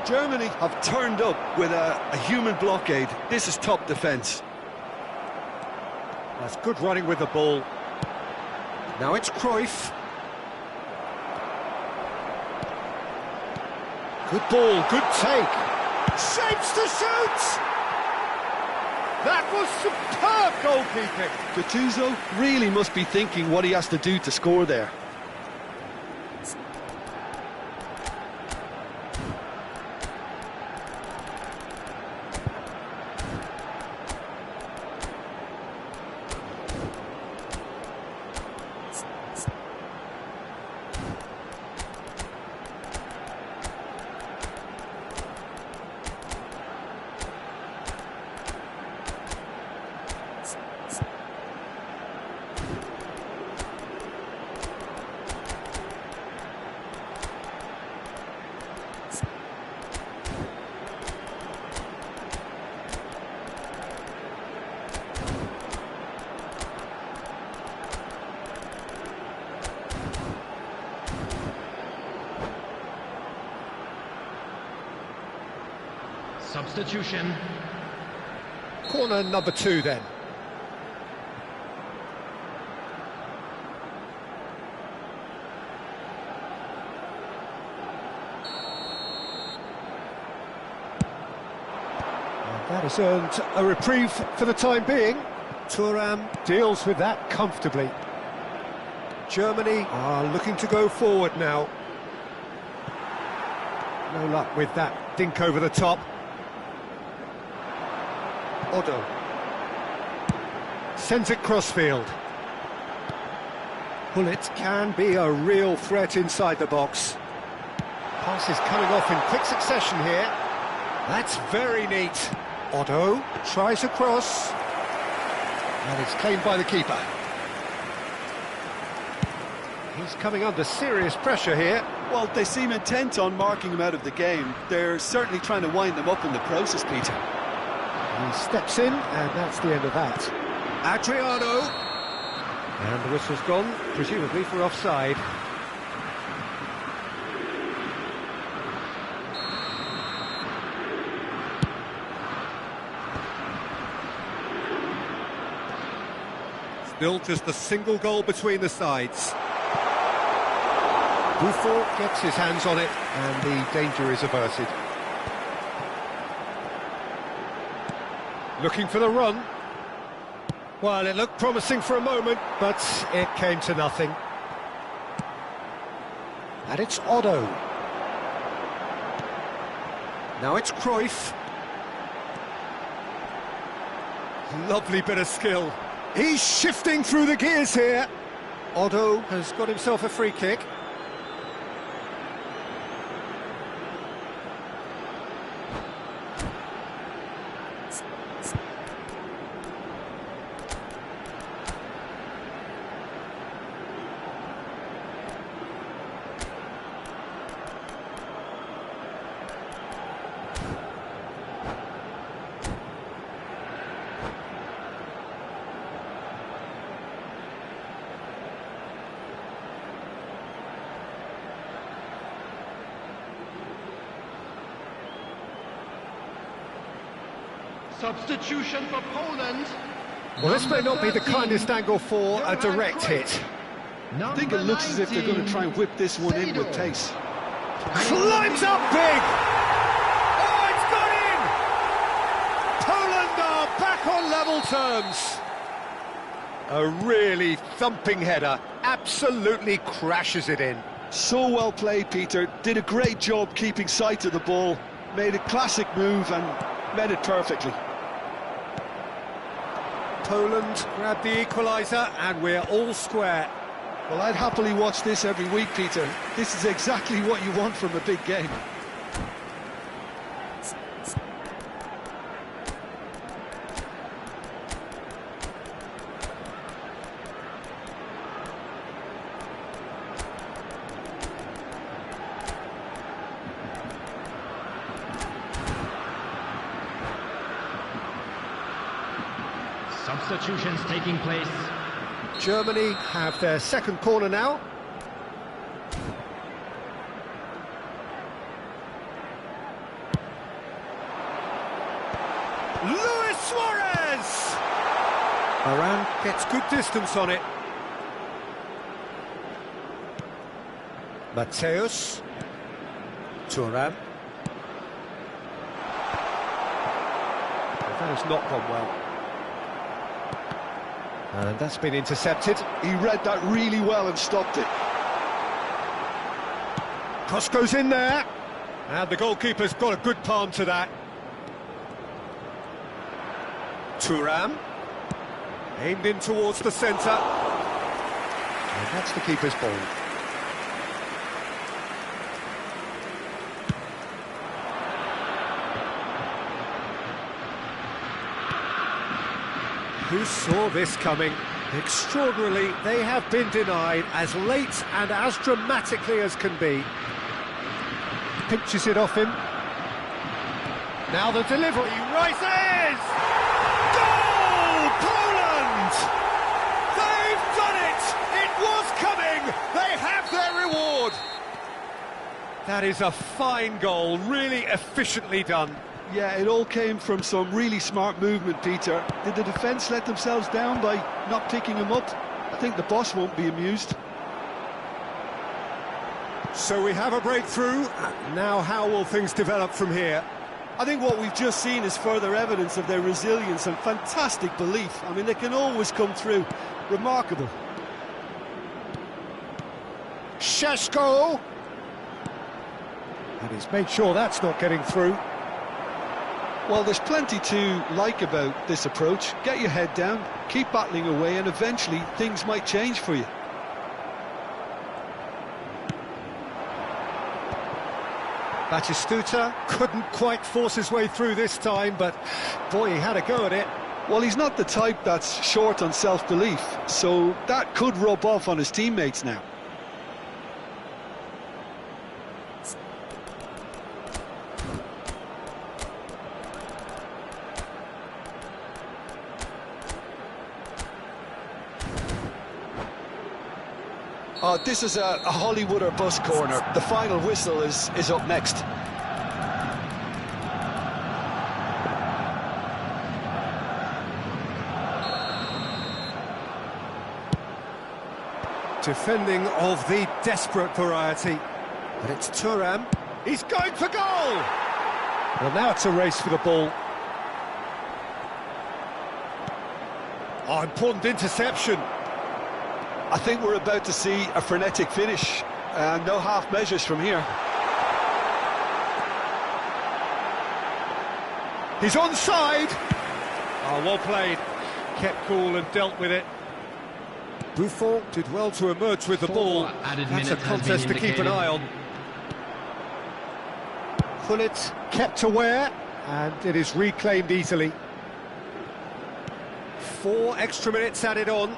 Germany have turned up with a human blockade. This is top defence. That's good running with the ball. Now it's Cruyff. Good ball, good take. Shapes to shoot! That was superb goalkeeping. Gattuso really must be thinking what he has to do to score there. Substitution. Corner number 2 then. That has earned a reprieve for the time being. Thuram deals with that comfortably. Germany are looking to go forward now. No luck with that dink over the top. Otto sends it crossfield. Gullit can be a real threat inside the box. Pass is coming off in quick succession here. That's very neat. Otto tries a cross. And it's claimed by the keeper. He's coming under serious pressure here. Well, they seem intent on marking him out of the game. They're certainly trying to wind them up in the process, Peter. He steps in, and that's the end of that. Adriano. And the whistle's gone, presumably for offside. Still just a single goal between the sides. Buffon gets his hands on it, and the danger is averted. Looking for the run. Well, it looked promising for a moment, but it came to nothing. And it's Otto. Now it's Cruyff. Lovely bit of skill. He's shifting through the gears here. Otto has got himself a free kick. Substitution for Poland. Well, this may not be the kindest angle for a direct hit. I think it looks as if they're going to try and whip this one in with pace. Climbs up big! Oh, it's gone in! Poland are back on level terms. A really thumping header, absolutely crashes it in. So well played, Peter. Did a great job keeping sight of the ball. Made a classic move and met it perfectly. Poland grabbed the equaliser, and we're all square. Well, I'd happily watch this every week, Peter. This is exactly what you want from a big game. Substitutions taking place. Germany have their second corner now. Luis Suarez! Varane gets good distance on it. Mateus. Thuram. That has not gone well. And that's been intercepted. He read that really well and stopped it. Cross goes in there. And the goalkeeper's got a good palm to that. Thuram. Aimed in towards the centre. And that's the keeper's ball. Who saw this coming? Extraordinarily, they have been denied as late and as dramatically as can be. Pinches it off him. Now the delivery rises! Goal! Poland! They've done it! It was coming! They have their reward! That is a fine goal, really efficiently done. Yeah, it all came from some really smart movement, Peter. Did the defence let themselves down by not picking him up? I think the boss won't be amused. So we have a breakthrough. Now how will things develop from here? I think what we've just seen is further evidence of their resilience and fantastic belief. I mean, they can always come through. Remarkable. Šeško! And he's made sure that's not getting through. Well, there's plenty to like about this approach. Get your head down, keep battling away, and eventually things might change for you. Batistuta couldn't quite force his way through this time, but boy, he had a go at it. Well, he's not the type that's short on self-belief, so that could rub off on his teammates now. Oh, this is a Hollywood or bust corner. The final whistle is up next. Defending of the desperate variety. But it's Thuram. He's going for goal! Well, now it's a race for the ball. Oh, important interception. I think we're about to see a frenetic finish. No half measures from here. He's onside. Oh, well played. Kept cool and dealt with it. Buffon did well to emerge with the ball. That's a contest to keep an eye on. Gullit kept aware, and it is reclaimed easily. 4 extra minutes added on.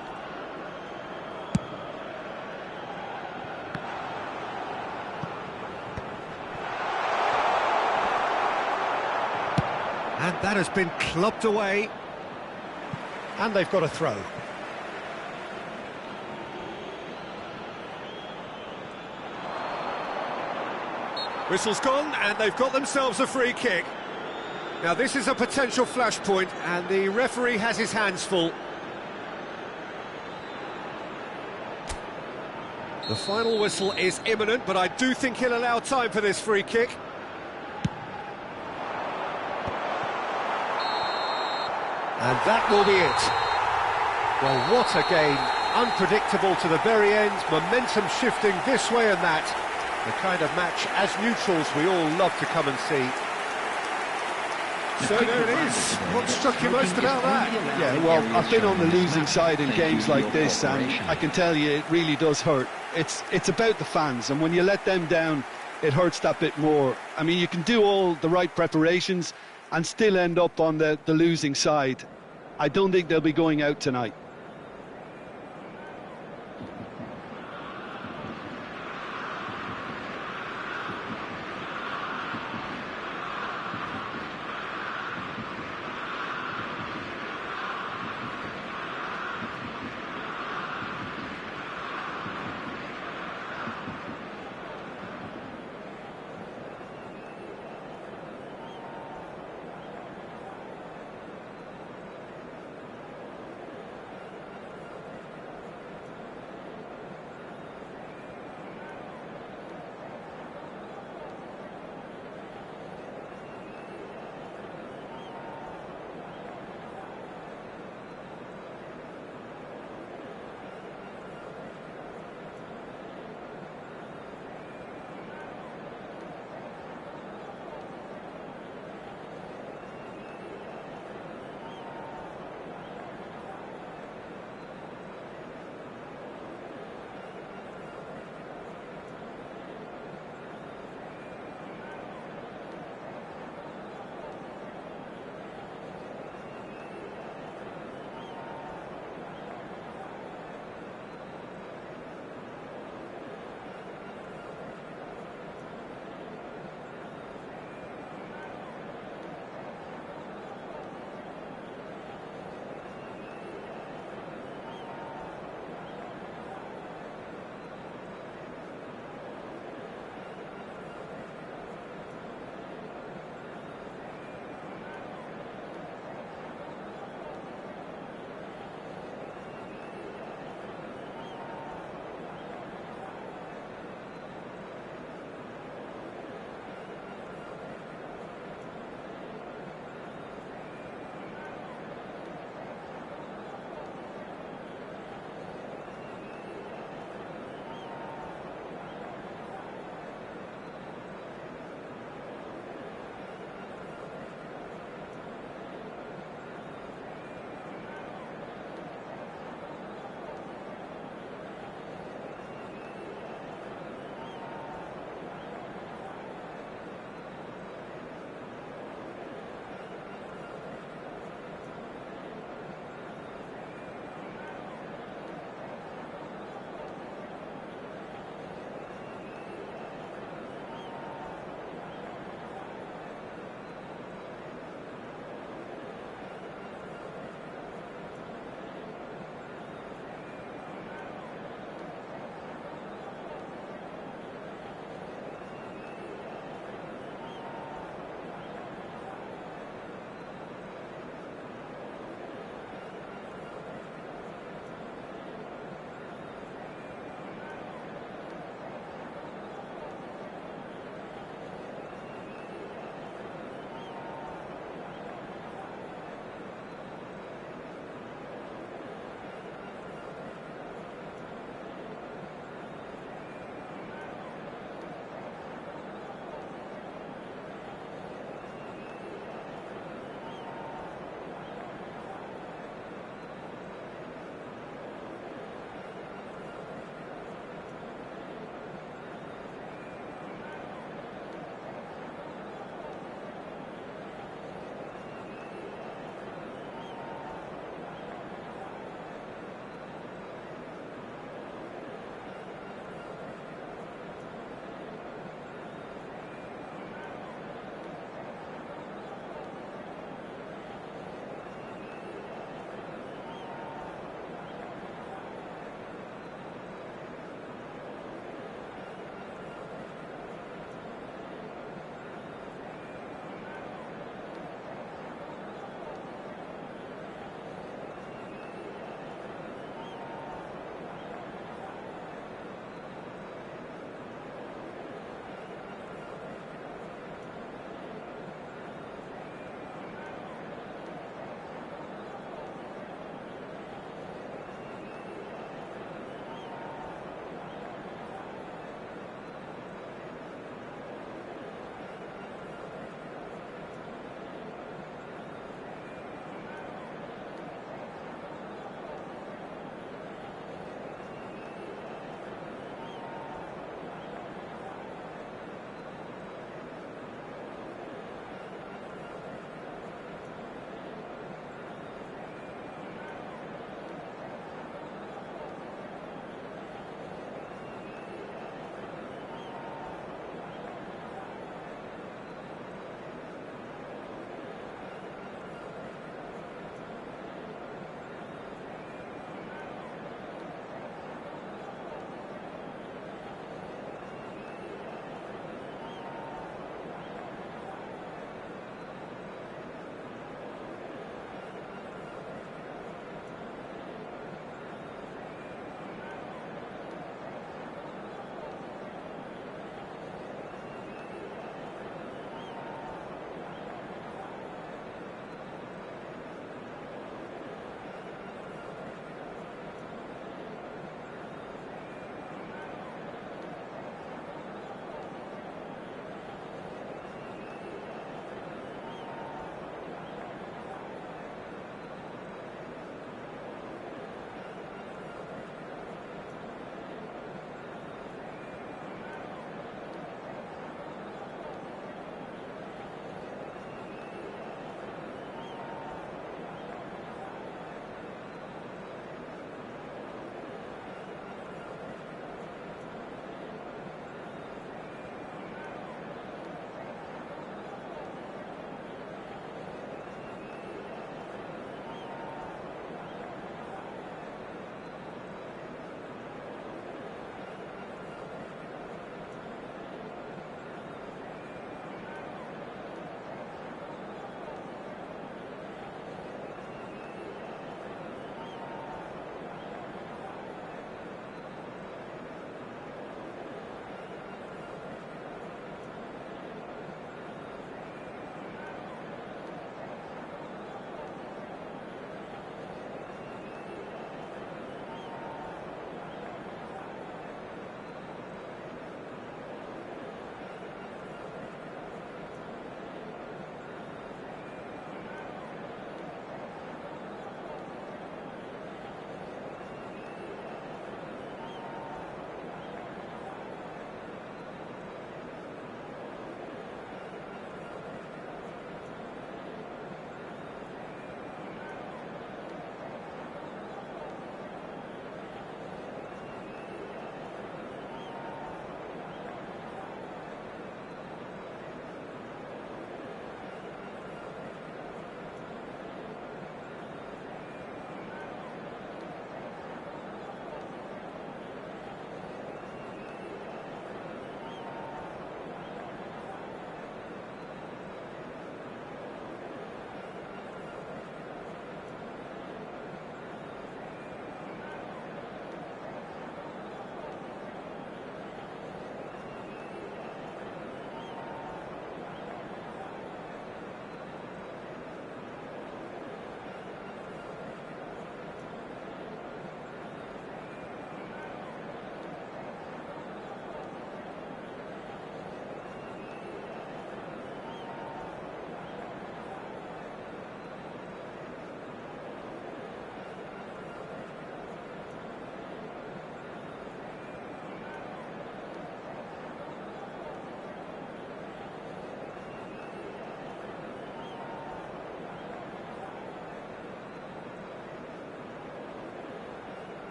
And that has been clubbed away. And they've got a throw. Whistle's gone, and they've got themselves a free kick. Now this is a potential flashpoint, and the referee has his hands full. The final whistle is imminent, but I do think he'll allow time for this free kick. And that will be it. Well, what a game. Unpredictable to the very end, momentum shifting this way and that. The kind of match, as neutrals, we all love to come and see. So there it is. What struck you most about that? Yeah, well, I've been on the losing side in games like this, and I can tell you it really does hurt. It's about the fans, and when you let them down, it hurts that bit more. I mean, you can do all the right preparations and still end up on the losing side. I don't think they'll be going out tonight.